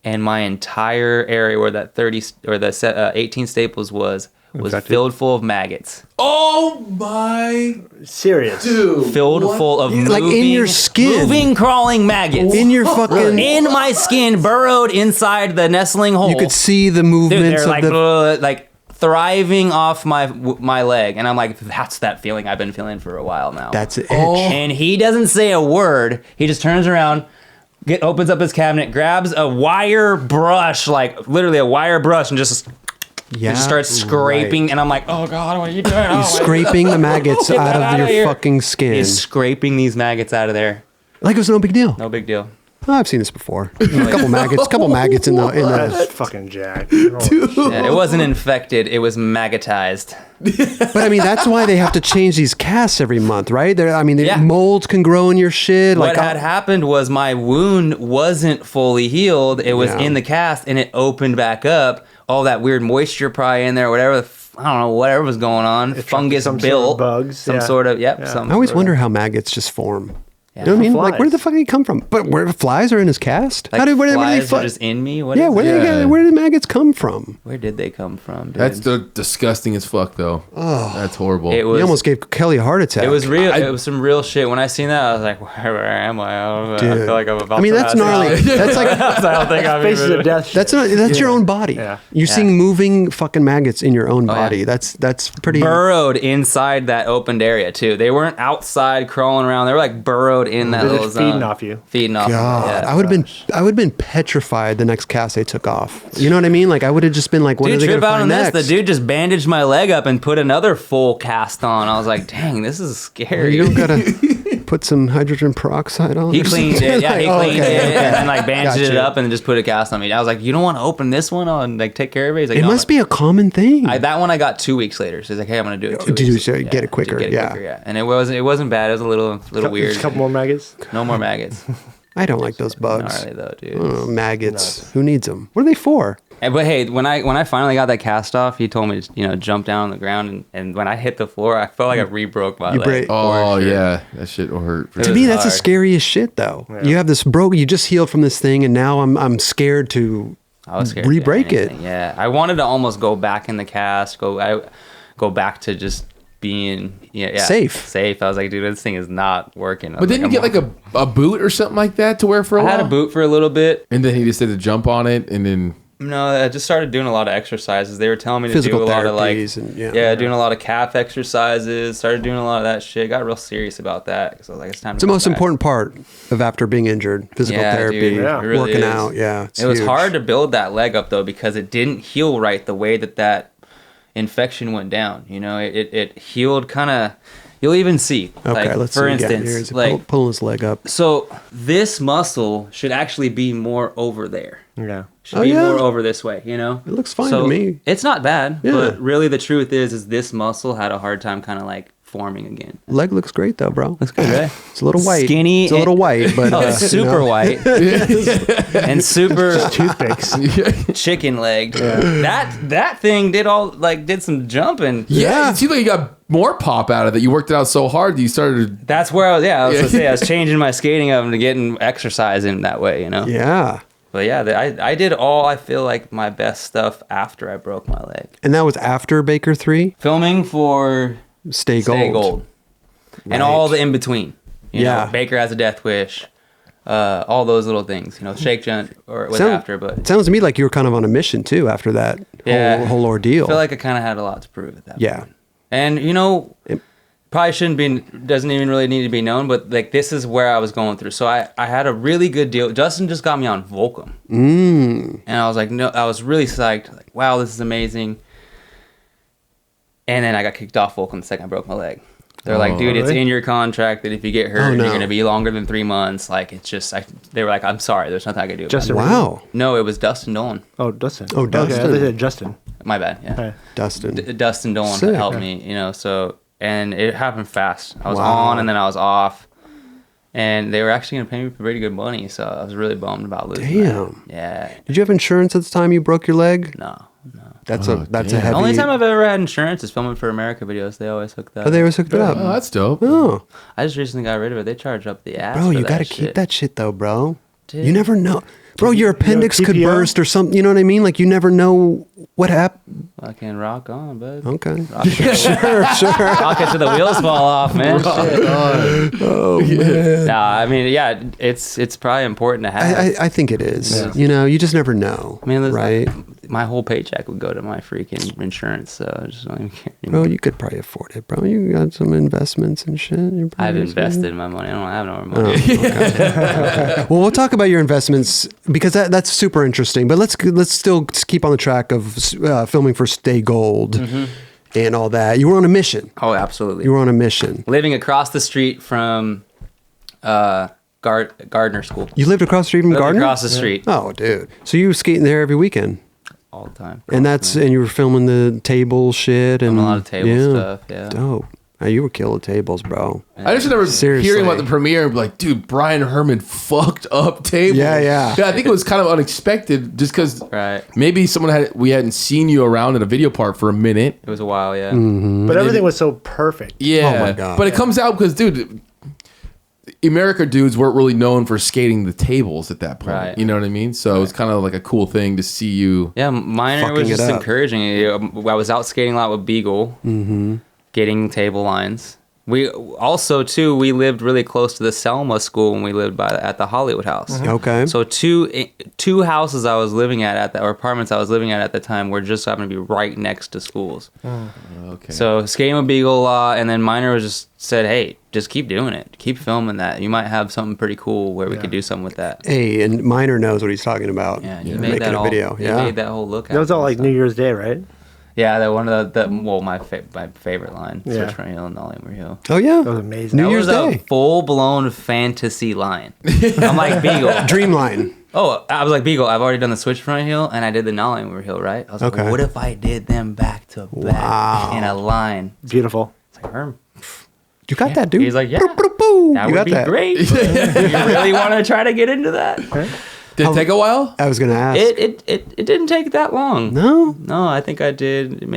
S4: and my entire area where that 18 staples was
S2: Infected?
S4: filled full of maggots.
S3: Oh my
S2: Serious.
S3: dude.
S4: Filled full of
S1: Like in your skin.
S4: moving, crawling maggots.
S1: In your fucking...
S4: in my skin, burrowed inside the nestling hole.
S1: You could see the
S4: Dude,
S1: movements
S4: they're
S1: of
S4: like thriving off my leg, and I'm like, that's that feeling I've been feeling for a while now.
S1: That's it.
S4: And he doesn't say a word. He just turns around, opens up his cabinet, grabs a wire brush, like literally a wire brush, and just starts scraping.
S1: right.
S4: And I'm like, oh god, what are you doing? Oh,
S1: He's scraping the maggots
S4: Get
S1: out
S4: that
S1: of
S4: outta
S1: your
S4: here.
S1: fucking skin.
S4: He's scraping these maggots out of there.
S1: Like it was no big deal.
S4: No big deal.
S1: Oh, I've seen this before. A couple maggots in the
S2: That's fucking jacked.
S4: Yeah, it wasn't infected. It was maggotized.
S1: But I mean, that's why they have to change these casts every month, right?
S4: Yeah.
S1: Molds can grow in your shit.
S4: What had happened was my wound wasn't fully healed. It was
S1: Yeah.
S4: in the cast, and it opened back up. All that weird moisture probably in there, whatever. I don't know, whatever was going on. Fungus
S2: some
S4: built.
S2: sort of bugs,
S4: Some
S2: yeah.
S4: sort of, yep.
S2: Yeah.
S4: Some
S1: I always
S4: sort of-
S1: wonder how maggots just form.
S4: Yeah.
S1: You know what I mean?
S2: Flies.
S1: Like, where did the fuck did he come from? But where flies are in his cast?
S4: Like
S1: where
S4: flies
S1: they
S4: are just in me? What
S1: yeah,
S4: is
S1: where,
S4: it?
S1: They where did maggots come from?
S4: Where did they come from, dude?
S3: That's disgusting as fuck, though. Oh, that's horrible.
S4: It was,
S1: You almost gave Kelly a heart attack.
S4: it was real. It was some real shit. When I seen that, I was like, where am I? I don't know. I
S1: Dude.
S4: feel like I'm about
S1: I mean,
S4: to
S1: that's
S4: pass
S1: gnarly.
S4: out.
S1: That's like
S4: I don't think I'm
S2: Faces
S4: even...
S2: of death.
S1: that's your own body.
S2: Yeah.
S1: You're seeing moving fucking maggots in your own
S4: yeah.
S1: body. That's pretty.
S4: burrowed inside that opened area too. They weren't outside crawling around. They were like burrowed in that
S2: They're
S4: little
S2: just
S4: zone.
S2: feeding off you.
S4: Feeding off.
S1: God,
S4: Yeah.
S1: I would have been petrified the next cast they took off. You know what I mean? Like I would have just been like, what are
S4: Dude,
S1: they
S4: trip
S1: gonna
S4: out on
S1: find
S4: this.
S1: next?
S4: The dude just bandaged my leg up and put another full cast on. I was like, dang, this is scary.
S1: You don't gotta put some hydrogen peroxide on.
S4: He
S1: or
S4: cleaned
S1: something?
S4: it. Yeah, he
S1: Like,
S4: cleaned
S1: okay,
S4: it
S1: okay.
S4: and then like bandaged it
S1: Gotcha.
S4: up and then just put a cast on me. I was like, you don't want to open this one and like take care of it? He's like,
S1: It
S4: no,
S1: must be a common thing.
S4: that one I got 2 weeks later. So he's like, hey, I'm gonna do it 2
S1: Did you
S4: weeks.
S1: say get it quicker? Yeah.
S4: yeah. And it wasn't bad. It was a little weird.
S2: Just a couple more maggots.
S4: No more maggots.
S1: I don't like those bugs.
S4: Gnarly though, dude.
S1: Maggots. Who needs them? What are they for?
S4: But hey, when I finally got that cast off, he told me to, jump down on the ground, and when I hit the floor, I felt like I re-broke my leg.
S3: Oh yeah, that shit will hurt.
S1: To me, that's the scariest shit, though. Yeah. You have this you just healed from this thing, and now I'm scared to re-break it.
S4: Yeah, I wanted to almost go back in the cast, go back to just being safe. I was like, dude, this thing is not working.
S3: But didn't you get like a boot or something like that to wear for a while?
S4: I had a boot for a little bit,
S3: and then he just had to jump on it, and then.
S4: No, I just started doing a lot of exercises. They were telling me to do a lot of doing a lot of calf exercises. Started doing a lot of that shit. Got real serious about that because I was like, it's time.
S1: It's the most important part of after being injured. Physical therapy,
S4: dude, it really
S1: working
S4: is.
S1: out. Yeah,
S4: it was hard to build that leg up though because it didn't heal right the way that infection went down. It healed kind of. You'll even see.
S1: Okay, let's see. For instance, pulling his leg up.
S4: So this muscle should actually be more over there.
S2: Yeah.
S4: Should be more over this way, It
S1: looks fine to me.
S4: It's not bad, but really the truth is this muscle had a hard time kind of like forming again.
S1: Leg looks great though, bro.
S4: Looks good, right?
S1: It's a little white.
S4: Skinny.
S1: It's a little white, but
S4: it's super white. And super
S2: toothpicks.
S4: Chicken legged. Yeah. That thing did some jumping.
S3: Yeah. It seemed like you got more pop out of it. You worked it out so hard that you started.
S4: That's where I was gonna say I was changing my skating of them to getting exercise in that way,
S1: Yeah.
S4: But yeah, I did I feel like my best stuff after I broke my leg.
S1: And that was after Baker 3?
S4: Filming for
S1: Stay Gold.
S4: Right. And all the in between. You know, Baker Has a Death Wish. All those little things, Shake Junt was after, but
S1: it sounds to me like you were kind of on a mission too after that whole ordeal.
S4: I feel like I kind of had a lot to prove at that point.
S1: Yeah.
S4: And probably doesn't even really need to be known, but like this is where I was going through. So I had a really good deal. Justin just got me on Volcom. And I was like, no, I was really psyched. Like, wow, this is amazing. And then I got kicked off Volcom the second I broke my leg. They're like, dude, it's in your contract that if you get hurt, you're going to be longer than 3 months. Like, it's just, they were like, I'm sorry, there's nothing I can do.
S2: Justin.
S1: Wow.
S4: No, it was Dustin Dolan.
S2: Oh, Dustin.
S1: Oh, Dustin.
S2: Okay, I said Justin.
S4: My bad, yeah.
S2: Okay.
S1: Dustin.
S4: Dustin Dolan helped me, so, and it happened fast. I was on and then I was off. And they were actually going to pay me pretty good money, so I was really bummed about losing that. Yeah.
S1: Did you have insurance at the time you broke your leg?
S4: No.
S1: That's a heavy.
S4: The only time I've ever had insurance is filming for America videos. They always hook that up.
S1: Oh, they always hooked it up.
S3: Oh, that's dope.
S1: Oh.
S4: I just recently got rid of it. They charge up the ass.
S1: Bro, you got to keep that shit though, bro. Dude. You never know. Bro, your appendix could burst or something. You know what I mean? Like, you never know what happened.
S4: I can rock on, bud.
S1: Okay.
S4: Sure. Rock it till the wheels fall off, man.
S1: Oh, man.
S4: Nah, I mean, yeah, it's probably important to have.
S1: I think it is.
S4: Yeah.
S1: You just never know. I mean, right?
S4: My whole paycheck would go to my freaking insurance, so I just don't even care
S1: Bro,
S4: anymore.
S1: you could probably afford it, bro. You got some investments and shit.
S4: I've invested my money. I don't have no more money.
S1: Okay. Well, we'll talk about your investments because that's super interesting. But let's still keep on the track of filming for Stay Gold and all that. You were on a mission.
S4: Oh, absolutely.
S1: You were on a mission.
S4: Living across the street from Gardner School.
S1: You lived across the street from Gardner?
S4: Across the street.
S1: Oh, dude. So you were skating there every weekend?
S4: All the time.
S1: And you were filming the table shit and
S4: a lot of table stuff, yeah.
S1: Dope. You were killing tables, bro.
S3: I just remember hearing about the premiere and be like, dude, Bryan Herman fucked up tables.
S1: Yeah.
S3: I think it was kind of unexpected just because maybe we hadn't seen you around at a video park for a minute.
S4: It was a while, yeah.
S1: Mm-hmm.
S2: But everything was so perfect.
S3: Yeah.
S1: Oh my God.
S3: But it comes out because, dude, America dudes weren't really known for skating the tables at that point.
S4: Right.
S3: You know what I mean? So it was kind of like a cool thing to see you.
S4: Yeah, Minor was just encouraging. I was out skating a lot with Beagle. Getting table lines. We also we lived really close to the Selma school when we lived at the Hollywood House.
S1: Okay.
S4: So two houses I was living or apartments I was living at the time were just happened to be right next to schools.
S3: Okay.
S4: So skating with Beagle a lot, and then Minor was just said, "Hey, just keep doing it. Keep filming that. You might have something pretty cool where we could do something with that."
S1: Hey, and Minor knows what he's talking about.
S4: Yeah, he made that
S1: video.
S4: He made that whole look.
S2: That was all like New Year's Day, right?
S4: Yeah, that one of my favorite line. Switch front heel and nollie over heel.
S1: Oh yeah,
S2: that was amazing.
S1: New Year's Day,
S4: a full blown fantasy line. I'm like Beagle,
S1: dream line.
S4: Oh, I was like Beagle. I've already done the switch front heel and I did the nollie over heel, right? I was like, what if I did them back to back in a line?
S2: Beautiful.
S4: It's like Herm.
S1: You got that, dude.
S4: He's like, yeah.
S1: That
S4: would be great. You really want to try to get into that?
S3: Did it take a while?
S1: I was gonna ask.
S4: It didn't take that long.
S1: No.
S4: No, I think I did took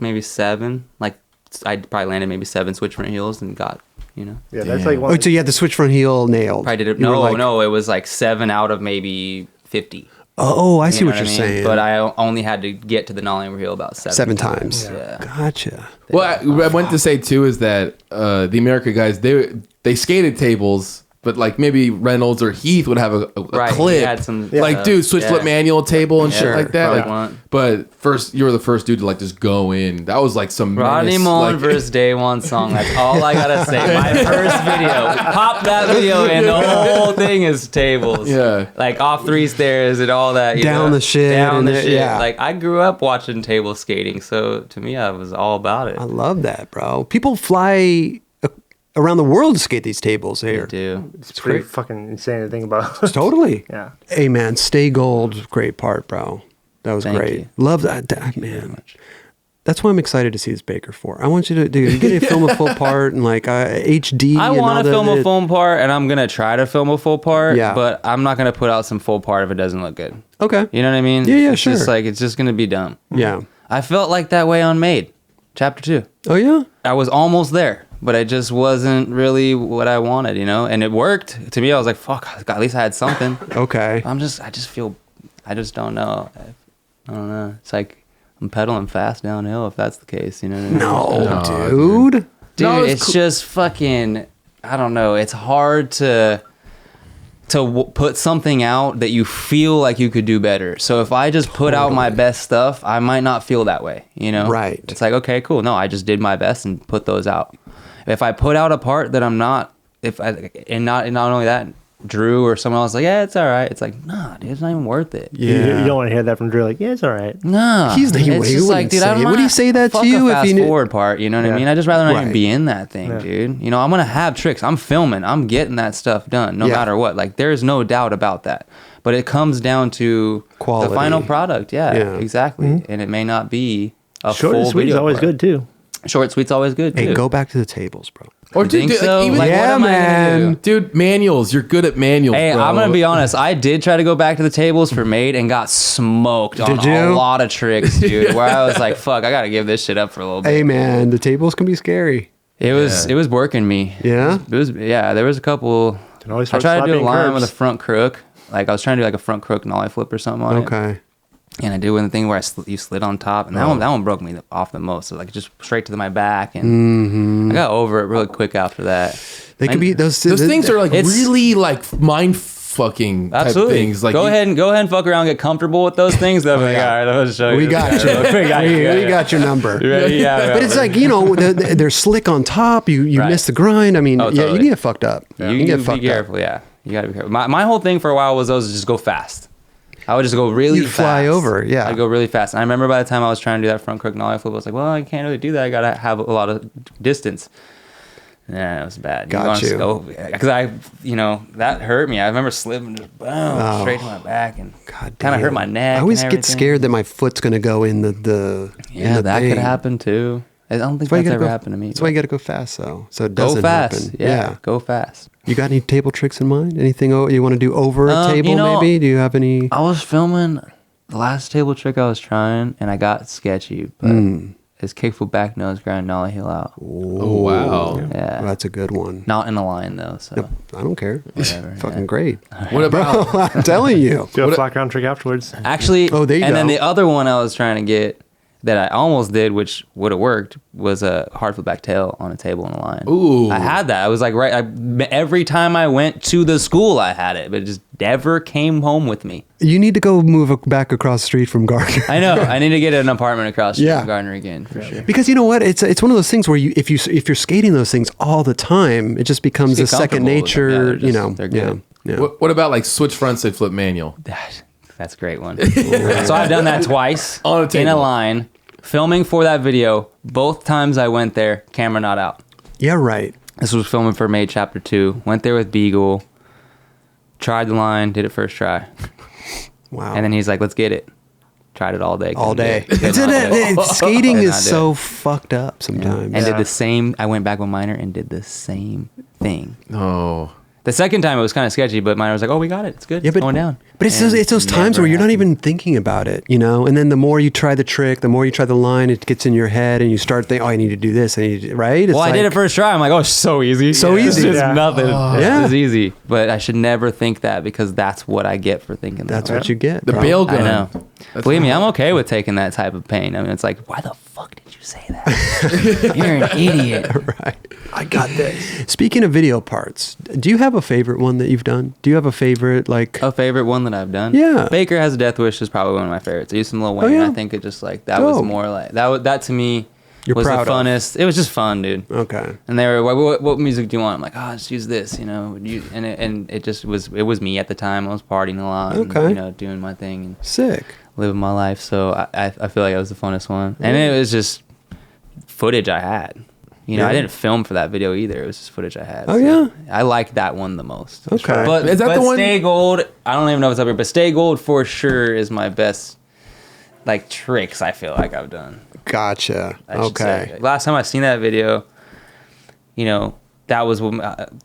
S4: maybe 7. Like I probably landed maybe 7 switch front heels and got,
S2: Yeah, that's like
S1: Oh,
S2: one.
S1: so you had the switch front heel nailed.
S4: probably did it.
S1: You were
S4: No, it was like 7 out of maybe 50.
S1: Oh, I see
S4: You know
S1: what you're
S4: I mean?
S1: saying.
S4: But I only had to get to the nollie over heel about 7
S1: times.
S4: Yeah.
S1: Gotcha.
S3: Well, I went to say too is that the America guys they skated tables, but like maybe Reynolds or Heath would have a
S4: Right, he
S3: clip,
S4: had some
S3: like
S4: stuff.
S3: dude switch flip
S4: Yeah.
S3: manual table and shit
S4: Sure,
S3: like that.
S4: probably
S3: Like,
S4: want.
S3: but first, you were the first dude to like just go in. That was like some
S4: Rodney
S3: menace,
S4: Mullen
S3: like-
S4: versus Day One song. That's all I gotta say. My first video. Pop that video and the whole thing is tables.
S3: Yeah.
S4: Like off 3 stairs and all that. You
S1: Down
S4: know?
S1: the shit
S4: Down
S1: and
S4: the
S1: it-
S4: shit.
S1: yeah.
S4: Like I grew up watching table skating, so to me, I was all about it.
S1: I love that, bro. People fly around the world to skate these tables
S4: I
S1: here.
S4: do.
S2: It's pretty fucking insane to think about.
S1: Totally.
S2: Yeah.
S1: Hey, man, Stay Gold, great part, bro. That was
S4: Thank
S1: great.
S4: you.
S1: Love that, man. That's why I'm excited to see this Baker for. I want you to get a film a full part and like HD.
S4: I
S1: and all
S4: want to
S1: that.
S4: film a full part, and I'm gonna try to film a full part.
S1: Yeah.
S4: But I'm not gonna put out some full part if it doesn't look good.
S1: Okay.
S4: You know what I mean?
S1: Yeah,
S4: it's
S1: sure.
S4: Just like it's just gonna be dumb.
S1: Yeah.
S4: I felt like that way on Made, Chapter 2.
S1: Oh yeah.
S4: I was almost there, but it just wasn't really what I wanted, you know? And it worked. To me, I was like, fuck, at least I had something.
S1: Okay.
S4: I just don't know. I don't know. It's like I'm pedaling fast downhill if that's the case, you know what I mean?
S1: No, dude.
S4: Dude,
S3: No,
S4: it's just fucking, I don't know. It's hard to put something out that you feel like you could do better. So if I just put out my best stuff, I might not feel that way, you know?
S1: Right.
S4: It's like, okay, cool. No, I just did my best and put those out. If I put out a part that I'm not, not only that, Drew or someone else like, yeah, it's all right. It's like, nah, dude, it's not even worth it.
S2: You don't want to hear that from Drew. Like, yeah, it's all right.
S4: Nah,
S1: He's the- he
S4: it's
S1: wouldn't
S4: just like, dude,
S1: say
S4: I'm
S1: it. Would he say that to
S4: fuck
S1: you
S4: a
S1: if he
S4: fast
S1: knew-
S4: forward part? You know what I
S2: Yeah.
S4: mean? I just rather not even
S1: Right.
S4: be in that thing,
S2: Yeah.
S4: dude. You know, I'm gonna have tricks. I'm filming. I'm getting that stuff done, no
S1: Yeah.
S4: matter what. Like, there's no doubt about that. But it comes down to
S1: Quality.
S4: the final product. Yeah,
S1: Yeah.
S4: exactly. And it may not be a
S2: Short and
S4: full
S2: sweet is
S4: video
S2: always
S4: part.
S2: good too.
S4: Short, sweet's always good too.
S1: Hey, go back to the tables, bro.
S3: Or
S4: You
S3: dude,
S4: think so?
S3: even
S4: Like,
S3: like,
S4: what
S1: Yeah,
S4: am I gonna
S1: man.
S4: do?
S3: dude, manuals. You're good at manuals.
S4: Hey,
S3: bro.
S4: I'm gonna be honest. I did try to go back to the tables for Made and got smoked on
S1: Did you?
S4: a lot of tricks, dude. Where I was like, "Fuck, I gotta give this shit up for a little bit."
S1: Hey, man, the tables can be scary.
S4: It was working me.
S1: Yeah?
S4: It was there was a couple.
S2: Can always
S4: I
S2: start
S4: tried to do a
S2: slapping
S4: line
S2: curves.
S4: with a front crook. Like I was trying to do like a front crook nollie flip or something on it.
S1: Okay.
S4: And I did one thing where you slid on top, and that one broke me off the most. So like just straight to my back, and I got over it really quick after that.
S1: They could be those
S3: those things are like
S4: It's-
S3: really like mind fucking type
S4: Absolutely.
S3: things. Like
S4: go ahead and fuck around, get comfortable with those things. They'll be like, all right, let's show you.
S1: We got you. We got your number.
S4: Yeah,
S1: But it's like, you know, they're slick on top. You
S4: Right.
S1: miss the grind. I mean,
S4: Oh,
S1: yeah, you
S4: totally.
S1: can get fucked up.
S4: you
S1: can get
S4: be
S1: fucked
S4: careful. Yeah, you gotta be careful. My whole thing for a while was those just go fast. I would just go really
S1: You'd
S4: fast.
S1: fly over, yeah.
S4: I'd go really fast. And I remember by the time I was trying to do that front crook nollie flip, I was like, well, I can't really do that. I gotta have a lot of distance. Yeah, it was bad.
S1: Got you.
S4: Because that hurt me. I remember slipping just boom straight to my back and
S1: God
S4: kind of hurt
S1: damn.
S4: my neck.
S1: I always
S4: and
S1: get
S4: everything.
S1: scared that my foot's going to go in the
S4: Yeah, that
S1: thing.
S4: could happen too. I don't think
S1: That's why you
S4: that's
S1: gotta
S4: ever
S1: go,
S4: happened to me.
S1: That's why you got to go fast, though. So it
S4: go
S1: doesn't
S4: fast.
S1: happen.
S4: Yeah, go fast.
S1: You got any table tricks in mind? Anything you want to do over a table,
S4: you know,
S1: maybe? Do you have any?
S4: I was filming the last table trick I was trying, and I got sketchy, but it's kickflip back nose grind nollie heel out.
S3: oh wow.
S4: Yeah,
S1: Well, that's a good one.
S4: not in a line though. So
S1: I don't care.
S4: Whatever,
S1: Fucking
S4: yeah.
S1: great.
S3: What about
S1: I'm telling you.
S2: Do a flat ground trick afterwards.
S4: actually,
S1: Oh, there you
S4: and then
S1: go.
S4: the other one I was trying to get that I almost did, which would have worked, was a hard flip back tail on a table in a line.
S3: Ooh.
S4: I had that. I was like, every time I went to the school, I had it, but it just never came home with me.
S1: You need to go move back across the street from Gardner.
S4: I know. I need to get an apartment across
S1: Yeah.
S4: from Gardner again for sure.
S1: Because you know what, it's one of those things where if you're skating those things all the time, it just becomes a
S4: Just get
S1: second
S4: comfortable with them. Yeah,
S1: nature.
S4: they're just- they're good.
S1: Yeah.
S3: what about like switch front side flip manual?
S4: That's a great one. So I've done that twice
S3: On a
S4: in a
S3: table.
S4: line, filming for that video. Both times I went there, camera not out.
S1: Yeah, right.
S4: This was filming for Made Chapter 2. Went there with Beagle, tried the line, did it first try.
S1: Wow.
S4: And then he's like, let's get it. Tried it all day.
S1: all
S4: couldn't
S1: day.
S4: do it. Could not do it.
S1: Skating
S4: Could
S1: is
S4: not do
S1: so
S4: it.
S1: fucked up sometimes.
S4: And did
S2: Yeah.
S4: the same. I went back with minor and did the same thing.
S3: Oh.
S4: The second time it was kind of sketchy, but mine was like, oh, we got it. It's good.
S1: Yeah,
S4: It's going down.
S1: But it's those times where you're not even thinking about it, you know? And then the more you try the trick, the more you try the line, it gets in your head and you start thinking, oh, I need to do this. Right?
S4: Well, I did it first try. I'm like, oh, it's so easy.
S1: So easy.
S4: It's just nothing.
S1: Yeah.
S4: It's easy. But I should never think that because that's what I get for thinking that.
S1: That's what you get.
S3: The
S1: bro.
S3: bail gun.
S4: I know.
S3: That's
S4: Believe me,
S3: not-
S4: I'm okay with taking that type of pain. I mean, it's like, why the fuck did you say that? You're an idiot.
S1: Right.
S2: I got this.
S1: Speaking of video parts, do you have a favorite one that you've done? Do you have a favorite, like...
S4: A favorite one that I've done?
S1: Yeah.
S4: Baker Has a Death Wish is probably one of my favorites. I used some Lil Wayne.
S1: yeah?
S4: I think it just like, that was
S1: Dope.
S4: more like, that to me
S1: You're
S4: was the
S1: proud of.
S4: funnest. It was just fun, dude.
S1: Okay.
S4: And they were, what music do you want? I'm like, just use this, you know. And it just was, it was me at the time. I was partying a lot.
S1: Okay.
S4: And, you know, doing my thing and
S1: Sick.
S4: living my life. So I feel like that was the funnest one. And it was just footage I had. You know,
S1: Yeah.
S4: I didn't film for that video either. It was just footage I had.
S1: Oh, yeah?
S4: I liked that one the most.
S1: Okay.
S4: But
S3: Is that the one-
S4: Stay Gold, I don't even know if it's up here, but Stay Gold for sure is my best, like, tricks I feel like I've done.
S1: Gotcha.
S4: I should
S1: Okay.
S4: say. Last time I seen that video, you know, that was what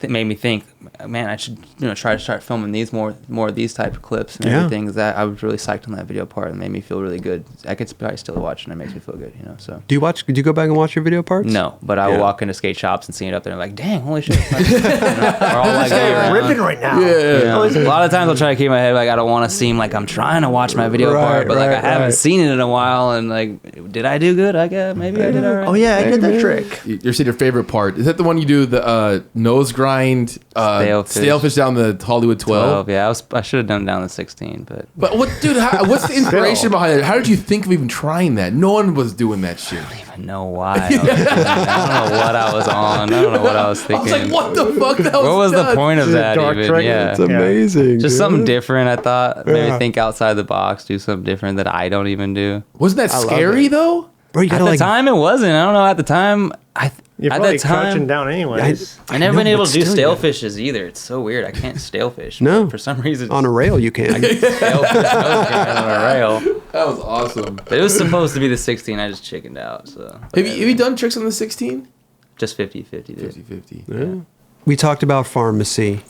S4: made me think, man, I should, you know, try to start filming these more of these type of clips and
S1: Yeah.
S4: everything. 'Cause that I was really psyched on that video part and made me feel really good. I could probably still watch and it makes me feel good, you know. So
S1: Do you go back and watch your video parts?
S4: no, but I will
S1: Yeah.
S4: walk into skate shops and see it up there and like, dang, holy shit! Like, you know, we're all like,
S2: They're ripping right now.
S4: you know, a lot of times I'll try to keep my head like I don't want to seem like I'm trying to watch my video
S1: Right,
S4: part, but like I
S1: right,
S4: haven't
S1: right.
S4: seen it in a while and like, did I do good? I guess maybe I did all right.
S2: Oh yeah, I did that
S1: man.
S2: trick.
S3: You're saying your favorite part. Is that the one you do the nose grind stale fish down the Hollywood 12?
S4: Yeah, I should have done down to 16, but
S3: But what, dude? What's the inspiration behind it? How did you think of even trying that? No one was doing that shit.
S4: I don't even know why. I don't know what I was on. I don't know what I was
S3: I
S4: thinking.
S3: was like, what the fuck? That
S4: What was the
S3: nuts.
S4: point of
S2: Is it
S4: that
S2: dark
S4: even?
S2: trick?
S4: Yeah.
S1: It's amazing.
S4: Just
S1: dude.
S4: something different, I thought. Maybe
S1: Yeah.
S4: think outside the box, do something different that I don't even do.
S3: Wasn't that
S1: love
S3: scary
S1: it.
S3: though?
S1: Bro, you
S4: At
S1: gotta
S4: the
S1: like...
S4: time, it wasn't. I don't know. At the time,
S2: You're
S4: at
S2: probably
S4: that
S2: crouching
S4: time,
S2: down anyways.
S4: I never
S1: know,
S4: been able
S1: but
S4: to do
S1: still,
S4: stale
S1: yeah.
S4: fishes either. It's so weird. I can't stale fish.
S1: No.
S4: For some reason.
S1: On a rail, you can.
S4: stale fish on a rail.
S3: That was awesome.
S4: But it was supposed to be the 16. I just chickened out. So
S3: Have you done tricks on the 16?
S4: just 50-50, dude.
S3: 50-50.
S1: Yeah. We talked about pharmacy,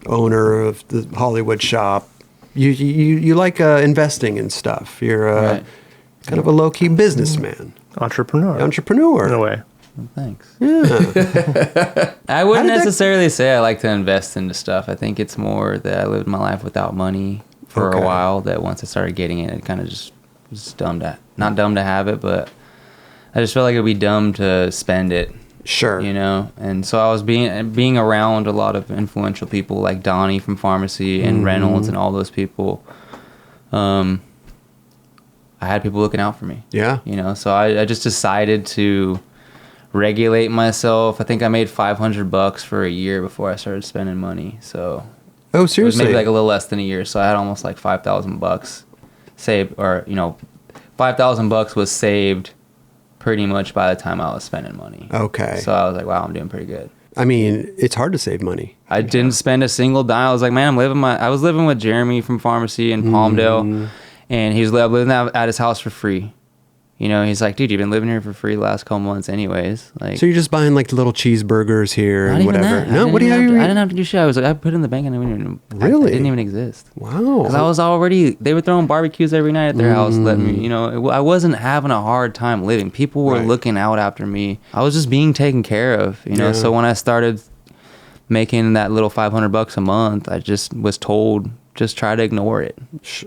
S1: owner of the Hollywood shop. You like investing in stuff. You're
S4: Right.
S1: kind of a low key businessman,
S2: Entrepreneur.
S1: entrepreneur.
S2: In a way.
S4: Thanks.
S1: Yeah.
S4: I wouldn't
S1: did that-
S4: necessarily say I like to invest into stuff. I think it's more that I lived my life without money for
S1: Okay.
S4: a while. That once I started getting it, it kind of just was not dumb to have it, but I just felt like it'd be dumb to spend it.
S1: Sure.
S4: You know, and so I was being around a lot of influential people like Donnie from Pharmacy and Reynolds and all those people. I had people looking out for me.
S1: Yeah.
S4: You know, so I just decided to regulate myself. I think I made $500 for a year before I started spending money. So
S1: Oh,
S4: it was
S1: seriously?
S4: maybe like a little less than a year. So I had almost like $5,000 saved, or you know, $5,000 was saved pretty much by the time I was spending money.
S1: Okay.
S4: So I was like, wow, I'm doing pretty good.
S1: I mean, it's hard to save money.
S4: I didn't spend a single dime. I was like, man, I was living with Jeremy from Pharmacy in Palmdale, and he was living at his house for free. You know, he's like, dude, you've been living here for free the last couple months anyways. Like,
S1: So you're just buying like little cheeseburgers here
S4: not
S1: and
S4: even
S1: whatever.
S4: that.
S1: No, what do you
S4: I
S1: have?
S4: didn't have to do shit. I was like, I put it in the bank and
S1: Really?
S4: it didn't even exist.
S1: Wow.
S4: Because I was already, they were throwing barbecues every night at their house. Letting me, you know, I wasn't having a hard time living. People were
S1: Right.
S4: looking out after me. I was just being taken care of, you know.
S1: Yeah.
S4: So when I started making that little $500 a month, I just was told, just try to ignore it.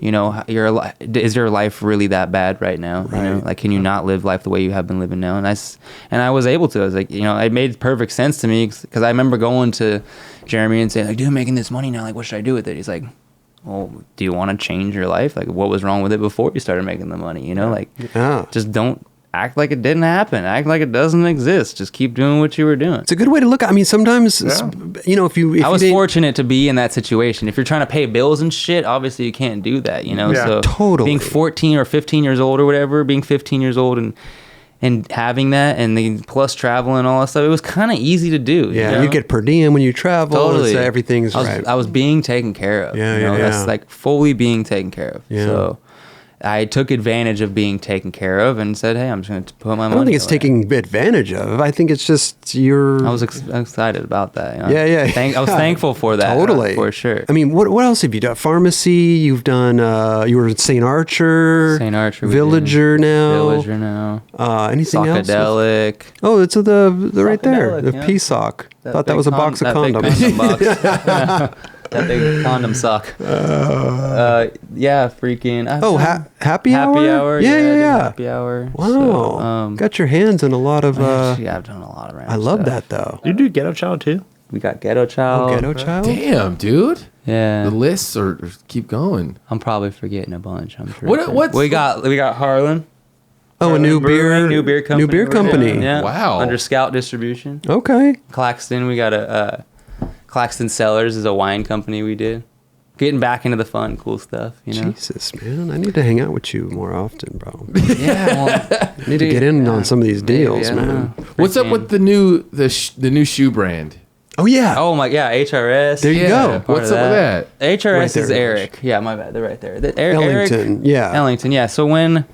S4: You know, is your life really that bad right now? You know,
S1: Right.
S4: like, can you not live life the way you have been living now? And I was able to. I was like, you know, it made perfect sense to me because I remember going to Jeremy and saying, like, dude, I'm making this money now. Like, what should I do with it? He's like, well, do you want to change your life? Like, what was wrong with it before you started making the money? You know, like,
S1: Yeah.
S4: just don't act like it didn't happen. Act like it doesn't exist. Just keep doing what you were doing.
S1: It's a good way to look at. I mean, sometimes you know, if
S4: I was
S1: you didn't-
S4: fortunate to be in that situation. If you're trying to pay bills and shit, obviously you can't do that, you know?
S2: Yeah.
S4: So
S1: Totally.
S4: being 14 or 15 years old or whatever, being 15 years old and having that and then plus travel and all that stuff, it was kind of easy to do.
S1: Yeah,
S4: you know?
S1: you get per diem when you travel.
S4: Totally.
S1: So everything's
S4: I was,
S1: right.
S4: I was being taken care of.
S1: Yeah,
S4: you know?
S1: yeah,
S4: That's
S1: yeah.
S4: like fully being taken care of.
S1: Yeah.
S4: So I took advantage of being taken care of and said, "Hey, I'm just going to put my money."
S1: I don't think it's
S4: away.
S1: taking advantage of. I think it's just
S4: I was excited about that. You know?
S1: Yeah.
S4: I was thankful for that.
S1: Totally.
S4: For sure.
S1: I mean, what else have you done? Pharmacy, you've done, you were at St. Archer.
S4: St. Archer.
S1: Villager now.
S4: Villager now.
S1: Anything else?
S4: Psychedelic.
S1: Oh, it's the right there.
S4: Psychedelic,
S1: The
S4: yeah.
S1: P-Sock. Thought that was a box of
S4: big
S1: condoms.
S4: condom box. That big condom sock. Yeah, freaking.
S1: Happy Hour?
S4: Happy hour.
S1: Yeah,
S4: I did
S1: yeah.
S4: Happy hour.
S1: Wow.
S4: So,
S1: Got your hands in a lot of...
S4: yeah, I've done a lot of random
S1: I love
S4: stuff.
S1: that, though.
S2: You do Ghetto Child too?
S4: We got Ghetto Child.
S1: Ghetto Child?
S3: Damn, dude.
S4: Yeah.
S3: The lists are keep going.
S4: I'm probably forgetting a bunch. I'm sure.
S3: What's
S4: we got Harlan.
S1: Oh, a new beer...
S4: New beer company.
S1: New beer company.
S4: Yeah.
S3: Wow.
S4: Under Scout Distribution.
S1: Okay.
S4: Claxton. We got a Claxton Cellars is a wine company we did. Getting back into the fun, cool stuff, you know.
S1: Jesus, man. I need to hang out with you more often, bro.
S4: Yeah. Well,
S1: I need to get in on some of these deals,
S4: maybe, I don't
S1: man.
S4: know.
S3: What's up with the new shoe brand?
S1: Oh, yeah.
S4: Oh my, yeah, HRS.
S1: There you
S3: Yeah.
S1: go.
S4: Part
S3: What's
S4: of
S3: up with that?
S4: HRS
S1: Right
S4: is
S1: there,
S4: Eric. Yeah, my bad. They're right there.
S1: Ellington, yeah.
S4: Ellington, yeah. So when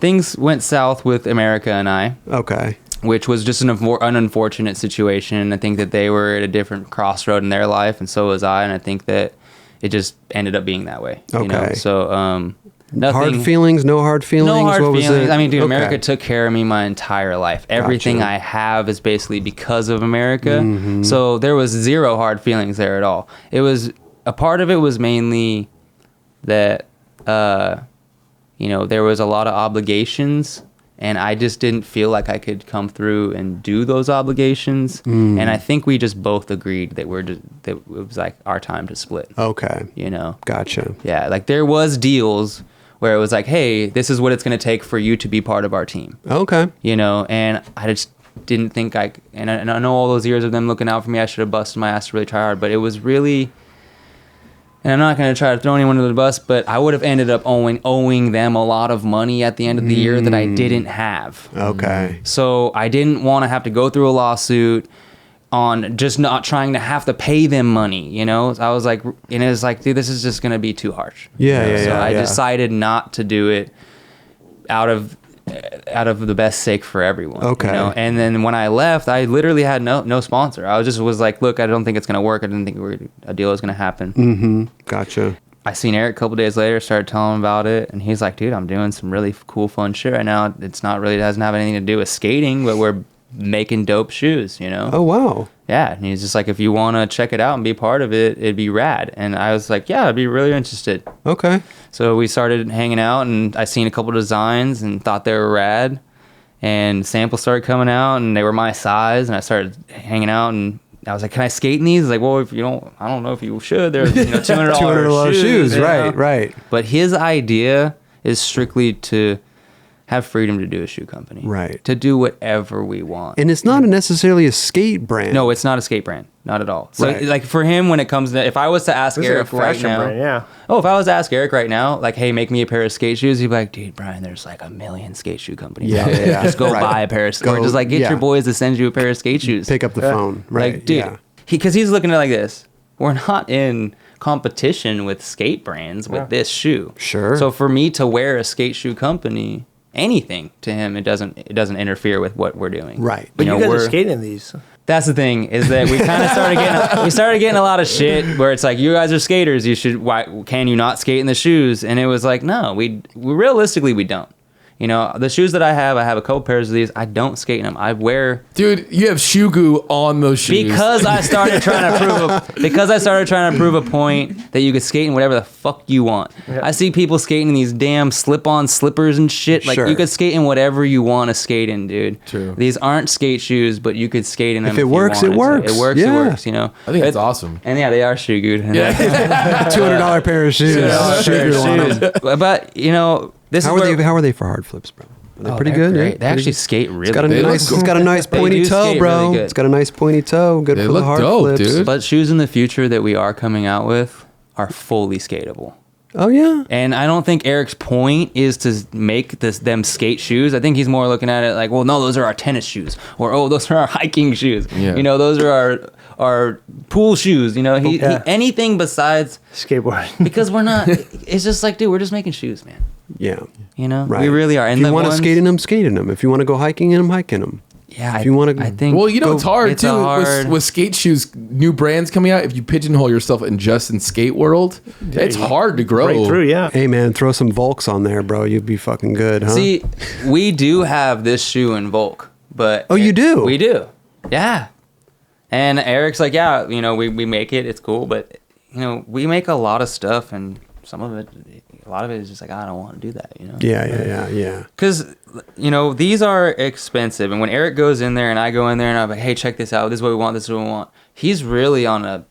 S4: things went south with America and I,
S1: Okay.
S4: which was just an unfortunate situation, I think that they were at a different crossroad in their life, and so was I, and I think that it just ended up being that way. You know?
S1: Okay.
S4: So, nothing.
S1: Hard feelings? No hard feelings?
S4: No hard
S1: What was
S4: feelings.
S1: it?
S4: I mean, dude,
S1: Okay.
S4: America took care of me my entire life. Everything
S1: Gotcha.
S4: I have is basically because of America.
S1: Mm-hmm.
S4: So there was zero hard feelings there at all. It was a part of it was mainly that there was a lot of obligations, and I just didn't feel like I could come through and do those obligations.
S1: Mm.
S4: And I think we just both agreed that that it was like our time to split.
S1: Okay.
S4: You know.
S1: Gotcha.
S4: Yeah, like there was deals where it was like, hey, this is what it's going to take for you to be part of our team,
S1: Okay.
S4: you know, and I just didn't think and I know all those years of them looking out for me, I should have busted my ass to really try hard, but it was really, and I'm not going to try to throw anyone under the bus, but I would have ended up owing them a lot of money at the end of the year that I didn't have.
S1: Okay.
S4: So I didn't want to have to go through a lawsuit on just not trying to have to pay them money, you know? I was like, and it was like, dude, this is just going to be too harsh.
S1: Yeah,
S4: You know?
S1: yeah,
S4: So
S1: yeah,
S4: I
S1: yeah.
S4: decided not to do it out of the best sake for everyone.
S1: Okay.
S4: You know? And then when I left, I literally had no sponsor. I was like, look, I don't think it's going to work. I didn't think a deal was going to happen.
S1: Mm-hmm. Gotcha.
S4: I seen Eric a couple days later, started telling him about it, and he's like, dude, I'm doing some really cool, fun shit right now. It doesn't have anything to do with skating, but we're making dope shoes, you know?
S1: Oh, wow.
S4: Yeah, and he's just like, if you want to check it out and be part of it, it'd be rad. And I was like, yeah, I'd be really interested.
S1: Okay.
S4: So we started hanging out, and I seen a couple designs and thought they were rad. And samples started coming out, and they were my size, and I started hanging out, and I was like, can I skate in these? Like, well, if you don't, I don't know if you should. They're $200
S1: $200 shoes.
S4: you know?
S1: Right, right.
S4: But his idea is strictly to have freedom to do a shoe company.
S1: Right.
S4: To do whatever we want.
S1: And it's not necessarily a skate brand.
S4: No, it's not a skate brand. Not at all. So,
S1: Right.
S4: like, for him, when it comes to, if I was to ask
S2: This is
S4: Eric
S2: a
S4: right
S2: fashion
S4: now,
S2: brand, yeah.
S4: if I was to ask Eric right now, like, hey, make me a pair of skate shoes, he'd be like, dude, Brian, there's like 1 million skate shoe companies.
S1: Yeah,
S4: out there.
S1: yeah.
S4: Just go
S1: Right.
S4: buy a pair of, or
S1: Go-
S4: just like get
S1: yeah.
S4: your boys to send you a pair of skate shoes.
S1: Pick up the phone. Right.
S4: Like, dude,
S1: Yeah.
S4: because he's looking at it like this. We're not in competition with skate brands with
S2: Yeah.
S4: this shoe.
S1: Sure.
S4: So for me to wear a skate shoe company, anything to him, it doesn't interfere with what we're doing.
S1: Right.
S2: But you guys are
S4: we're-
S2: skating in these.
S4: That's the thing, is that we kind of started getting a lot of shit where it's like, you guys are skaters, why can you not skate in the shoes? And it was like, no, we realistically we don't. You know, the shoes that I have a couple pairs of these. I don't skate in them. I wear
S3: Dude, you have shoe goo on those shoes.
S4: because I started trying to prove a point that you could skate in whatever the fuck you want.
S2: Yeah.
S4: I see people skating in these damn slip-on slippers and shit. Like
S1: Sure.
S4: you could skate in whatever you want to skate in, dude.
S3: True.
S4: These aren't skate shoes, but you could skate in them.
S1: If it
S4: you
S1: works, it
S4: wanted to.
S1: works.
S4: It works.
S1: Yeah.
S4: It works. You know.
S3: I think it's awesome.
S4: And yeah, they are shoe good.
S3: Yeah.
S1: $200 pair of shoes. Sugar on 'em.
S4: But you know, this
S1: How
S4: is
S1: are
S4: where,
S1: they? How are they for hard flips, bro? Are they
S4: Oh,
S1: pretty
S4: they're
S1: good?
S4: great.
S1: Yeah?
S4: They actually skate really.
S1: It's got a
S3: They look
S1: nice.
S3: cool.
S1: It's got a nice
S4: They
S1: pointy
S4: do
S1: toe,
S4: skate
S1: bro.
S4: really good.
S1: It's got a nice pointy toe. Good
S3: They
S1: for the
S3: look
S1: hard
S3: dope,
S1: flips.
S3: dude.
S4: But shoes in the future that we are coming out with are fully skatable.
S1: Oh yeah.
S4: And I don't think Eric's point is to make them skate shoes. I think he's more looking at it like, well, no, those are our tennis shoes, or oh, those are our hiking shoes.
S3: Yeah.
S4: You know, those are our pool shoes. You know,
S2: Yeah.
S4: anything besides
S2: Skateboarding.
S4: because we're not. It's just like, dude, we're just making shoes, man.
S1: Yeah.
S4: You know,
S1: Right.
S4: we really are.
S1: If
S4: And
S1: you
S4: the
S1: want to
S4: ones-
S1: skate in them, skate in them. If you want to go hiking in them, hike in them.
S4: Yeah,
S1: If you want to,
S4: I think.
S3: Well, you know, it's hard
S4: it's
S3: too
S4: hard.
S3: with skate shoes, new brands coming out. If you pigeonhole yourself in skate world, it's
S2: you
S3: hard to grow.
S2: Break through, yeah.
S1: hey man, throw some Volks on there, bro. You'd be fucking good, huh?
S4: See, we do have this shoe in Volk, but
S1: Oh, you do?
S4: We do, yeah. And Eric's like, yeah, you know, we make it. It's cool, but you know, we make a lot of stuff, and some of it, a lot of it is just like, I don't want to do that, you know.
S1: Yeah.
S4: Because, you know, these are expensive. And when Eric goes in there and I go in there and I'm like, hey, check this out. This is what we want. This is what we want. He's really on a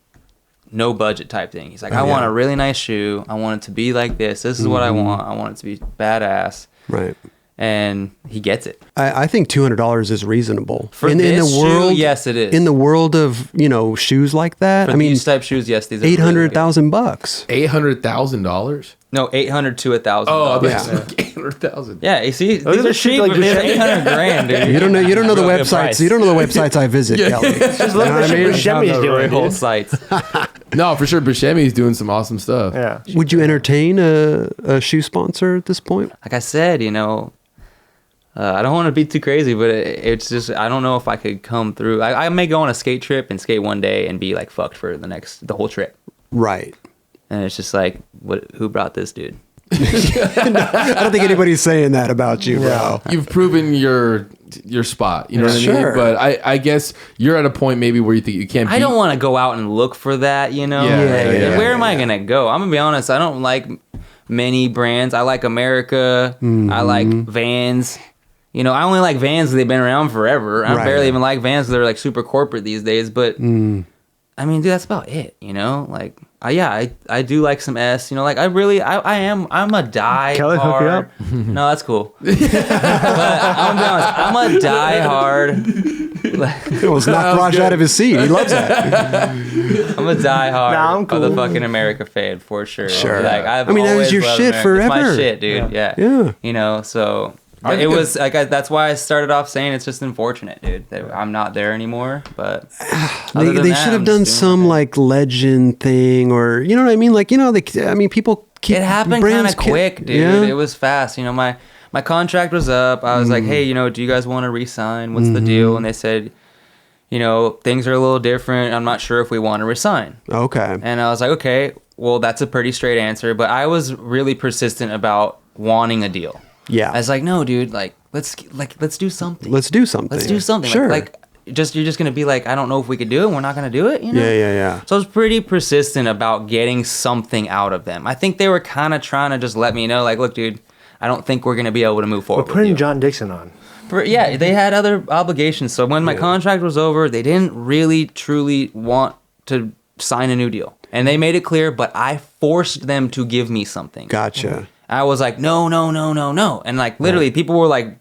S4: no budget type thing. He's like, I want a really nice shoe. I want it to be like this. This is what I want. I want it to be badass.
S1: Right.
S4: And he gets it.
S1: I think $200 is reasonable
S4: For this shoe, yes, it is.
S1: In the world of shoes like that,
S4: For
S1: I mean,
S4: these type shoes, yes, these are really good.
S1: $800,000.
S3: $800,000.
S4: No, 800 to 1,000.
S3: Oh,
S1: Yeah.
S3: that's 800,000.
S4: Yeah, you see,
S2: Those
S4: these
S2: are
S4: are
S2: cheap,
S4: cheap,
S2: like
S4: but they're
S2: Buscemi.
S4: 800 grand, dude.
S1: You don't know the
S4: Real good
S1: websites.
S4: price.
S1: You don't know the websites I visit, Kelly.
S2: Just look at
S1: I
S2: what
S1: mean?
S2: Buscemi's
S4: On the
S2: doing,
S4: real
S2: dude.
S4: sites.
S3: No, for sure. Buscemi's doing some awesome stuff.
S2: Yeah.
S1: Would you entertain a shoe sponsor at this point?
S4: Like I said, you know, I don't want to be too crazy, but it's just, I don't know if I could come through. I may go on a skate trip and skate one day and be like fucked for the whole trip.
S1: Right.
S4: And it's just like, who brought this dude?
S1: I don't think anybody's saying that about you, bro.
S3: You've proven your spot. You know what I
S1: Sure.
S3: mean? But I guess you're at a point maybe where you think you can't.
S4: I don't want to go out and look for that, you know?
S3: Yeah,
S4: Where am I going to go? I'm going to be honest, I don't like many brands. I like America. I like Vans. You know, I only like Vans because they've been around forever. I
S1: Right.
S4: barely even like Vans because they're like super corporate these days. But I mean, dude, that's about it. You know, like, I do like some S. You know, like I'm a die
S2: Kelly, hook you
S4: hard.
S2: up?
S4: No, that's cool. But I'm gonna be honest, I'm a die hard.
S1: It was knocked Raj out of his seat. He loves that.
S4: I'm a die hard
S2: Nah, I'm
S4: of the
S2: cool.
S4: fucking America fan for sure.
S1: Sure.
S4: Like
S1: I mean, that was
S4: always
S1: your
S4: loved
S1: shit
S4: America. It's my
S1: forever.
S4: shit, dude. Yeah.
S1: Yeah.
S4: You know, so
S3: I
S4: it
S3: think
S4: was like that's why I started off saying it's just unfortunate, dude. That I'm not there anymore. But other than
S1: They
S4: that,
S1: should have
S4: I'm
S1: done
S4: just doing
S1: some
S4: my thing.
S1: like legend thing, or you know what I mean? Like people keep
S4: It happened kind
S1: brands
S4: of quick, dude.
S1: Yeah.
S4: It was fast. You know, my contract was up. I was like, hey, you know, do you guys want to re-sign? What's the deal? And they said, you know, things are a little different. I'm not sure if we want to resign.
S1: Okay.
S4: And I was like, okay, well, that's a pretty straight answer. But I was really persistent about wanting a deal.
S1: Yeah.
S4: I was like, no, dude, let's do something.
S1: Let's do something.
S4: Let's do something.
S1: Sure.
S4: Like you're just gonna be like, I don't know if we could do it. We're not gonna do it. You know?
S1: Yeah.
S4: So I was pretty persistent about getting something out of them. I think they were kind of trying to just let me know, like, look, dude, I don't think we're gonna be able to move
S2: We're
S4: forward. with
S2: putting
S4: you.
S2: John Dixon on.
S4: Yeah, they had other obligations. So when my contract was over, they didn't really truly want to sign a new deal, and they made it clear. But I forced them to give me something.
S1: Gotcha.
S4: I was like, no, and like literally, people were like,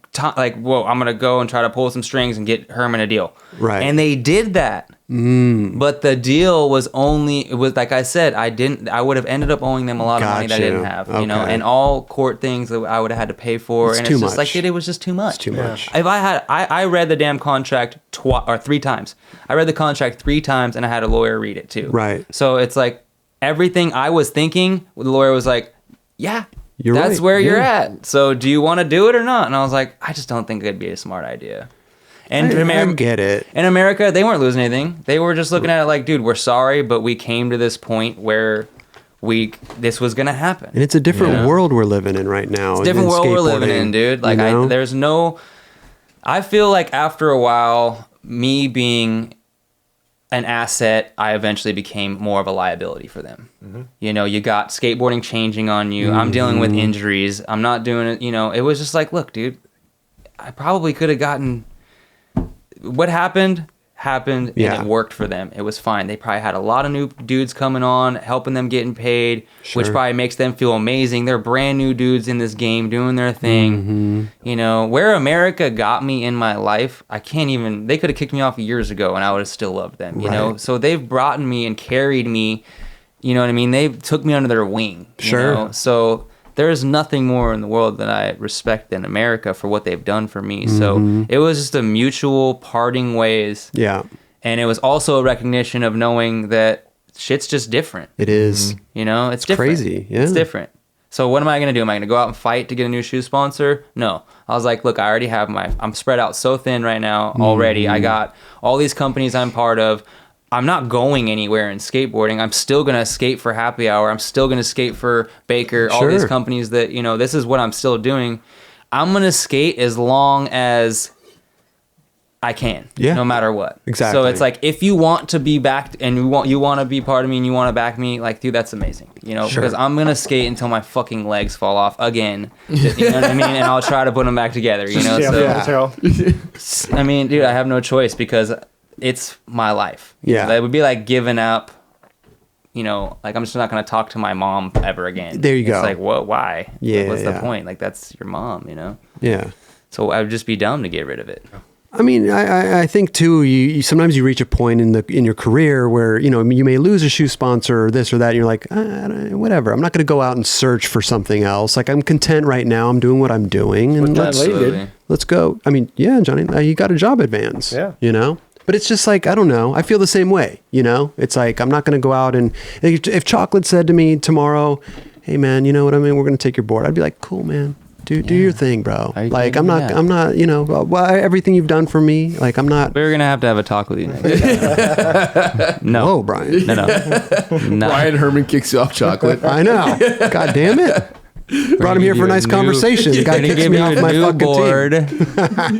S4: whoa, I'm gonna go and try to pull some strings and get Herman a deal.
S1: Right.
S4: And they did that. But the deal was it was like I said, I would have ended up owing them a lot of money that I didn't
S1: Gotcha.
S4: have, you know,
S1: Okay.
S4: and all court things that I would have had to pay for.
S1: It's
S4: and
S1: too
S4: it's just
S1: much.
S4: like, dude, it was just too much.
S1: It's too much.
S4: If I read the damn contract three times. I read the contract 3 times and I had a lawyer read it too.
S1: Right.
S4: So it's like everything I was thinking, the lawyer was like, yeah,
S1: You're
S4: that's
S1: right.
S4: where you're
S1: Yeah.
S4: at. So do you want to do it or not? And I was like, I just don't think it'd be a smart idea. And
S1: I get it.
S4: in America, they weren't losing anything. They were just looking at it like, dude, we're sorry, but we came to this point where this was gonna happen.
S1: And it's a different
S4: Yeah.
S1: world we're living in right now.
S4: It's a different
S1: in
S4: world we're living
S1: skateboarding,
S4: in, dude. Like,
S1: you know?
S4: I feel like after a while, me being an asset, I eventually became more of a liability for them. You know, you got skateboarding changing on you. I'm dealing with injuries. I'm not doing it. You know, it was just like, look, dude, I probably could have gotten what happened, and
S1: Yeah.
S4: it worked for them. It was fine. They probably had a lot of new dudes coming on, helping them getting paid, which
S1: Sure.
S4: probably makes them feel amazing. They're brand new dudes in this game doing their thing. You know, where America got me in my life, I can't even, they could have kicked me off years ago and I would have still loved them, you know?
S1: Right.
S4: So they've brought me and carried me, you know what I mean? They took me under their wing. You
S1: Sure.
S4: know? So there is nothing more in the world that I respect than America for what they've done for me. So it was just a mutual parting ways.
S1: Yeah,
S4: And it was also a recognition of knowing that shit's just different.
S1: it is.
S4: You know, it's different.
S1: crazy, yeah.
S4: It's different. So what am I going to do? Am I going to go out and fight to get a new shoe sponsor? No. I was like, look, I already have I'm spread out so thin right now already. I got all these companies I'm part of. I'm not going anywhere in skateboarding. I'm still going to skate for Happy Hour. I'm still going to skate for Baker, all these companies that, this is what I'm still doing. I'm going to skate as long as I can, no matter what.
S1: Exactly.
S4: So it's like, if you want to be backed and you want to be part of me and you want to back me, like, dude, that's amazing. Because I'm going to skate until my fucking legs fall off again. You know what I mean? And I'll try to put them back together, I mean, dude, I have no choice because it's my life. That would be like giving up, like, I'm just not going to talk to my mom ever again.
S1: There you go.
S4: It's like, what? Why?
S1: Yeah.
S4: What's the point? Like, that's your mom,
S1: Yeah.
S4: So I would just be dumb to get rid of it.
S1: I mean, I think too. You sometimes you reach a point in your career where you may lose a shoe sponsor or this or that. And you're like, whatever. I'm not going to go out and search for something else. Like, I'm content right now. I'm doing what I'm doing, and let's go. I mean, yeah, Johnny, you got a job advance.
S2: Yeah.
S1: But it's just like, I don't know. I feel the same way. It's like I'm not going to go out and if Chocolate said to me tomorrow, "Hey man, you know what I mean? We're going to take your board." I'd be like, "Cool, man. Do your thing, bro." Like, I'm not, everything you've done for me, like, I'm not.
S4: We're going to have a talk with you next. No.
S1: Whoa, Brian.
S4: No.
S3: Bryan Herman kicks you off, Chocolate.
S1: I know. God damn it. Brought him here for a nice conversation. The guy kicks me off my fucking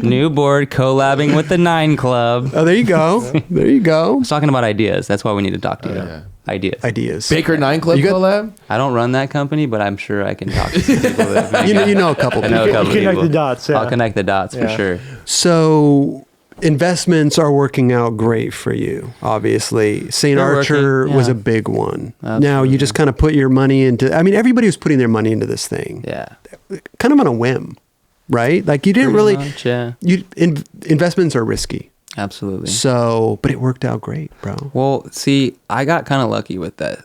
S1: team.
S4: New board, collabing with the 9 Club.
S1: Oh, there you go. There you go.
S4: I was talking about ideas. That's why we need to talk to you. Yeah. Ideas.
S3: Baker 9 Club collab?
S4: I don't run that company, but I'm sure I can talk to some people. That
S1: you know a couple people.
S2: You connect the dots. Yeah.
S4: I'll connect the dots for sure.
S1: So investments are working out great for you, obviously. St. Archer was a big one. Absolutely. Now you just kind of put your money into, I mean, everybody was putting their money into this thing.
S4: Yeah.
S1: Kind of on a whim, right? Like, you didn't really,
S4: much, yeah.
S1: Investments are risky.
S4: Absolutely.
S1: So, but it worked out great, bro.
S4: Well, see, I got kind of lucky with that.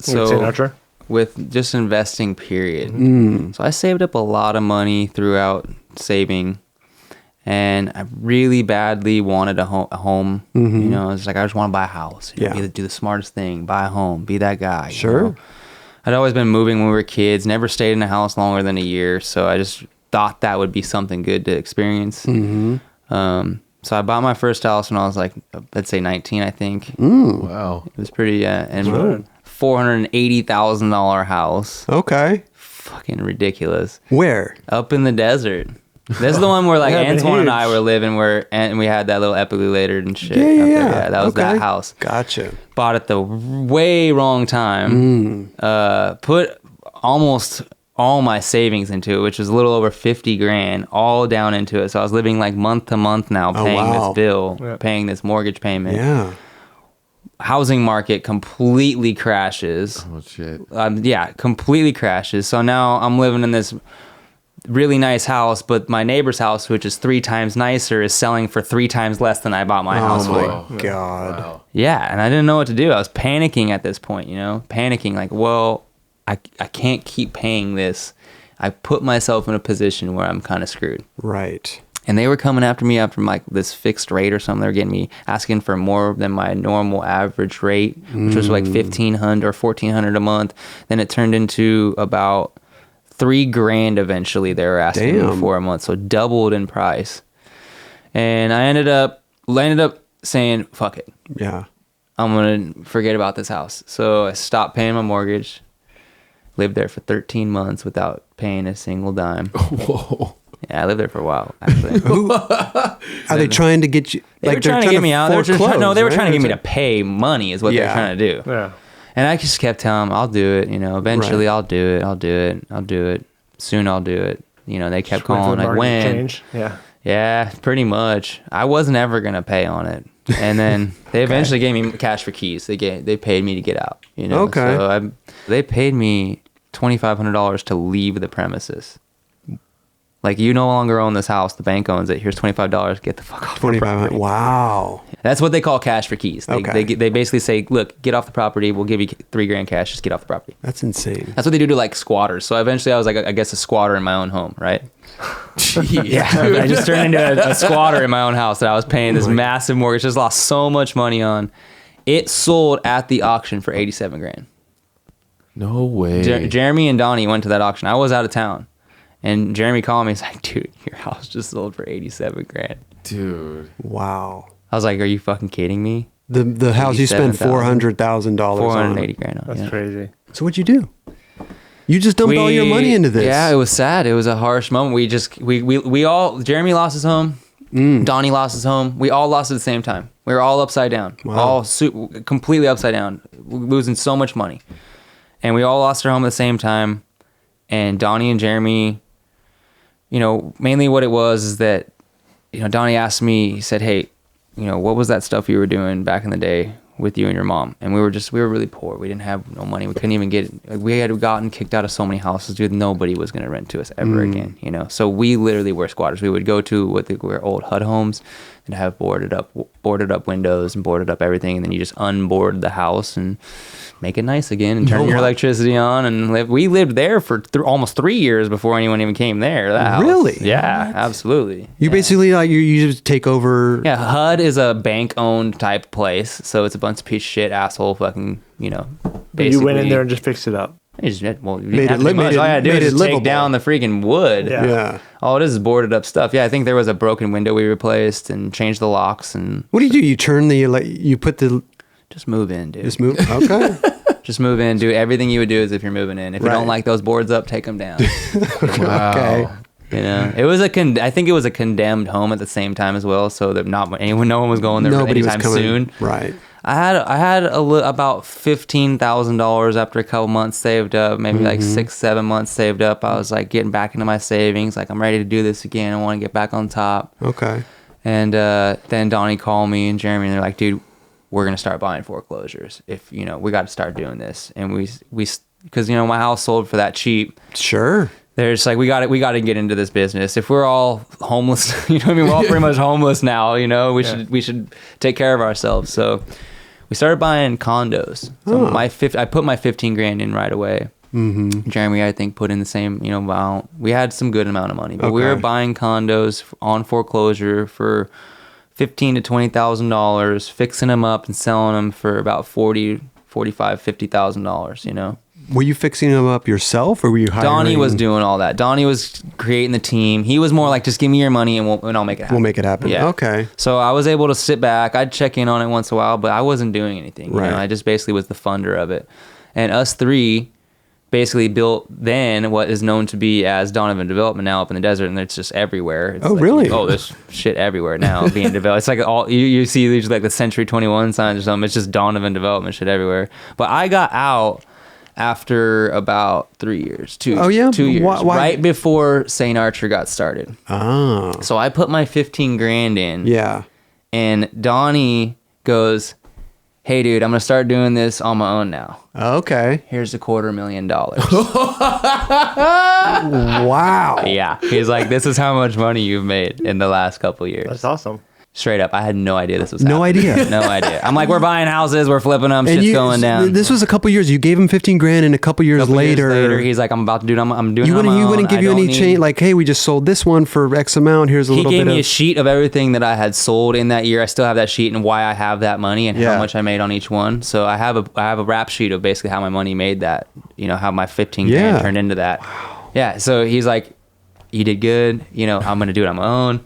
S4: So
S2: St. Archer?
S4: With just investing, period. So I saved up a lot of money throughout saving, and I really badly wanted a home. It's like, I just want to buy a house. Do the smartest thing, buy a home, be that guy.
S1: Sure.
S4: I'd always been moving when we were kids, never stayed in a house longer than a year, so I just thought that would be something good to experience. So I bought my first house when I was like, let's say 19, I think.
S3: Wow.
S4: It was pretty, and $480,000 house.
S1: Okay.
S4: Fucking ridiculous.
S1: Where?
S4: Up in the desert. This is the one where like Antoine and I were living and we had that little epiculator and shit.
S1: Yeah.
S4: That was that house.
S1: Gotcha.
S4: Bought it the way wrong time. Put almost all my savings into it, which was a little over 50 grand, all down into it. So I was living like month to month now, paying this bill, paying this mortgage payment.
S1: Yeah.
S4: Housing market completely crashes.
S3: Oh shit.
S4: Completely crashes. So now I'm living in this really nice house, but my neighbor's house, which is 3 times nicer, is selling for 3 times less than I bought my house for.
S1: Oh my God. Wow.
S4: Yeah, and I didn't know what to do. I was panicking at this point, panicking like, well, I can't keep paying this. I put myself in a position where I'm kind of screwed.
S1: Right. And
S4: they were coming after me after like this fixed rate or something. They were getting me asking for more than my normal average rate, which was like $1,500 or $1,400 a month. Then it turned into about $3,000 eventually. They were asking me for a month, so doubled in price. And I ended up saying, "Fuck it.
S1: Yeah,
S4: I'm gonna forget about this house." So I stopped paying my mortgage. Lived there for 13 months without paying a single dime.
S3: Whoa.
S4: Yeah, I lived there for a while, actually.
S1: Are they trying to get you?
S4: They were trying to get me out. They were trying to get me to pay money is what they're trying to do.
S2: Yeah.
S4: And I just kept telling them, I'll do it. Eventually I'll do it. Soon I'll do it. They kept calling like, when?
S2: Change. Yeah.
S4: Yeah, pretty much. I wasn't ever going to pay on it. And then they eventually gave me cash for keys. They paid me to get out.
S1: Okay.
S4: So they paid me $2,500 to leave the premises. Like, you no longer own this house. The bank owns it. Here's $25. Get the fuck off the property.
S1: Wow.
S4: That's what they call cash for keys. They basically say, look, get off the property. We'll give you $3,000 cash. Just get off the property.
S1: That's insane.
S4: That's what they do to like squatters. So eventually I was like, I guess a squatter in my own home, right? Yeah. I just turned into a squatter in my own house that I was paying this massive mortgage. Just lost so much money on. It sold at the auction for $87,000.
S3: No way.
S4: Jeremy and Donnie went to that auction. I was out of town, and Jeremy called me. He's like, "Dude, your house just sold for 87 grand."
S3: Dude.
S1: Wow.
S4: I was like, "Are you fucking kidding me?"
S1: The house you spent $400,000 on.
S4: 480 grand on.
S2: That's
S4: yeah.
S2: crazy.
S1: So what'd you do? You just dumped all your money into this.
S4: Yeah, it was sad. It was a harsh moment. We all, Jeremy lost his home. Donnie lost his home. We all lost at the same time. We were all upside down.
S1: Wow.
S4: All completely upside down, losing so much money. And we all lost our home at the same time. And Donnie and Jeremy, mainly what it was is that, Donnie asked me, he said, "Hey, what was that stuff you were doing back in the day with you and your mom?" And we were really poor. We didn't have no money. We couldn't even we had gotten kicked out of so many houses, dude. Nobody was going to rent to us ever again, So we literally were squatters. We would go to what they were old HUD homes and have boarded up windows and boarded up everything. And then you just unboard the house and make it nice again and turn your electricity on and live. We lived there for almost 3 years before anyone even came there. That house.
S1: Really?
S4: Yeah, absolutely.
S1: You basically you just take over.
S4: Yeah, HUD is a bank-owned type place, so it's a bunch of piece of shit, asshole, fucking,
S2: But you went in there and just fixed it up.
S4: You didn't
S1: Made
S4: have
S1: it
S4: to do much. All you had to do
S1: made
S4: is
S1: it
S4: just take
S1: livable.
S4: down the freaking wood.
S2: Yeah.
S1: Yeah.
S4: All it is boarded up stuff. Yeah, I think there was a broken window we replaced and changed the locks and
S1: What do? You turn you put the
S4: just move in, dude.
S1: just move. Okay.
S4: Just move in. Do everything you would do as if you're moving in. If you
S1: Right.
S4: don't like those boards up, take them down.
S3: Wow.
S1: Okay.
S4: It was I think it was a condemned home at the same time as well, so that no one was going there
S1: Nobody was
S4: anytime
S1: coming.
S4: soon.
S1: Right.
S4: I had about $15,000 after a couple months saved up, maybe like 6-7 months saved up. I was like getting back into my savings, like I'm ready to do this again. I want to get back on top.
S1: Okay.
S4: And then Donnie called me and Jeremy, and they're like, "Dude, we're gonna start buying foreclosures. If we got to start doing this." And we because my house sold for that cheap.
S1: Sure.
S4: They're just like, we got to get into this business. If we're all homeless, we're all pretty much homeless now. We should take care of ourselves. So we started buying condos. So I put my 15 grand in right away. Mm-hmm. Jeremy, I think, put in the same amount. We had some good amount of money, but we were buying condos on foreclosure for $15,000 to $20,000, fixing them up and selling them for about $40,000, $45,000, $50,000.
S1: Were you fixing them up yourself, or were you hiring?
S4: Donnie was doing all that. Donnie was creating the team. He was more like, just give me your money and I'll make it happen.
S1: We'll make it happen.
S4: Yeah.
S1: Okay.
S4: So I was able to sit back. I'd check in on it once in a while, but I wasn't doing anything.
S1: Right.
S4: I just basically was the funder of it. And us three basically built then what is known to be as Donovan Development now up in the desert, and it's just everywhere. It's
S1: really?
S4: There's shit everywhere now being developed. It's like all you see these like the Century 21 signs or something. It's just Donovan Development shit everywhere. But I got out after about 3 years. 2 years.
S1: Why?
S4: Right before St. Archer got started.
S1: Ah.
S4: So I put my 15 grand in.
S1: Yeah.
S4: And Donnie goes, "Hey dude, I'm gonna start doing this on my own now.
S1: Okay.
S4: Here's $250,000.
S1: Wow.
S4: Yeah. He's like, "This is how much money you've made in the last couple years."
S2: That's awesome.
S4: Straight up, I had no idea this was
S1: No
S4: happening.
S1: idea.
S4: No idea. I'm like, we're buying houses, we're flipping them, shit's going down.
S1: This was a couple years. You gave him 15 grand, and a couple years later,
S4: he's like, "I'm about to do it. I'm doing
S1: you
S4: it on my own.
S1: wouldn't give
S4: I
S1: you any
S4: don't
S1: change.
S4: need-"
S1: Like, hey, we just sold this one for X amount. Here's a
S4: He
S1: little
S4: gave
S1: bit
S4: me a
S1: of.
S4: sheet of everything that I had sold in that year. I still have that sheet and why I have that money and
S1: Yeah.
S4: how much I made on each one. So I have a rap sheet of basically how my money made that. How my 15 grand turned into that. Wow. Yeah. So he's like, "You did good. I'm gonna do it on my own."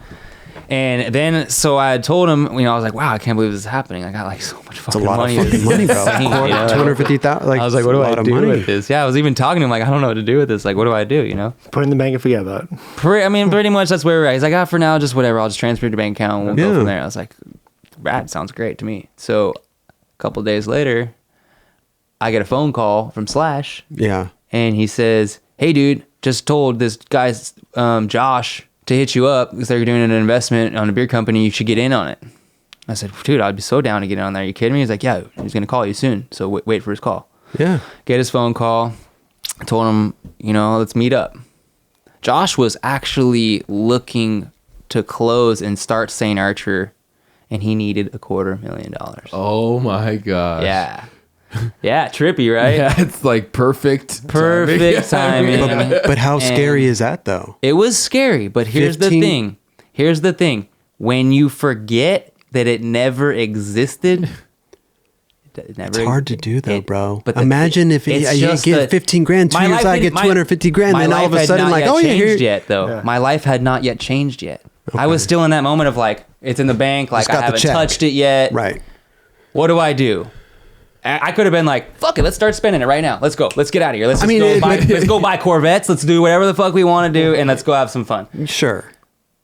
S4: And then, so I had told him, I was like, "Wow, I can't believe this is happening. I got like so much fucking
S1: a lot
S4: money.
S1: of fucking money, bro.
S4: Insane,
S1: 250,000. Like,
S4: I was like, "What do
S1: a
S4: I
S1: lot of
S4: do
S1: money.
S4: with this?" Yeah, I was even talking to him like, "I don't know what to do with this. Like, what do I do?"
S2: Put it in the bank and forget about it.
S4: Pretty much that's where we're at. He's like, for now, just whatever. I'll just transfer it to bank account and we'll go
S1: Yeah.
S4: from there. I was like, rad, sounds great to me. So a couple days later, I get a phone call from Slash,
S1: Yeah.
S4: and he says, "Hey, dude, just told this guy's Josh to hit you up because they're doing an investment on a beer company. You should get in on it." I said, "Dude, I'd be so down to get in on there. Are you kidding me?" He's like, "Yeah, he's going to call you soon. So wait for his call."
S1: Yeah.
S4: Get his phone call. I told him, let's meet up. Josh was actually looking to close and start St. Archer, and he needed $250,000.
S3: Oh my gosh.
S4: Yeah. Yeah, trippy, right?
S3: Yeah, it's like perfect
S4: timing.
S1: But how
S4: And
S1: scary is that, though?
S4: It was scary, but here's
S1: 15
S4: the thing. Here's the thing. When you forget that it never existed,
S1: It's hard to do though, bro.
S4: But
S1: imagine if you get 15 grand, 2 years I get 250 grand, then all of a sudden like, oh, you're here.
S4: Yet though. Yeah. My life had not yet changed yet. Okay. I was still in that moment of like, it's in the bank, like I haven't touched it yet.
S1: Right.
S4: What do I do? I could have been like, fuck it, let's start spending it right now. Let's go. Let's get out of here. Let's go buy Corvettes. Let's do whatever the fuck we want to do, and let's go have some fun.
S1: Sure.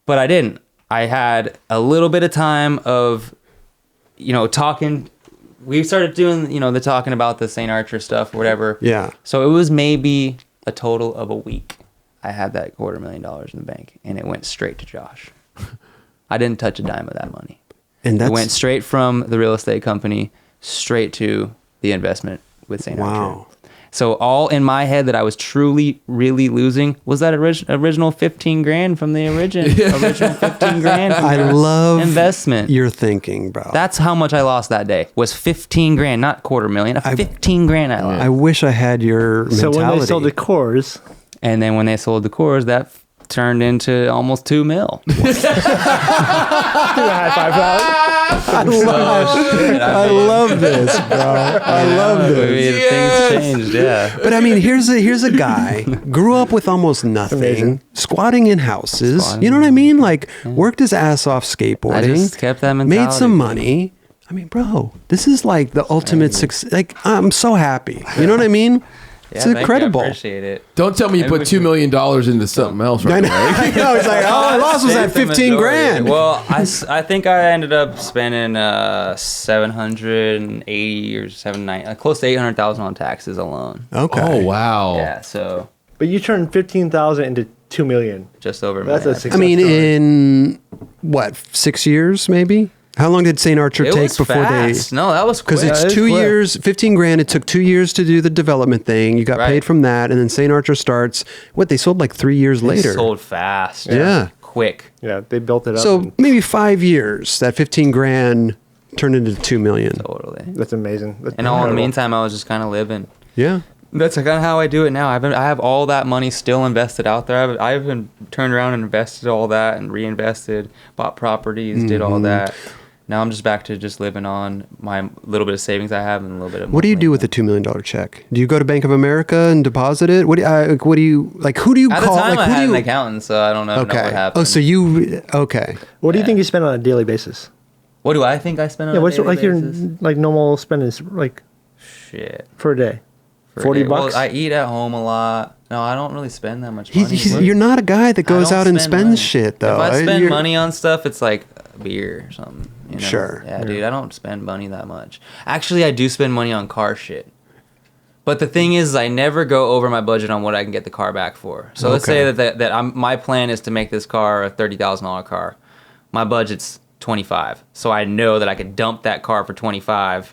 S4: But I didn't. I had a little bit of time of, talking. We started doing, the talking about the St. Archer stuff or whatever.
S1: Yeah.
S4: So it was maybe a total of a week. I had that $250,000 in the bank, and it went straight to Josh. I didn't touch a dime of that money. And it went straight from the real estate company straight to the investment with St. Archer. So all in my head that I was truly, really losing was that original 15 grand from the original 15 grand from
S1: I love
S4: investment.
S1: Your thinking, bro.
S4: That's how much I lost that day. Was 15 grand, not $250,000. 15 grand I lost.
S1: I wish I had your mentality.
S2: So when they sold the cores,
S4: and then when they sold the cores, that turned into almost $2 million.
S1: I love this, bro. I love this.
S4: Yes. Things changed, yeah.
S1: But I mean, here's a guy grew up with almost nothing, squatting in houses. You know what I mean? Like worked his ass off skateboarding.
S4: I just kept that mentality.
S1: Made some money. I mean, bro, this is like the ultimate success. Like I'm so happy. You know what I mean? It's incredible.
S4: I appreciate it.
S3: Don't tell me you put $2 million into something else right now.
S1: I know. It's like, all I lost was that 15 grand.
S4: Well, I think I ended up spending 780 or 790, close to 800,000 on taxes alone.
S1: Okay.
S3: Oh wow.
S4: Yeah. So.
S2: But you turned 15,000 into 2 million.
S4: Just over.
S2: That's a success.
S1: I mean, in what 6 years maybe? How long did St. Archer take before
S4: fast. No, that was quick.
S1: Because it's 2 years, 15 grand. It took 2 years to do the development thing. You got paid from that, and then St. Archer starts. What they sold like 3 years later.
S4: They sold fast.
S1: Yeah.
S4: Quick.
S2: Yeah, they built it up.
S1: So maybe 5 years. That 15 grand turned into 2 million.
S4: Totally.
S2: That's amazing. That's
S4: and all in the meantime, I was just kind of living.
S1: Yeah.
S4: That's kind of how I do it now. I have all that money still invested out there. I've been turned around and invested all that and reinvested, bought properties, did all that. Now I'm just back to just living on my little bit of savings I have and a little bit of.
S1: What do you do with the $2 million check? Do you go to Bank of America and deposit it? What do you like? Who do you call?
S4: At the time,
S1: like,
S4: I had an accountant, so I don't know what happened.
S1: Oh, so okay.
S2: What do you think you spend on a daily basis?
S4: What do I think I spend on a daily basis?
S2: What's your like normal spending like
S4: shit
S2: for a day? $40 bucks.
S4: Well, I eat at home a lot. No, I don't really spend that much money.
S1: You're not a guy that goes out and spends shit, though.
S4: If I spend money on stuff, it's like beer or something. You know?
S1: Sure.
S4: Yeah, dude, I don't spend money that much. Actually, I do spend money on car shit. But the thing is, I never go over my budget on what I can get the car back for. So let's say that my plan is to make this car a $30,000 car. My budget's $25,000. So I know that I could dump that car for $25,000.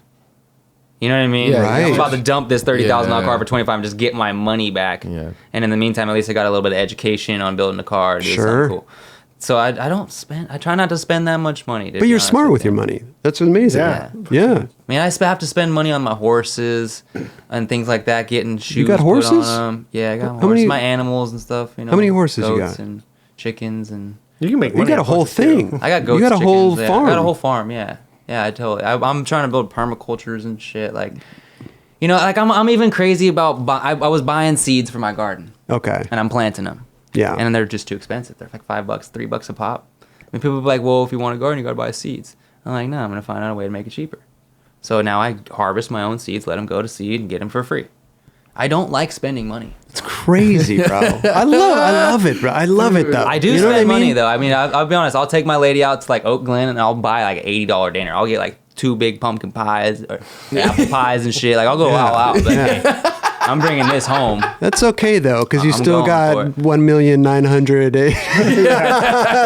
S4: You know what I mean?
S1: Yeah, right.
S4: I'm about to dump this $30,000 car for $25,000 and just get my money back. Yeah. And in the meantime, at least I got a little bit of education on building a car and doing something cool. So I don't spend. I try not to spend that much money.
S1: But you're smart with your money. That's amazing.
S2: Yeah.
S1: Yeah.
S4: I mean, I have to spend money on my horses and things like that. Getting shoes.
S1: You got horses?
S4: Put on them. Yeah, I got horses. My animals and stuff. You know.
S1: How many horses
S4: goats
S1: you got?
S4: And chickens and.
S2: You can make money.
S1: You got a whole thing.
S4: I got goats.
S1: You got a whole farm.
S4: I got a whole farm. Yeah. Yeah, I totally. I'm trying to build permacultures and shit. Like, you know, like I'm even crazy about. I was buying seeds for my garden.
S1: Okay.
S4: And I'm planting them.
S1: Yeah.
S4: And they're just too expensive. They're like $5, $3 a pop. And people be like, well, if you want a garden, you got to buy seeds. I'm like, no, I'm going to find out a way to make it cheaper. So now I harvest my own seeds, let them go to seed, and get them for free. I don't like spending money.
S1: It's crazy, bro. I love it, bro. I love it, though.
S4: I do spend money, though. I mean, I'll be honest. I'll take my lady out to like Oak Glen, and I'll buy like an $80 dinner. I'll get like 2 big pumpkin pies or apple pies and shit. Like, I'll go all out. But hey, I'm bringing this home.
S1: That's okay though, because you still got $1,900,000.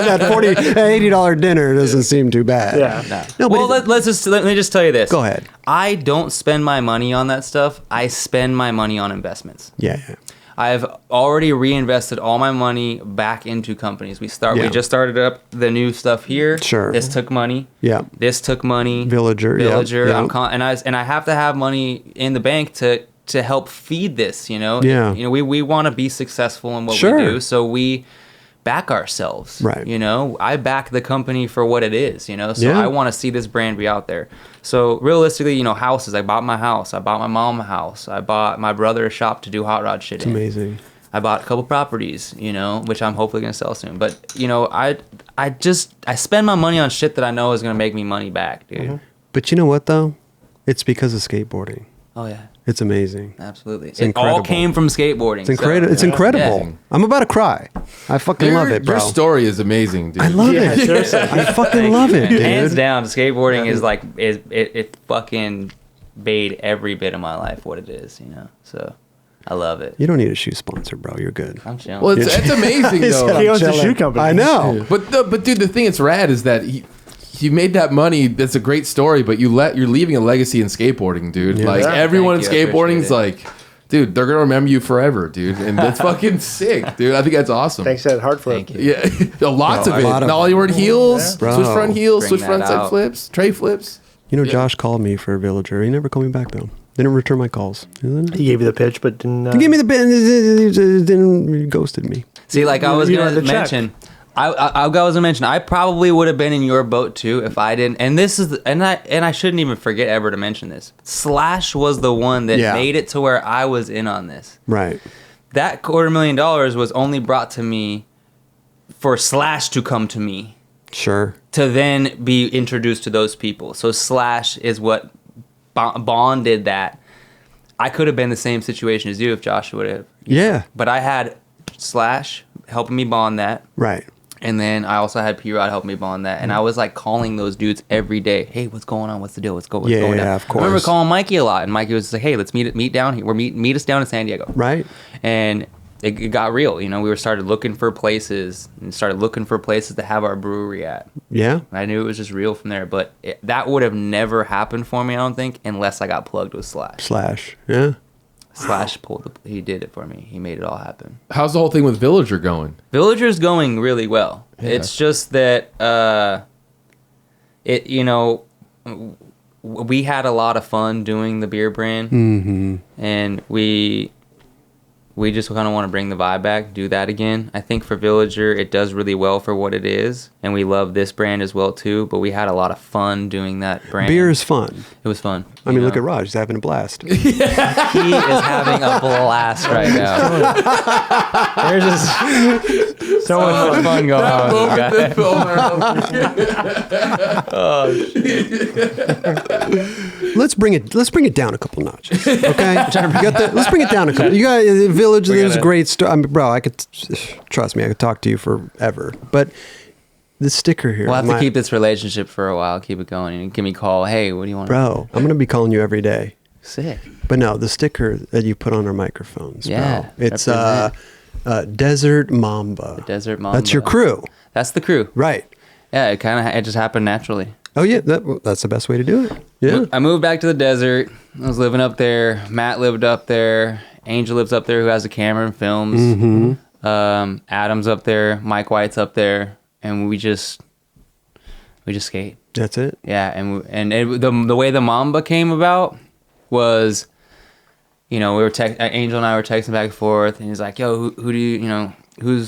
S1: That $80 dinner doesn't seem too bad.
S2: Yeah.
S1: No,
S4: well, let me just tell you this.
S1: Go ahead.
S4: I don't spend my money on that stuff. I spend my money on investments.
S1: Yeah.
S4: I've already reinvested all my money back into companies. We just started up the new stuff here.
S1: Sure.
S4: This took money.
S1: Yeah.
S4: This took money.
S1: Villager. Yeah.
S4: And I have to have money in the bank to help feed this, you know?
S1: Yeah.
S4: You know, we want to be successful in what we do. So we back ourselves.
S1: Right.
S4: You know, I back the company for what it is, you know, so
S1: Yeah.
S4: I want to see this brand be out there. So realistically, you know, houses, I bought my house. I bought my mom a house. I bought my brother a shop to do hot rod shit
S1: It's
S4: in.
S1: amazing.
S4: I bought a couple properties, you know, which I'm hopefully going to sell soon. But, you know, I spend my money on shit that I know is going to make me money back, dude.
S1: But you know what though? It's because of skateboarding.
S4: Oh, yeah.
S1: It's amazing.
S4: Absolutely. It
S1: incredible.
S4: all came from skateboarding.
S1: It's incredible. It's incredible.
S4: Yeah.
S1: I'm about to cry. I fucking love it, bro.
S3: Your story is amazing, dude.
S1: I love
S2: Yeah,
S1: it.
S2: seriously.
S1: I fucking love it, dude.
S4: Hands down, skateboarding is like it fucking made every bit of my life what it is, you know. So I love it.
S1: You don't need a shoe sponsor, bro. You're good.
S4: I'm chilling.
S3: Well, it's amazing
S1: He said,
S3: though.
S2: He owns a
S1: chilling.
S2: shoe company.
S1: I know.
S3: But dude, the thing that's rad is that you made that money. That's a great story, but you're leaving a legacy in skateboarding, dude.
S1: Yeah.
S3: Like
S2: Yeah.
S3: everyone in
S4: Thank you, I
S3: skateboarding's
S4: appreciate
S3: like, dude, they're gonna remember you forever, dude, and that's fucking sick, dude. I think that's awesome.
S2: Thanks to that hard flip.
S4: Thank you.
S3: Yeah, lots of it.
S1: lot of
S3: Nollywood heels,
S1: Bro.
S3: switch front heels,
S4: Bring
S3: switch
S4: that
S3: front side
S4: out.
S3: flips, tray flips.
S1: You know, Josh called me for a villager. He never called me back though. Didn't return my calls. He
S2: He gave you the pitch, but didn't.
S1: gave me the bin. Then he ghosted me.
S4: See, like I was
S2: You
S4: gonna
S2: don't have the check.
S4: mention, I was gonna mention, I probably would have been in your boat too if I didn't. And this is, and I shouldn't even forget ever to mention this. Slash was the one that
S1: Yeah.
S4: made it to where I was in on this.
S1: Right.
S4: That $250,000 was only brought to me for Slash to come to me
S1: Sure.
S4: to then be introduced to those people. So Slash is what bonded that. I could have been the same situation as you if Josh would have.
S1: Yeah.
S4: But I had Slash helping me bond that.
S1: Right.
S4: And then I also had P-Rod help me bond that. And I was like calling those dudes every day. Hey, what's going on? What's the deal? What's going
S1: Yeah,
S4: down?
S1: yeah, of
S4: I remember
S1: course.
S4: calling Mikey a lot. And Mikey was like, hey, let's meet down here. Meet us down in San Diego.
S1: Right.
S4: And it got real. You know, we started looking for places to have our brewery at.
S1: Yeah.
S4: And I knew it was just real from there. But that would have never happened for me, I don't think, unless I got plugged with Slash.
S1: Slash. Yeah.
S4: Slash he did it for me. He made it all happen.
S3: How's the whole thing with Villager going?
S4: Villager's going really well.
S3: Yeah.
S4: It's just that we had a lot of fun doing the beer brand, and we just kind of want to bring the vibe back, do that again. I think for Villager, it does really well for what it is, and we love this brand as well too. But we had a lot of fun doing that brand.
S1: Beer is fun.
S4: It was fun.
S1: I mean, look at Raj. He's having a blast.
S4: He is having a blast right now. There's just so much fun going on with this guy.
S1: Let's bring it down a couple notches. Okay. Let's bring it down a couple. You got the Village. There's a great story. I mean, bro, I could trust me. I could talk to you forever. But the sticker here.
S4: We'll have to keep this relationship for a while, keep it going, and give me a call. Hey, what do you want?
S1: Bro, I'm gonna be calling you every day.
S4: Sick.
S1: But no, the sticker that you put on our microphones,
S4: Yeah,
S1: bro. It's
S4: represent.
S1: Desert Mamba.
S4: Desert Mambo.
S1: That's your crew,
S4: That's the crew.
S1: right?
S4: Yeah, it just happened naturally.
S1: Oh yeah, that's the best way to do it. Yeah.
S4: I moved back to the desert. I was living up there. Matt lived up there. Angel lives up there, who has a camera and films.
S1: Mm-hmm.
S4: Adam's up there. Mike White's up there, and we just skate.
S1: That's it.
S4: Yeah, the way the Mamba came about was, you know, Angel and I were texting back and forth, and he's like, "Yo, who do you who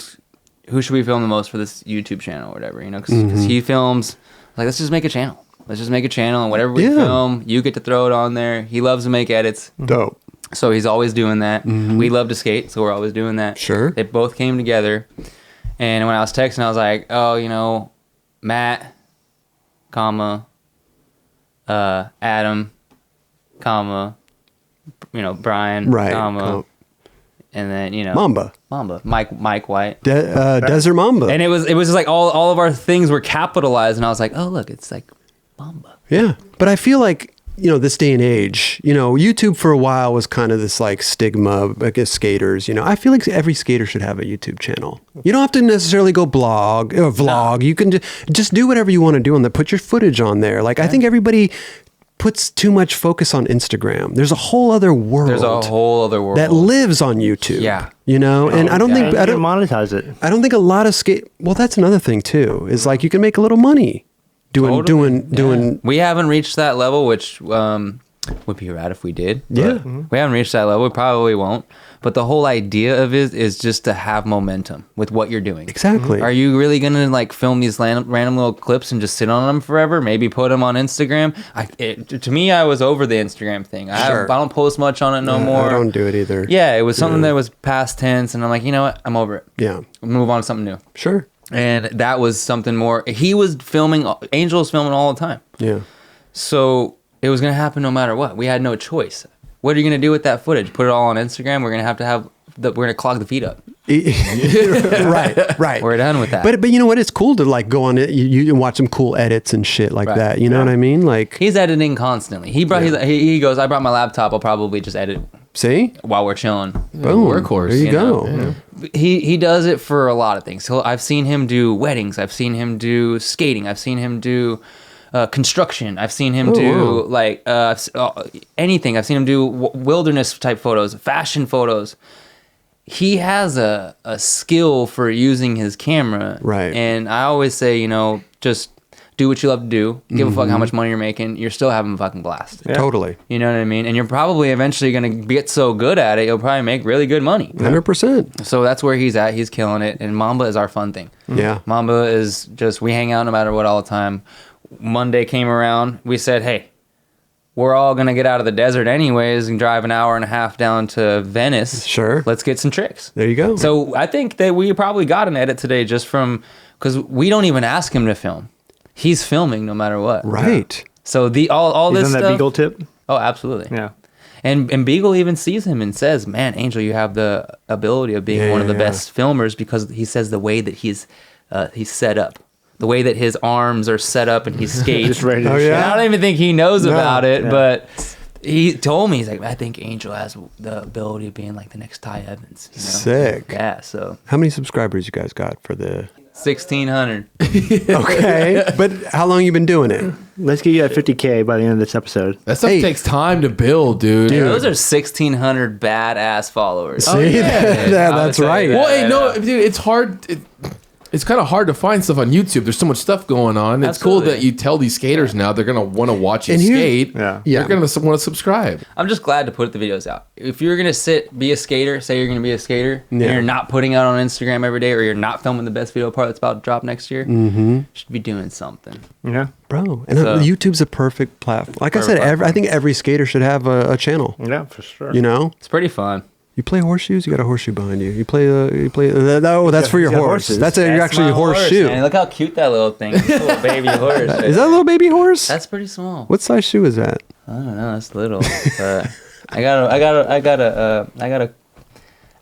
S4: should we film the most for this YouTube channel or whatever?" You know, because he films. Like, let's just make a channel. And whatever we film, you get to throw it on there. He loves to make edits,
S1: Dope.
S4: so he's always doing that. We love to skate, so we're always doing that.
S1: Sure.
S4: They both came together, and when I was texting, I was like, "Oh, you know, Matt, comma, Adam, comma, you know, Bryan,
S1: Right.
S4: comma, and then, you know,
S1: Mamba.
S4: Mike White."
S1: Desert Mamba.
S4: And it was just like all of our things were capitalized, and I was like, "Oh, look, it's like Mamba."
S1: Yeah. But I feel like, you know, this day and age, you know, YouTube for a while was kind of this like stigma against skaters. You know, I feel like every skater should have a YouTube channel. You don't have to necessarily go blog or vlog. You can just do whatever you want to do on there. Put your footage on there. Like, I think everybody puts too much focus on Instagram. There's a whole other world. That lives on YouTube.
S4: Yeah.
S1: You know, and I don't think
S2: I don't monetize it.
S1: I don't think a lot of well, that's another thing too. Is like you can make a little money doing.
S4: We haven't reached that level, which would be rad if we did.
S1: Yeah.
S4: But we haven't reached that level. We probably won't. But the whole idea of it is just to have momentum with what you're doing.
S1: Exactly.
S4: Are you really gonna like film these random little clips and just sit on them forever? Maybe put them on Instagram. To me, I was over the Instagram thing. I don't post much on it no more.
S1: I don't do it either.
S4: Yeah, it was something that was past tense, and I'm like, you know what? I'm over it.
S1: Yeah.
S4: Move on to something new.
S1: Sure.
S4: And that was something more. He was filming. Angel was filming all the time.
S1: Yeah.
S4: So it was gonna happen no matter what. We had no choice. What are you gonna do with that footage? Put it all on Instagram? We're gonna clog the feed up.
S1: Right.
S4: We're done with that.
S1: But you know what? It's cool to like go on it. You can watch some cool edits and shit like
S4: Right.
S1: that. You know what I mean? Like,
S4: he's editing constantly. He goes, I brought my laptop. I'll probably just edit
S1: see?
S4: while we're chilling.
S1: Boom.
S3: Workhorse.
S1: There you go.
S4: know? He does it for a lot of things. I've seen him do weddings. I've seen him do skating. I've seen him do construction. I've seen him do like anything. I've seen him do wilderness type photos, fashion photos. He has a skill for using his camera.
S1: Right.
S4: And I always say, just do what you love to do. Give a fuck how much money you're making. You're still having a fucking blast.
S1: Yeah. Totally.
S4: You know what I mean? And you're probably eventually going to get so good at it, you'll probably make really good money.
S1: 100%.
S4: So that's where he's at. He's killing it. And Mambo is our fun thing.
S1: Yeah.
S4: Mambo is just, we hang out no matter what all the time. Monday came around. We said, hey, we're all going to get out of the desert anyways and drive an hour and a half down to Venice.
S1: Sure.
S4: Let's get some tricks.
S1: There you go.
S4: So I think that we probably got an edit today just from, because we don't even ask him to film. He's filming no matter what.
S1: Right.
S4: So all
S2: He's
S4: this
S2: on that
S4: stuff.
S2: Beagle tip.
S4: Oh, absolutely.
S2: Yeah.
S4: And Beagle even sees him and says, man, Angel, you have the ability of being one of the best filmers, because he says the way that he's set up. The way that his arms are set up and he skates.
S2: Just ready to
S1: Oh,
S2: shoot.
S1: yeah?
S4: I don't even think he knows about it,
S2: Yeah.
S4: but he told me, he's like, I think Angel has the ability of being like the next Ty Evans.
S1: Sick.
S4: Yeah, so
S1: How many subscribers you guys got for the...
S4: 1,600.
S1: Okay. But how long you been doing it?
S2: Let's get you at 50K by the end of this episode.
S3: That stuff
S1: Hey.
S3: takes time to build, dude.
S4: Those are 1,600 badass followers.
S1: See?
S3: yeah.
S1: That's right.
S3: Well, hey, no, dude, it's hard. It's kind of hard to find stuff on YouTube. There's so much stuff going on. It's cool
S4: Absolutely.
S3: that you tell these skaters now they're gonna want to watch you
S1: And here-
S3: skate.
S2: Yeah.
S3: They're gonna want to subscribe.
S4: I'm just glad to put the videos out. If you're gonna be a skater, say you're gonna be a skater, and
S1: Yeah.
S4: you're not putting out on Instagram every day, or you're not filming the best video part that's about to drop next year, you should be doing something.
S2: Yeah.
S1: Bro. And
S4: So-
S1: YouTube's a perfect platform. Like I said, I think every skater should have a channel.
S2: Yeah, for sure.
S1: You know?
S4: It's pretty fun.
S1: You play horseshoes. You got a horseshoe behind you. You play. Oh, that's for your
S2: He's got
S1: horse.
S2: horses.
S1: That's you're actually
S4: my
S1: a horseshoe.
S4: Horse, man. Look how cute that little thing is. This little baby horse.
S1: Is that a little baby horse?
S4: That's pretty small.
S1: What size shoe is that?
S4: I don't know. That's little. But I got a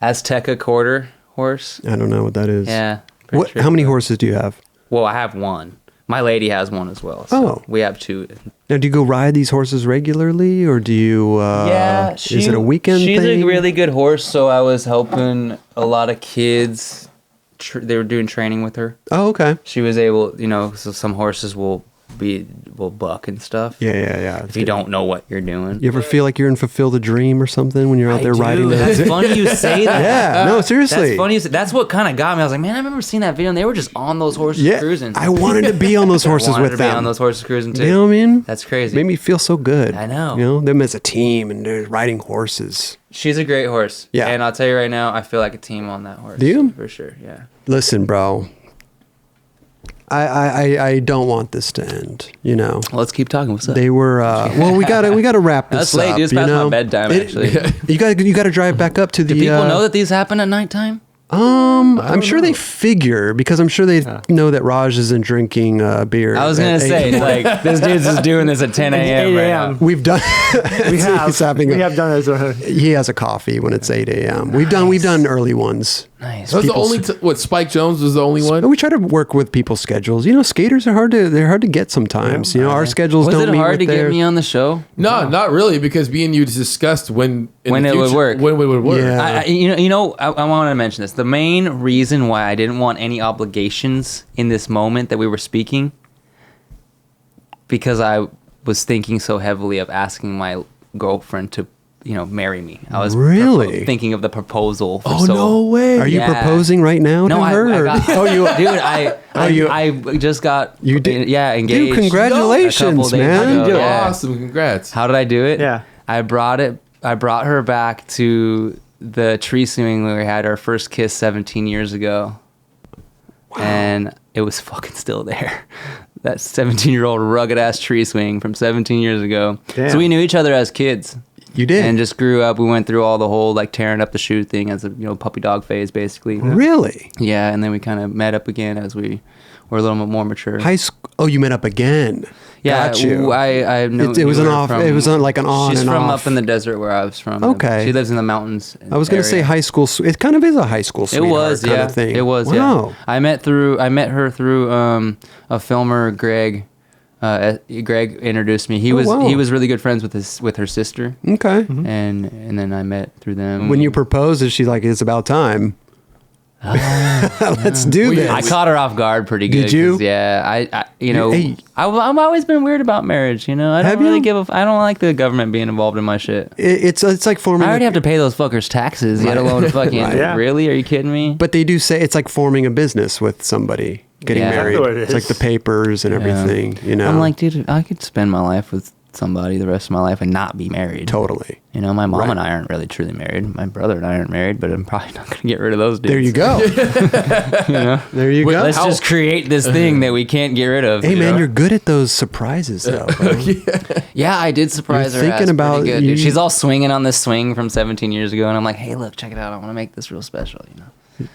S4: Azteca quarter horse.
S1: I don't know what that is.
S4: Yeah.
S1: What? How many horses do you have?
S4: Well, I have one. My lady has one as well. So
S1: Oh.
S4: we have two.
S1: Now, do you go ride these horses regularly, or do you?
S4: Yeah,
S1: is it a weekend
S4: she's
S1: thing?
S4: a really good horse, so I was helping a lot of kids. They were doing training with her.
S1: Oh, okay.
S4: She was able, so some horses will buck and stuff.
S1: Yeah.
S4: If you don't know what you're doing.
S1: You ever feel like you're in Fulfill the Dream or something when you're out there riding?
S4: That's funny you say that.
S1: Yeah, no, seriously.
S4: That's funny. That's what kind of got me. I was like, man, I remember seeing that video, and they were just on those horses
S1: Yeah,
S4: cruising.
S1: I wanted to be on those horses
S4: wanted
S1: with
S4: to be
S1: them.
S4: on those horses cruising too.
S1: You know what I mean?
S4: That's crazy.
S1: Made me feel so good.
S4: I know.
S1: You know, them as a team and they're riding horses.
S4: She's a great horse.
S1: Yeah.
S4: And I'll tell you right now, I feel like a team on that horse.
S1: Do you?
S4: For sure. Yeah.
S1: Listen, bro. I don't want this to end. You know.
S4: Well, let's keep talking. What's up?
S1: They were well. We gotta wrap this
S4: That's late,
S1: up.
S4: dude. It's
S1: you
S4: past my
S1: know?
S4: bedtime, actually.
S1: You gotta drive back up to the.
S4: Do people know that these happen at nighttime?
S1: I'm sure they figure because I'm sure they know that Raj isn't drinking beer.
S4: I was
S1: at
S4: gonna
S1: 8
S4: say, like, this dude's just doing this at 10 a.m.
S2: 8
S4: right
S2: a.m.
S4: now.
S1: We've done.
S2: We have
S1: he's having
S2: we
S1: a-
S2: have done this.
S1: He has a coffee when it's 8 a.m. We've done early ones.
S4: Nice.
S3: That was the
S1: People's-
S3: only what Spike Jones was the only
S1: But
S3: one.
S1: we try to work with people's schedules. You know, skaters are hard to get sometimes. You know, our schedules
S4: Was
S1: don't
S4: it
S1: meet
S4: hard
S1: with
S4: to get
S1: theirs.
S4: me on the show?
S3: No, not really, because me and you discussed when in
S4: When
S3: the
S4: it would
S3: future-
S4: work.
S3: When it would work.
S1: Yeah.
S4: I wanted to mention this. The main reason why I didn't want any obligations in this moment that we were speaking, because I was thinking so heavily of asking my girlfriend to marry me. I was
S1: Really?
S4: thinking of the proposal. For
S3: Oh, no way.
S1: Are you
S4: Yeah.
S1: proposing right now to
S4: No,
S1: her?
S4: I
S1: or-
S4: got,
S1: oh, you.
S4: dude, I just got
S1: You did?
S4: engaged.
S1: Dude, congratulations,
S4: a couple days
S1: man.
S4: ago. Yeah.
S3: Awesome. Congrats.
S4: How did I do it?
S2: Yeah.
S4: I brought her back to the tree swing where we had our first kiss 17 years ago. And it was fucking still there. That 17-year-old rugged ass tree swing from 17 years ago.
S2: Damn.
S4: So we knew each other as kids.
S1: You did?
S4: And just grew up. We went through all the whole like tearing up the shoe thing as a puppy dog phase, basically.
S1: Really?
S4: Yeah, and then we kind of met up again as we were a little bit more mature.
S1: High school. Oh, you met up again.
S4: Yeah,
S1: Got you.
S4: I know.
S1: It was an off. It was on like an on
S4: She's
S1: and
S4: from
S1: off.
S4: up in the desert where I was from.
S1: Okay.
S4: She lives in the mountains.
S1: I was going to say
S4: area.
S1: high school. It kind of is a high school
S4: It
S1: sweetheart
S4: was,
S1: kind
S4: yeah.
S1: of thing.
S4: It was,
S1: wow.
S4: yeah. I met her through a filmer, Greg. Greg introduced me. He
S1: wow.
S4: was really good friends with her sister,
S1: Okay.
S4: and then I met through them.
S1: When you proposed, is she like, it's about time? Let's do this.
S4: I caught her off guard pretty good.
S1: Did you?
S4: 'cause, Yeah, I
S1: Hey.
S4: I've always been weird about marriage. I
S1: Have
S4: don't really
S1: you?
S4: I don't like the government being involved in my shit.
S1: It's like forming.
S4: I already
S1: a-
S4: have to pay those fuckers taxes, yet alone fucking.
S2: Right. Yeah.
S4: Really? Are you kidding me?
S1: But they do say it's like forming a business with somebody getting
S4: Yeah.
S1: married.
S2: That's what it
S1: It's like
S2: is.
S1: the papers and everything. You know.
S4: I'm like, dude, I could spend my life with somebody the rest of my life and not be married.
S1: totally.
S4: My mom
S1: Right.
S4: and I aren't really truly married. My brother and I aren't married, but I'm probably not going to get rid of those dudes.
S1: There you go. There you go.
S4: Let's just create this thing that we can't get rid of.
S1: Hey
S4: you
S1: man,
S4: know?
S1: you're good at those surprises though. bro.
S4: Yeah, I did surprise
S1: You're
S4: her.
S1: thinking
S4: That's
S1: about
S4: pretty good,
S1: you-
S4: dude. She's all swinging on this swing from 17 years ago, and I'm like, hey, look, check it out. I want to make this real special.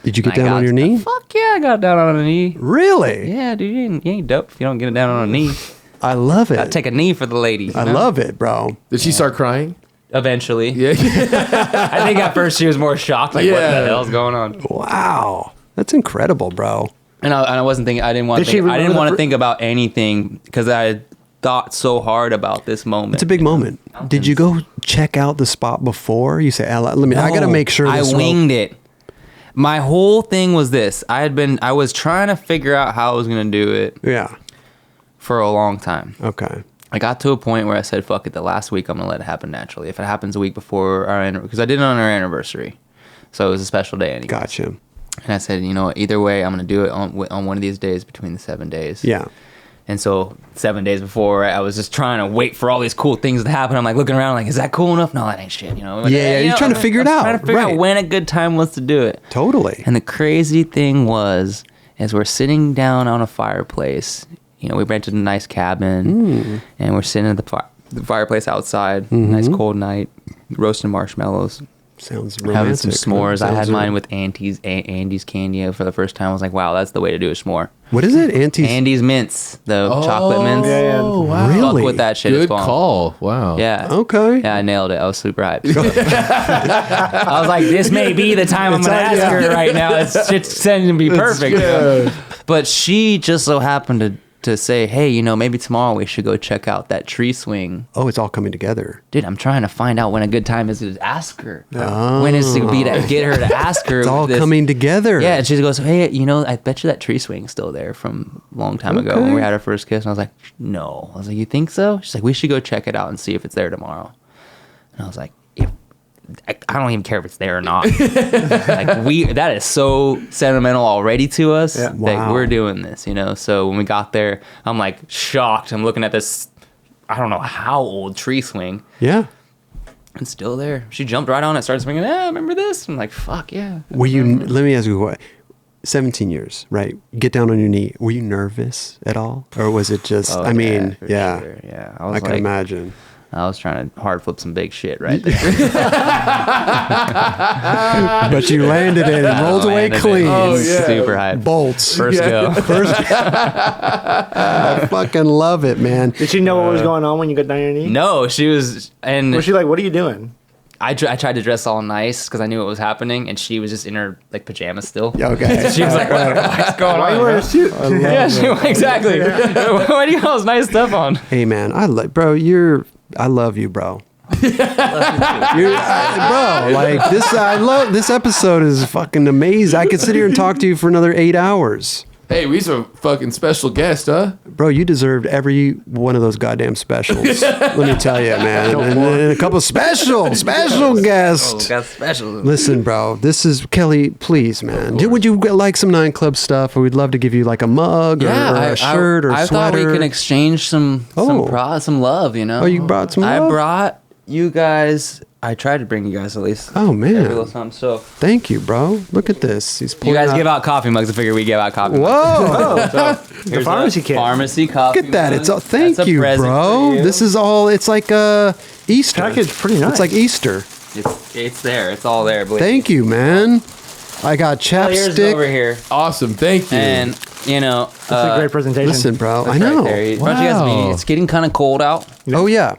S1: Did you get
S4: And I
S1: down on
S4: got-
S1: your knee?
S4: Fuck yeah, I got down on a knee.
S1: Really?
S4: Yeah, dude, you ain't dope if you don't get it down on a knee.
S1: I love
S4: Gotta
S1: it.
S4: take a knee for the lady.
S1: I love it, bro.
S3: Did she start crying?
S4: Eventually.
S3: Yeah.
S4: I think at first she was more shocked, like, what
S3: Yeah.
S4: the hell's going on?
S1: Wow. That's incredible, bro.
S4: And I wasn't thinking. I didn't want
S2: Did
S4: to.
S2: she
S4: Think, I didn't
S2: remember
S4: want
S2: the
S4: to think about anything because I had thought so hard about this moment.
S1: It's a big moment. Did you go check out the spot before? You say, I got to make sure
S4: I
S1: this
S4: winged it. My whole thing was this. I was trying to figure out how I was gonna do it
S1: Yeah.
S4: for a long time.
S1: Okay.
S4: I got to a point where I said, "Fuck it." The last week, I'm gonna let it happen naturally. If it happens a week before our anniversary, because I did it on our anniversary, so it was a special day anyway.
S1: Gotcha.
S4: And I said, either way, I'm gonna do it on one of these days between the 7 days.
S1: Yeah.
S4: And so 7 days before, I was just trying to wait for all these cool things to happen. I'm like looking around, like, is that cool enough? No, that ain't shit.
S1: Yeah, you're trying to figure it
S4: I was
S1: out,
S4: Trying to figure
S1: right.
S4: out when a good time was to do it.
S1: Totally.
S4: And the crazy thing was, as we're sitting down on a fireplace, we rented a nice cabin, and we're sitting at the fireplace outside, nice cold night, roasting marshmallows,
S1: Sounds romantic.
S4: having some s'mores. I had
S1: Sounds
S4: mine with Andy's candy for the first time. I was like, wow, that's the way to do a s'more.
S1: What is it?
S4: Andy's mints, the chocolate mints.
S2: Yeah, yeah.
S3: Oh, wow.
S1: Really?
S4: Fuck with that shit.
S3: Good
S4: It's bomb.
S3: call. Wow.
S4: Yeah.
S1: Okay.
S4: Yeah, I nailed it. I was super hyped. I was like, this may be the time I'm going to ask her right now. It's going to be perfect.
S3: Yeah.
S4: But she just so happened to say, hey, maybe tomorrow we should go check out that tree swing.
S1: Oh, it's all coming together.
S4: Dude, I'm trying to find out when a good time is to ask her. When is it be to get her to ask her?
S1: It's all
S4: this.
S1: coming together.
S4: Yeah, and she goes, hey, I bet you that tree swing's still there from a long time ago when
S1: Okay.
S4: we had our first kiss. And I was like, no. I was like, you think so? She's like, we should go check it out and see if it's there tomorrow. And I was like, I don't even care if it's there or not. That is so sentimental already to us that
S1: Wow.
S4: we're doing this, So when we got there, I'm like shocked. I'm looking at this, I don't know how old tree swing.
S1: Yeah.
S4: It's still there. She jumped right on it, started swinging. Remember this? I'm like, fuck yeah.
S1: Were you, let me ask you what, 17 years, right? Get down on your knee. Were you nervous at all? Or was it just,
S4: Oh,
S1: I mean,
S4: for
S1: yeah.
S4: sure. Yeah.
S1: I can imagine.
S4: I was trying to hard flip some big shit right there.
S1: But you landed it and rolled away
S4: Landed it.
S1: clean.
S3: Oh, yeah.
S4: Super hype.
S1: Bolts.
S4: First go.
S1: I fucking love it, man.
S2: Did she know what was going on when you got down on your knee?
S4: No, she was, and
S2: Was she like, what are you doing?
S4: I tried to dress all nice because I knew what was happening, and she was just in her pajamas still.
S1: Okay.
S4: She was like, "What's going
S2: Why are you
S4: on?"
S2: wearing a suit?
S4: Yeah, exactly. Why do you have all this nice stuff on?
S1: Hey, man, I love you, bro. Bro, this episode is fucking amazing. I could sit here and talk to you for another 8 hours.
S3: Hey, we's a fucking special guest, huh?
S1: Bro, you deserved every one of those goddamn specials. Let me tell you, man. And a couple special guests.
S4: Got special.
S1: Listen, bro, this is Kelly. Please, man. Would you like some 9 Club stuff? Or we'd love to give you like a mug or a shirt or
S5: I thought
S1: sweater.
S5: we can exchange some love, you know.
S1: Oh, you brought some
S5: I
S1: love?
S5: brought you guys. I tried to bring you guys at least.
S1: Oh, man.
S5: a little something. So
S1: Thank you, bro. Look at this. He's
S4: You
S1: pulling
S4: guys
S1: out-
S4: give out coffee mugs. I figure we give out coffee mugs.
S1: Whoa!
S2: The pharmacy kit.
S4: Pharmacy coffee.
S1: Look at that.
S4: mug.
S1: It's all, thank
S4: That's a
S1: you,
S4: present
S1: bro.
S4: for you.
S1: This is all. It's like Easter.
S2: Package pretty nice.
S1: It's like Easter.
S4: It's there. It's all there. Believe
S1: Thank you, man. I got
S4: me. Here's
S1: chapstick.
S4: over here,
S3: Awesome. Thank you.
S4: and you know,
S2: That's a great presentation.
S1: Listen, bro.
S4: that's
S1: I know.
S4: Right there. Brought you guys a beanie.
S3: Wow.
S4: It's getting kind of cold out.
S1: Oh yeah.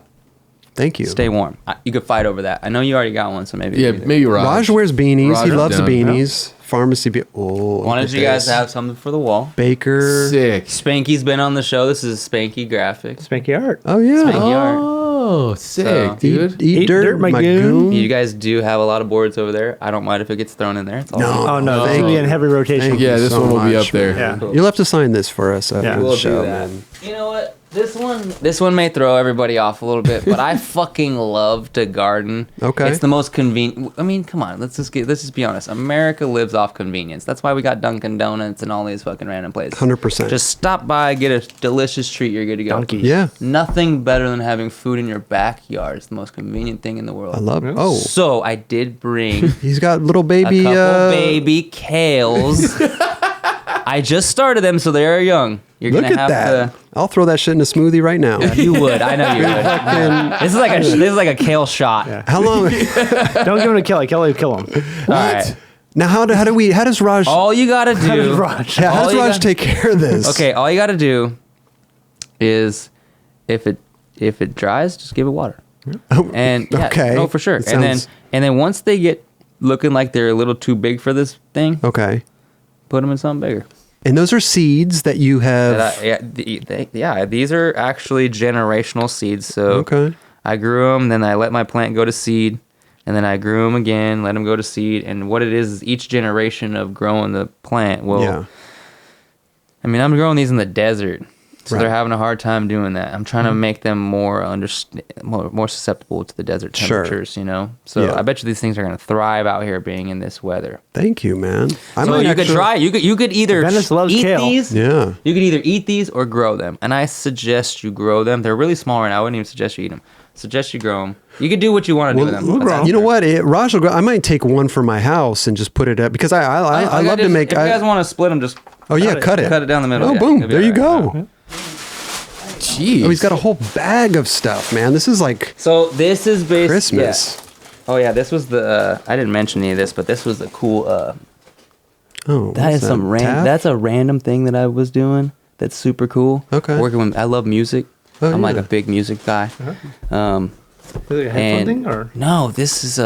S1: Thank you.
S4: Stay warm. You could fight over that. I know you already got one, so maybe.
S3: yeah, maybe Raj.
S1: Raj wears beanies.
S3: Raj
S1: he
S3: is
S1: loves
S3: down.
S1: beanies. Pharmacy. Oh.
S4: Why
S1: look
S4: don't
S1: at
S4: you guys
S1: this.
S4: have something for the wall?
S1: Baker?
S3: Sick.
S4: Spanky's been on the show. This is Spanky Graphics.
S2: Spanky art.
S1: Oh yeah.
S4: Spanky art.
S3: Oh, sick,
S4: So-
S3: dude.
S1: Eat dirt, my goon.
S4: You guys do have a lot of boards over there. I don't mind if it gets thrown in there. It's all
S1: No.
S2: Oh no, this
S1: Thank
S2: will be in
S1: you.
S2: heavy rotation.
S1: Thank
S3: Yeah,
S1: you
S3: this
S1: so
S3: one will be
S1: much,
S3: up there.
S1: man.
S2: Yeah.
S1: You'll have to sign this for us after
S2: Yeah.
S1: the
S4: We'll
S1: show,
S4: do that.
S1: man.
S4: You know what? This one may throw everybody off a little bit, but I fucking love to garden.
S1: Okay.
S4: It's the most convenient. I mean, come on, let's just be honest. America lives off convenience. That's why we got Dunkin' Donuts and all these fucking random places.
S1: 100%.
S4: Just stop by, get a delicious treat. You're good to go.
S2: Donkeys.
S1: Yeah.
S4: Nothing better than having food in your backyard. It's the most convenient thing in the world.
S1: I love. Oh,
S4: So I did bring
S1: he's got little
S4: a
S1: baby.
S4: couple baby kales. I just started them, so they are young. You're
S1: Look
S4: gonna
S1: at
S4: have
S1: that. I'll throw that shit in a smoothie right now.
S4: to. You would. I know you would. This is like a kale shot.
S2: Yeah.
S1: How long?
S2: Don't give him to Kelly. Kelly will kill him.
S4: All right.
S1: Now, how does Raj?
S4: All you gotta
S2: How does
S4: do.
S2: Raj?
S1: Yeah, how
S4: all
S1: does
S4: you
S1: Raj
S4: got-
S1: take care of this?
S4: Okay. All you gotta do is, if it dries, just give it water. And yeah,
S1: Okay.
S4: no, for sure.
S1: It
S4: And
S1: sounds-
S4: then once they get looking like they're a little too big for this thing,
S1: Okay.
S4: put them in something bigger.
S1: And those are seeds that you have.
S4: Yeah, these are actually generational seeds. So
S1: Okay.
S4: I grew them, then I let my plant go to seed, and then I grew them again, let them go to seed. And what it is each generation of growing the plant will.
S1: Yeah.
S4: I mean, I'm growing these in the desert, so
S1: Right.
S4: they're having a hard time doing that. I'm trying to make them more susceptible to the desert
S1: Sure.
S4: temperatures, you know. So
S1: Yeah.
S4: I bet you these things are going to thrive out here, being in this weather.
S1: Thank you, man. I
S4: So
S1: might
S4: you could
S1: actually-
S4: try. You could either
S2: Venice loves
S4: eat
S2: kale.
S4: these.
S1: Yeah.
S4: You could either eat these or grow them, and I suggest you grow them. They're really small right now. I wouldn't even suggest you eat them. Suggest you grow them. You could do what you want to do with them.
S2: we'll
S4: That's
S2: grow 'em.
S1: You know
S4: after.
S1: what? Raj will go. I might take one for my house and just put it up because I
S4: All you
S1: love
S4: gotta
S1: to
S4: do
S1: make.
S4: is, if you guys want to split them, just
S1: oh yeah, cut it.
S4: cut it down the middle.
S1: Oh
S4: Yeah,
S1: boom!
S4: it'll be
S1: There you
S4: all right.
S1: go.
S3: Jeez.
S1: Oh, he's got a whole bag of stuff, man. This is like
S4: So this is based
S1: Christmas.
S4: Yeah. Oh yeah, this was the. I didn't mention any of this, but this was the cool.
S1: Oh,
S4: That is some random. That's a random thing that I was doing. That's super cool.
S1: Okay.
S4: Working with. I love music.
S1: Oh,
S4: I'm like
S1: yeah.
S4: a big music guy.
S2: Is it a headphone
S4: And
S2: thing or?
S4: no, this is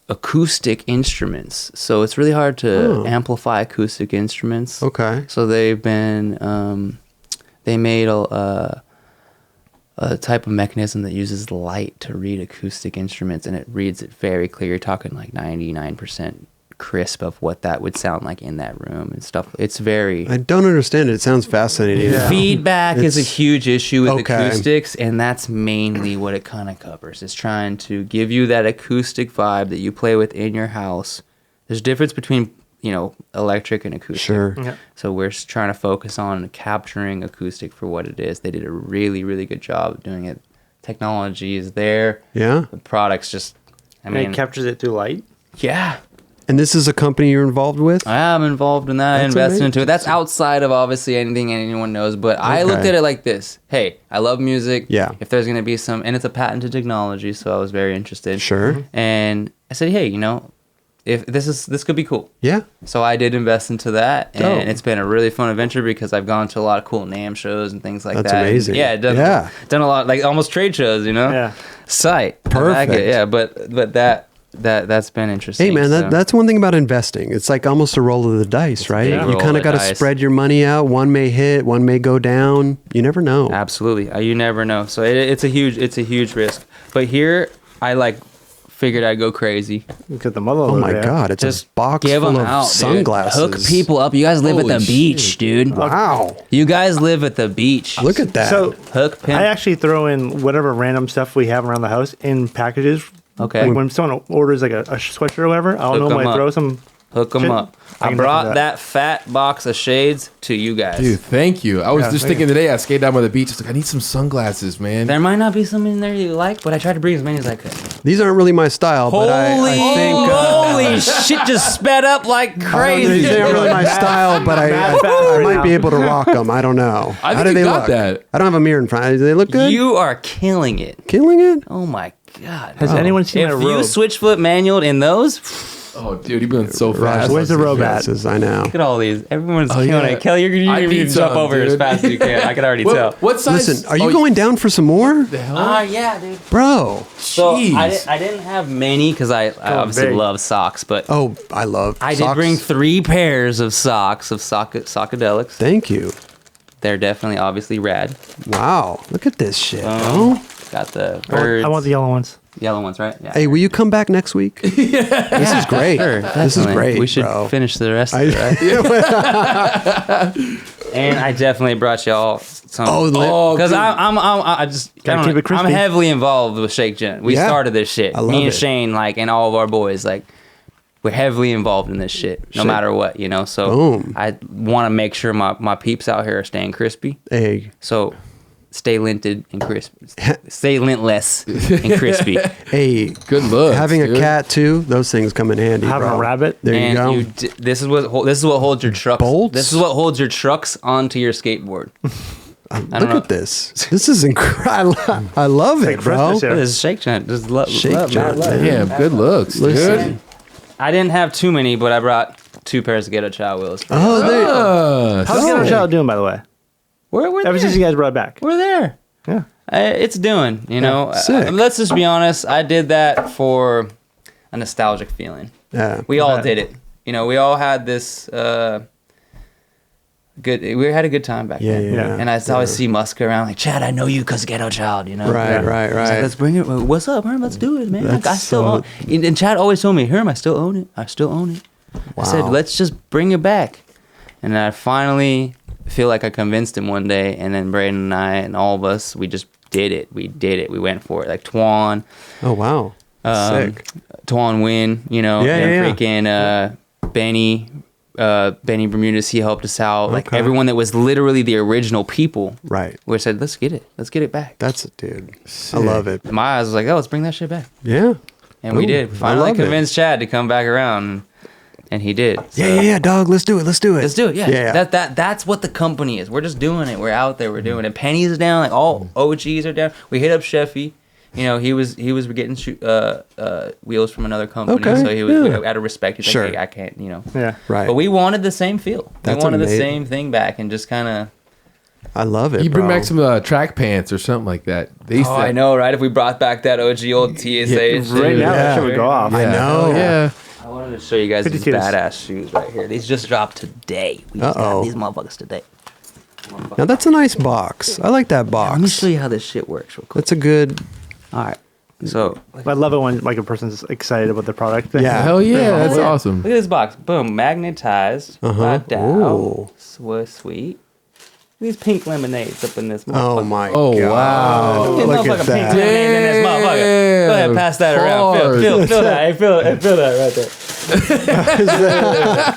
S4: acoustic instruments. So it's really hard to
S1: Oh.
S4: amplify acoustic instruments.
S1: Okay.
S4: So they've been they made a type of mechanism that uses light to read acoustic instruments, and it reads it very clear. You're talking like 99% crisp of what that would sound like in that room and stuff. It's very
S1: I don't understand it. It sounds fascinating.
S2: Yeah.
S4: feedback is a
S1: It's-
S4: huge issue with
S1: Okay.
S4: acoustics, and that's mainly what it kind of covers. It's trying to give you that acoustic vibe that you play with in your house. There's a difference between, electric and acoustic.
S1: Sure.
S2: Yeah.
S4: So we're just trying to focus on capturing acoustic for what it is. They did a really, really good job of doing it. Technology is there.
S1: Yeah.
S4: The product's just, I
S2: And
S4: mean,
S2: it captures it through light.
S4: yeah.
S1: And this is a company you're involved with?
S4: I am involved in that. I
S1: That's
S4: invested into
S1: amazing.
S4: it. That's outside of obviously anything anyone knows. But I looked
S1: Okay.
S4: at it like this. Hey, I love music.
S1: Yeah.
S4: If there's gonna be some, and it's a patented technology, so I was very interested.
S1: Sure.
S4: And I said, hey, if this could be cool.
S1: Yeah.
S4: So I did invest into that, and
S1: Dope.
S4: it's been a really fun adventure because I've gone to a lot of cool NAMM shows and things like
S1: That's
S4: that.
S1: amazing.
S4: Yeah, done a lot, like almost trade shows,
S2: Yeah.
S4: Sight. I like
S1: Perfect.
S4: it, yeah, but that's been interesting.
S1: Hey man,
S4: so.
S1: that's one thing about investing. It's like almost a roll of the dice, right?
S4: big
S1: You
S4: roll
S1: kind
S4: of
S1: of got to
S4: the dice.
S1: spread your money out. One may hit, one may go down. You never know.
S4: Absolutely. You never know. So it's a huge risk. But here I Figured I'd go crazy.
S2: Get the mother.
S1: Oh my God! It's
S4: Just
S1: a box
S4: give
S1: full
S4: 'em
S1: of
S4: out, dude.
S1: sunglasses.
S5: Hook people up. You guys live
S3: Holy
S5: at the beach,
S3: shit.
S5: dude.
S1: Wow!
S5: You guys live at the beach.
S1: Look at that.
S2: So
S4: Hook pimp.
S2: I actually throw in whatever random stuff we have around the house in packages.
S4: Okay.
S2: Like when someone orders like a sweatshirt or whatever, I'll
S4: Hook 'em
S2: normally
S4: up.
S2: throw some.
S4: Hook them
S2: Shit.
S4: up.
S2: I
S4: I
S2: can
S4: brought
S2: do that.
S4: that fat box of shades to you guys.
S3: Dude, thank you. I was
S2: Yeah,
S3: just
S2: thank
S3: thinking today, I skated down by the beach. I was like, I need some sunglasses, man.
S4: There might not be some in there you like, but I tried to bring as many as I could.
S1: These aren't really my style, but I think
S4: holy shit just sped up like crazy.
S1: they aren't really my style, but I might be able to rock them. I don't know.
S3: I think
S1: How do
S3: you
S1: they
S3: got
S1: look?
S3: that.
S1: I don't have a mirror in front. Do they look good?
S4: You are killing it.
S1: Killing it?
S4: Oh my god.
S2: Has anyone seen my
S4: If you
S2: robe?
S4: switch flip manualed in those,
S3: Oh, dude, you've been so
S1: Raj
S3: fast.
S2: Where's the
S1: loves
S2: robe
S1: his
S2: at?
S1: glasses, I know.
S4: look at all these. Everyone's
S3: Oh,
S4: killing
S3: yeah.
S4: it. Kelly, you're
S3: I
S4: going
S3: need
S4: to jump
S3: some,
S4: over as
S3: dude.
S4: fast as you can. I can already tell.
S3: What size?
S1: Listen, are you
S3: oh,
S1: going down for some more?
S3: The hell?
S4: Yeah, dude.
S1: Bro.
S4: So
S3: Jeez.
S4: I didn't have many because I obviously
S2: big.
S4: love socks, but
S1: Oh, I love
S4: I did
S1: socks.
S4: bring 3 pairs of socks of Sockadelics.
S1: Thank you.
S4: They're definitely obviously rad.
S1: Wow. Look at this shit, bro.
S4: Got the birds.
S2: I want the yellow ones.
S4: yellow ones, right? Yeah.
S1: Hey, will you come back next week? This is great.
S4: Sure,
S1: This is
S4: definitely.
S1: great,
S4: We should
S1: bro.
S4: finish the rest of it, right? And I definitely brought y'all some.
S1: Oh,
S4: Because I just
S2: Gotta keep it crispy.
S4: I'm heavily involved with Shake Gen. We
S1: Yeah.
S4: started this shit.
S1: I love
S4: Me and
S1: it.
S4: Shane, like, and all of our boys, like, we're heavily involved in this shit, no
S1: Shit.
S4: matter what, you know. So
S1: Boom.
S4: I want to make sure my peeps out here are staying crispy.
S1: Hey,
S4: So stay linted and crispy. Stay lintless and crispy.
S1: hey.
S3: Good looks.
S1: Having
S3: dude.
S1: a cat too, those things come in handy.
S2: Having
S1: bro.
S2: a rabbit?
S1: There
S4: and
S1: you go.
S4: this is what holds your trucks.
S1: Bolts?
S4: This is what holds your trucks onto your skateboard.
S1: Look at this. This is incredible. I love it,
S2: Like
S1: bro.
S2: Christmas here.
S4: This is Shake Gen. Just love,
S1: Shake
S4: love,
S1: Gen,
S4: love.
S1: man.
S3: Damn, good looks,
S1: Listen.
S3: dude.
S4: I didn't have too many, but I brought 2 pairs of Ghetto Child wheels.
S1: Oh, there.
S2: How's Ghetto Child doing, by the way?
S4: We're
S2: Ever since
S4: there.
S2: you guys brought it back.
S4: We're there.
S2: Yeah.
S4: It's doing, you know.
S1: sick.
S4: Let's just be honest. I did that for a nostalgic feeling.
S1: Yeah.
S4: We all
S2: Yeah.
S4: did it. You know, we all had this good. We had a good time back
S1: Yeah,
S4: then.
S1: yeah.
S4: And I always see Muska around like, Chad, I know you because Ghetto Child. You know.
S1: Right, right,
S4: He's like,
S1: right.
S4: let's bring it. What's up, Herm? Let's do it, man.
S1: That's
S4: I still
S1: so-
S4: own. And Chad always told me, Herm, I still own it. I still own it. I said,
S1: Wow.
S4: let's just bring it back. And I finally feel like I convinced him one day. And then Braden and I and all of us, we just did it. We did it. We went for it. Like Twan,
S1: Oh wow. Sick.
S4: Twan Win, you know,
S1: Yeah,
S4: and
S1: yeah,
S4: freaking Benny Bermudez, he helped us out. Like
S1: Okay.
S4: everyone that was literally the original people.
S1: Right.
S4: We said, let's get it. Let's get it back.
S1: That's it, dude. I love it.
S4: My eyes was like, oh, let's bring that shit back.
S1: Yeah.
S4: And we
S1: Ooh,
S4: did.
S1: I
S4: Finally
S1: love it.
S4: convinced Chad to come back around. And he did. So,
S1: Yeah, dog. Let's do it. Let's do it.
S4: let's do it. Yeah.
S1: Yeah.
S4: That's what the company is. We're just doing it. We're out there. We're doing it. Penny's down. Like all OGs are down. We hit up Sheffy. You know, he was getting wheels from another company.
S1: Okay,
S4: So he was
S1: yeah.
S4: out of respect. He's
S1: Sure.
S4: like, hey, I can't, you know.
S2: Yeah.
S1: Right.
S4: But we wanted the same feel.
S1: That's
S4: we wanted the
S1: amazing.
S4: same thing back and just kind of.
S1: I love it.
S3: You bring
S1: bro.
S3: back some track pants or something like that. They used
S4: Oh,
S3: to,
S4: I know, right? If we brought back that OG old TSA shit.
S2: Right now,
S1: Yeah.
S2: that shit would go off.
S1: I know.
S3: Hell yeah.
S4: I wanted to show you guys these
S2: 52s.
S4: badass shoes right here. These just dropped today. We just
S1: Uh-oh.
S4: got these motherfuckers today.
S1: Now that's a nice box. I like that
S4: Let me
S1: box.
S4: show you how this shit works real quick.
S1: That's a good.
S4: All right. So,
S2: I love it when like a person's excited about the product.
S1: Yeah.
S3: Hell yeah. That's
S4: yeah.
S3: awesome.
S4: Look at this box. Boom. Magnetized.
S1: Uh-huh.
S4: Dow.
S1: Ooh.
S4: Sweet. These pink lemonades up in this
S1: Oh
S4: motherfucker.
S1: my.
S3: Oh,
S1: God.
S3: wow.
S4: Look
S1: Look
S4: at
S1: at
S4: pink
S1: that.
S4: lemonade in this motherfucker. Go ahead, pass that around.
S3: Hard.
S4: Feel that. Hey, feel that right there.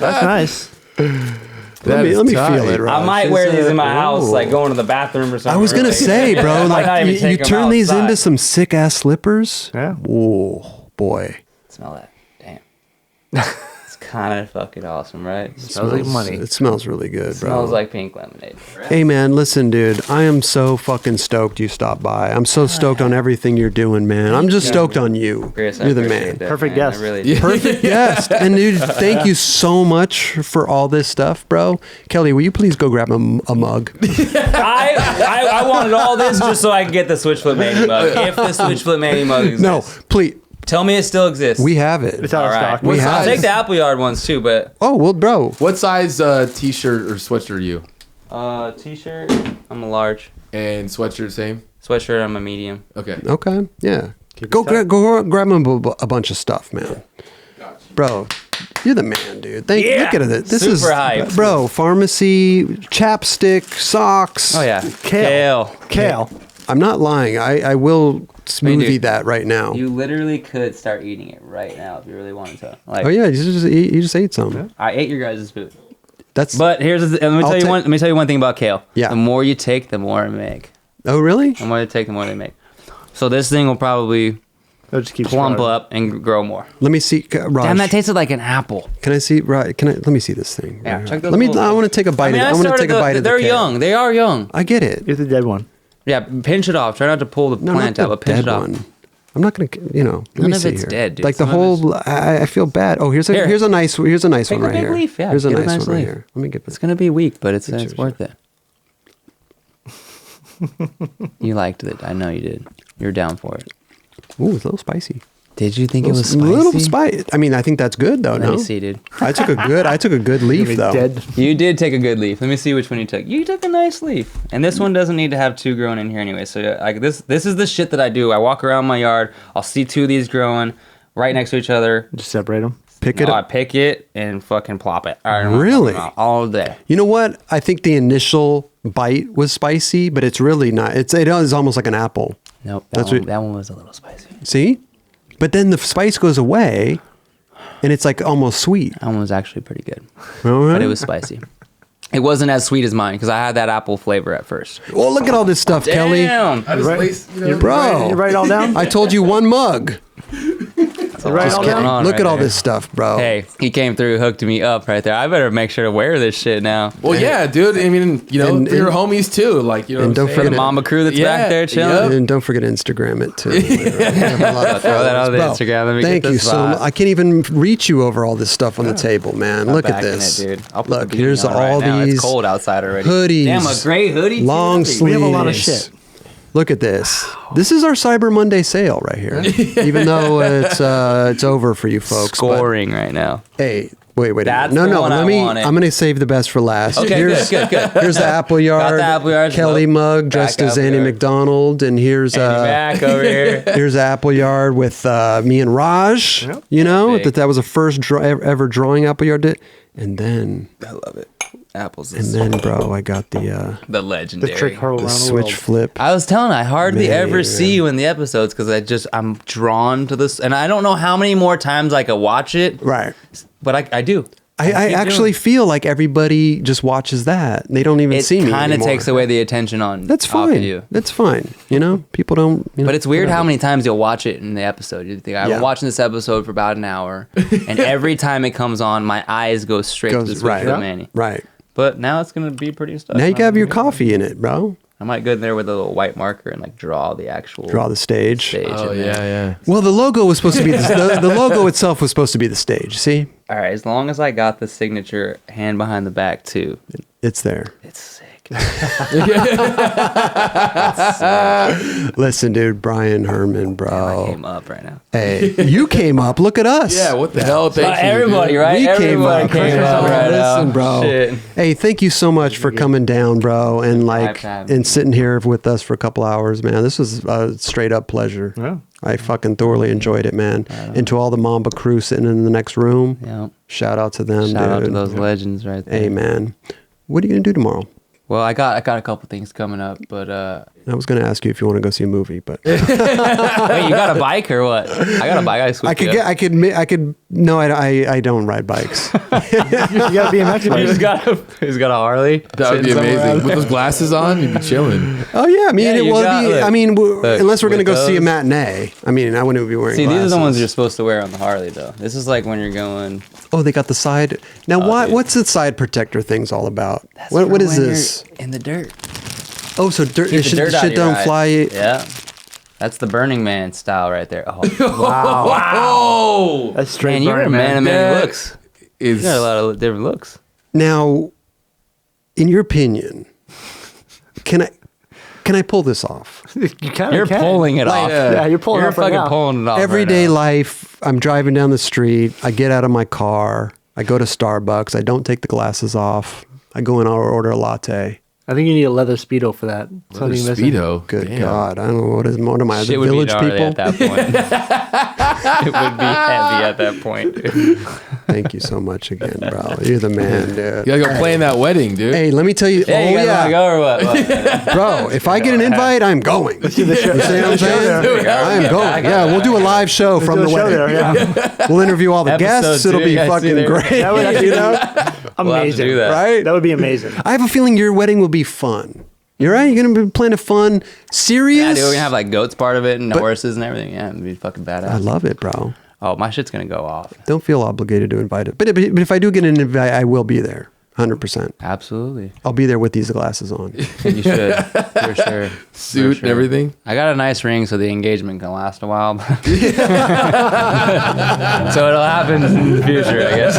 S2: That's nice.
S3: That
S1: Let
S3: is
S1: me
S3: tight.
S1: feel it. Raj.
S4: I might wear these in my house,
S1: Ooh.
S4: like going to the bathroom or something.
S1: I was gonna
S4: Like,
S1: say, bro,
S4: I might not
S1: like
S4: even
S1: you
S4: take 'em
S1: turn these
S4: outside.
S1: into some sick ass slippers.
S2: Yeah.
S1: Oh boy.
S4: Smell that. Damn. It's kind of fucking awesome, right?
S2: Smells like money.
S1: It smells really good, bro.
S4: Smells like pink lemonade.
S1: Hey man, listen, dude. I am so fucking stoked you stopped by. I'm so stoked on everything you're doing, man. I'm just stoked on you.
S4: Chris, I
S1: You're the
S4: appreciate
S1: man.
S4: that,
S2: Perfect
S4: man.
S2: guest.
S4: I really do.
S1: Perfect guest. And dude, thank you so much for all this stuff, bro. Kelly, will you please go grab a mug?
S4: I wanted all this just so I could get the Switch Flip Mania mug. If the Switch Flip Mania mug exists.
S1: No, please.
S4: Tell me it still exists.
S1: We have it.
S2: It's out
S4: all
S2: of
S4: right.
S2: stock.
S1: We
S4: I'll
S1: have
S4: take
S1: it.
S4: the Appleyard ones too, but
S1: Oh, well, bro.
S3: What size t-shirt or sweatshirt are you?
S4: t-shirt, I'm a large.
S3: And sweatshirt same?
S4: Sweatshirt, I'm a medium.
S3: Okay.
S1: Okay. Yeah. Go grab him a bunch of stuff, man. Bro, you're the man, dude. Look at it. This is
S4: hype.
S1: Bro, pharmacy, chapstick, socks.
S4: Oh yeah,
S2: Kale.
S1: I'm not lying. I will smoothie
S4: dude,
S1: that right now.
S4: You literally could start eating it right now if you really wanted to. Like,
S1: Oh yeah, you just ate some.
S4: I ate your guys' food.
S1: That's
S4: But let me tell you one thing about kale.
S1: Yeah.
S4: The more you take, the more I make.
S1: Oh really?
S4: The more you take, the more they make. So this thing will probably
S2: It'll just keep
S4: plump
S2: growing.
S4: up and grow more.
S1: Let me see, Raj.
S4: Damn, that tasted like an apple.
S1: Can I see? Right? Let me see this thing?
S4: Yeah,
S1: Right
S4: check
S1: here.
S4: those
S1: I
S4: little-
S1: want to take a bite. I want to take a bite of the
S4: They're
S1: kale.
S4: young. They are young.
S1: I get it.
S2: It's a dead one.
S4: Yeah, pinch it off. Try not to pull the
S1: No,
S4: plant
S1: not
S4: out,
S1: the
S4: but pinch
S1: dead
S4: it off.
S1: one. I'm not gonna. Let
S4: None
S1: me
S4: of
S1: see
S4: it's
S1: here.
S4: dead, dude.
S1: Like the
S4: Some of
S1: whole. I feel bad. Oh, here's a
S4: Here.
S1: nice one
S4: Take
S1: right
S4: a big
S1: here.
S4: leaf, yeah.
S1: Here's a
S4: Get a
S1: nice
S4: nice
S1: one right
S4: leaf.
S1: here. Let me get
S4: It's
S1: this.
S4: gonna be weak, but it's
S1: Pictures,
S4: worth it. You liked it. I know you did. You're down for it.
S1: Ooh, it's a little spicy.
S4: Did you think
S1: A
S4: it was spicy?
S1: little spicy. I mean, I think that's good though.
S4: Let
S1: No,
S4: me see, dude.
S1: I took a good leaf
S2: It's
S1: though.
S2: dead.
S4: You did take a good leaf. Let me see which one you took. You took a nice leaf, and this one doesn't need to have two growing in here anyway. So like this is the shit that I do. I walk around my yard. I'll see two of these growing right next to each other.
S2: Just separate them.
S1: Pick it
S4: I
S1: up.
S4: pick it and fucking plop it. I don't know what I'm
S1: Really?
S4: talking about. All day.
S1: You know what? I think the initial bite was spicy, but it's really not. It is almost like an apple.
S4: Nope.
S1: That's
S4: That one was a little spicy.
S1: See? But then the spice goes away, and it's like almost sweet.
S4: That one was actually pretty good,
S1: All right.
S4: but it was spicy. It wasn't as sweet as mine because I had that apple flavor at first.
S1: Well, look at all this stuff, Kelly.
S4: Damn.
S3: I just
S2: Right.
S3: lace,
S1: Bro,
S2: You write it all down?
S1: I told you one mug.
S2: You write it all
S4: What's going
S2: down?
S4: on
S1: Look
S4: right
S1: at all
S4: there?
S1: this stuff, bro.
S4: Hey, he came through, hooked me up right there. I better make sure to wear this shit now.
S3: Well, yeah, dude. I mean,
S1: And-
S3: for your
S1: and-
S3: homies too. Like, you know,
S1: and
S3: what I'm
S1: don't
S3: saying?
S1: forget
S4: The
S1: it.
S4: Mamba crew that's
S3: Yeah,
S4: back there chilling.
S3: yep.
S1: And don't forget to Instagram it too. Throw
S4: Throw that on the Instagram. Let me
S1: Thank
S4: get
S1: you
S4: this
S1: so
S4: vibe.
S1: much. I can't even reach you over all this stuff on the table, man. Look at
S4: Back in
S1: this.
S4: it, dude. I'll put
S1: Look,
S4: the beanie
S1: here's
S4: on
S1: all
S4: right now.
S1: these
S4: It's cold outside already.
S1: hoodies.
S4: Damn, a gray hoodie. too?
S1: long
S4: That's
S1: sleeves.
S2: We have a lot of shit.
S1: Look at this. This is our Cyber Monday sale right here. Even though it's over for you folks. but-
S4: scoring right now.
S1: Hey, wait a minute.
S4: That's
S1: No,
S4: the
S1: no.
S4: one
S1: Let
S4: I
S1: me.
S4: wanted.
S1: I'm gonna save the best for last.
S4: Okay, good.
S1: Here's the Apple Yard.
S4: the Apple Yard.
S1: Kelly mug dressed
S4: Back
S1: as
S4: Apple
S1: Andy
S4: Yard.
S1: McDonald, and here's
S4: Andy Mac over here.
S1: here's the Apple Yard with me and Raj. You know
S4: Big.
S1: that was the first ever drawing Apple Yard did, and then
S4: I love it. Apples
S1: and
S4: is
S1: then bro, I got the
S4: the legendary.
S2: The trick hurl around the
S1: switch
S2: world.
S1: flip.
S4: I was telling, I hardly
S1: Man.
S4: ever see you in the episodes because I'm drawn to this, and I don't know how many more times I could watch it,
S1: Right.
S4: but I do.
S1: I
S4: keep
S1: actually
S4: doing
S1: feel like everybody just watches that. They don't even
S4: it.
S1: see me
S4: It kind of
S1: anymore.
S4: takes away the attention on.
S1: That's
S4: off of
S1: fine.
S4: you.
S1: That's fine. You know, people don't. You know,
S4: But it's weird how
S1: whatever.
S4: many times you'll watch it in the episode. You think, I've
S1: Yeah.
S4: been watching this episode for about an hour, and every time it comes on, my eyes go straight to the
S1: goes
S4: Sweet
S1: right.
S4: Flip Manny.
S1: Right.
S4: But now it's gonna be pretty stuff.
S1: Now you can have your coffee in it, bro.
S4: I might go in there with a little white marker and like draw the actual
S1: Draw the stage.
S4: stage.
S3: Oh
S4: in there.
S3: yeah.
S1: Well, the logo was supposed to be the logo itself was supposed to be the stage. See,
S4: All right, as long as I got the signature hand behind the back too,
S1: it's there.
S4: it's sick.
S1: Listen, dude, Bryan Herman,
S4: I
S1: bro.
S4: came up right now.
S1: Hey, you came up. Look at us.
S3: Yeah. What the hell? Thank you,
S4: Everybody,
S3: dude.
S4: right?
S1: We
S4: Everybody came up right
S1: Listen,
S4: now.
S1: bro.
S4: Shit.
S1: Hey, thank you so much for coming down, bro, and like
S4: Time.
S1: and sitting here with us for a couple hours, man. This was a straight up pleasure.
S2: Yeah.
S1: I fucking thoroughly enjoyed it, man. And to all the Mamba crew sitting in the next room,
S4: Yeah.
S1: shout out to them,
S4: Shout
S1: dude.
S4: out to those legends right there.
S1: Hey, man, what are you gonna do tomorrow?
S4: Well, I got a couple things coming up, but
S1: I was gonna ask you if you want to go see a movie, but
S4: wait, you got a bike or what? I got a bike.
S1: I could. No, I don't ride bikes.
S2: You got a BMX
S4: You just
S2: bike.
S4: he's got a Harley.
S3: That would be
S4: sitting somewhere
S3: amazing.
S4: out
S3: With those glasses on, you'd be chilling.
S1: Oh yeah, I mean,
S4: Yeah,
S1: it
S4: you
S1: will
S4: got-
S1: be.
S4: look,
S1: I mean,
S4: look,
S1: unless we're gonna
S4: with
S1: go see a
S4: those.
S1: matinee. I mean, I wouldn't be wearing.
S4: See, these are the ones
S1: glasses.
S4: you're supposed to wear on the Harley, though. This is like when you're going.
S1: Oh, they got the side. Now,
S4: dude.
S1: what's the side protector things all about?
S4: That's
S1: What
S4: for
S1: is
S4: when you're
S1: this?
S4: in the dirt?
S1: Oh, so dirt.
S4: Keep the
S1: Shit,
S4: dirt out of your
S1: don't
S4: eyes.
S1: fly.
S4: Yeah, that's the Burning Man style right there. Oh,
S3: Oh,
S2: That's straight
S4: man, you're a
S2: Burning
S4: man of many
S3: That
S4: looks.
S3: is
S4: You got a lot of different looks.
S1: Now, in your opinion, can I pull this off?
S2: You kind
S4: You're pulling it off.
S2: Yeah, you're pulling
S4: You're
S2: it off right
S4: fucking
S2: now.
S4: pulling it off.
S1: Everyday
S4: right now.
S1: life. I'm driving down the street. I get out of my car. I go to Starbucks. I don't take the glasses off. I go in and order a latte.
S2: I think you need a leather Speedo for that. That's what
S3: Leather
S2: you're missing.
S3: Speedo.
S1: Good
S3: Damn.
S1: God. I don't know what am I, the
S4: Shit would be
S1: village
S4: gnarly
S1: people?
S4: at that point. It would be heavy at that point.
S1: Thank you so much again, bro. You're the man, dude.
S3: You gotta go play in that wedding, dude.
S1: Hey, let me tell you.
S4: Hey, you guys want to go or what?
S1: Bro, if I get an invite, I'm going. You see what I'm saying?
S3: there.
S1: I'm going. Yeah, we'll do a live show from the
S2: Do a show
S1: wedding.
S2: there, yeah.
S1: We'll interview all the
S4: Episode
S1: guests. It'll
S4: 2,
S1: be
S4: you guys see
S1: fucking
S4: there?
S1: great.
S2: That would actually
S1: You know?
S4: We'll have to
S2: amazing.
S4: do that.
S1: Right?
S2: That would be amazing.
S1: I have a feeling your wedding will be fun. You're right. You're gonna be playing a fun, serious.
S4: Yeah, dude, we're gonna have like goats part of it and horses and everything. Yeah, it'd be fucking badass.
S1: I love it, bro.
S4: Oh, my shit's gonna go off.
S1: Don't feel obligated to invite it. But if I do get an invite, I will be there. 100%.
S4: Absolutely.
S1: I'll be there with these glasses on.
S4: You should. For sure.
S3: Suit and everything.
S4: I got a nice ring so the engagement can last a while. So it'll happen in the future, I guess.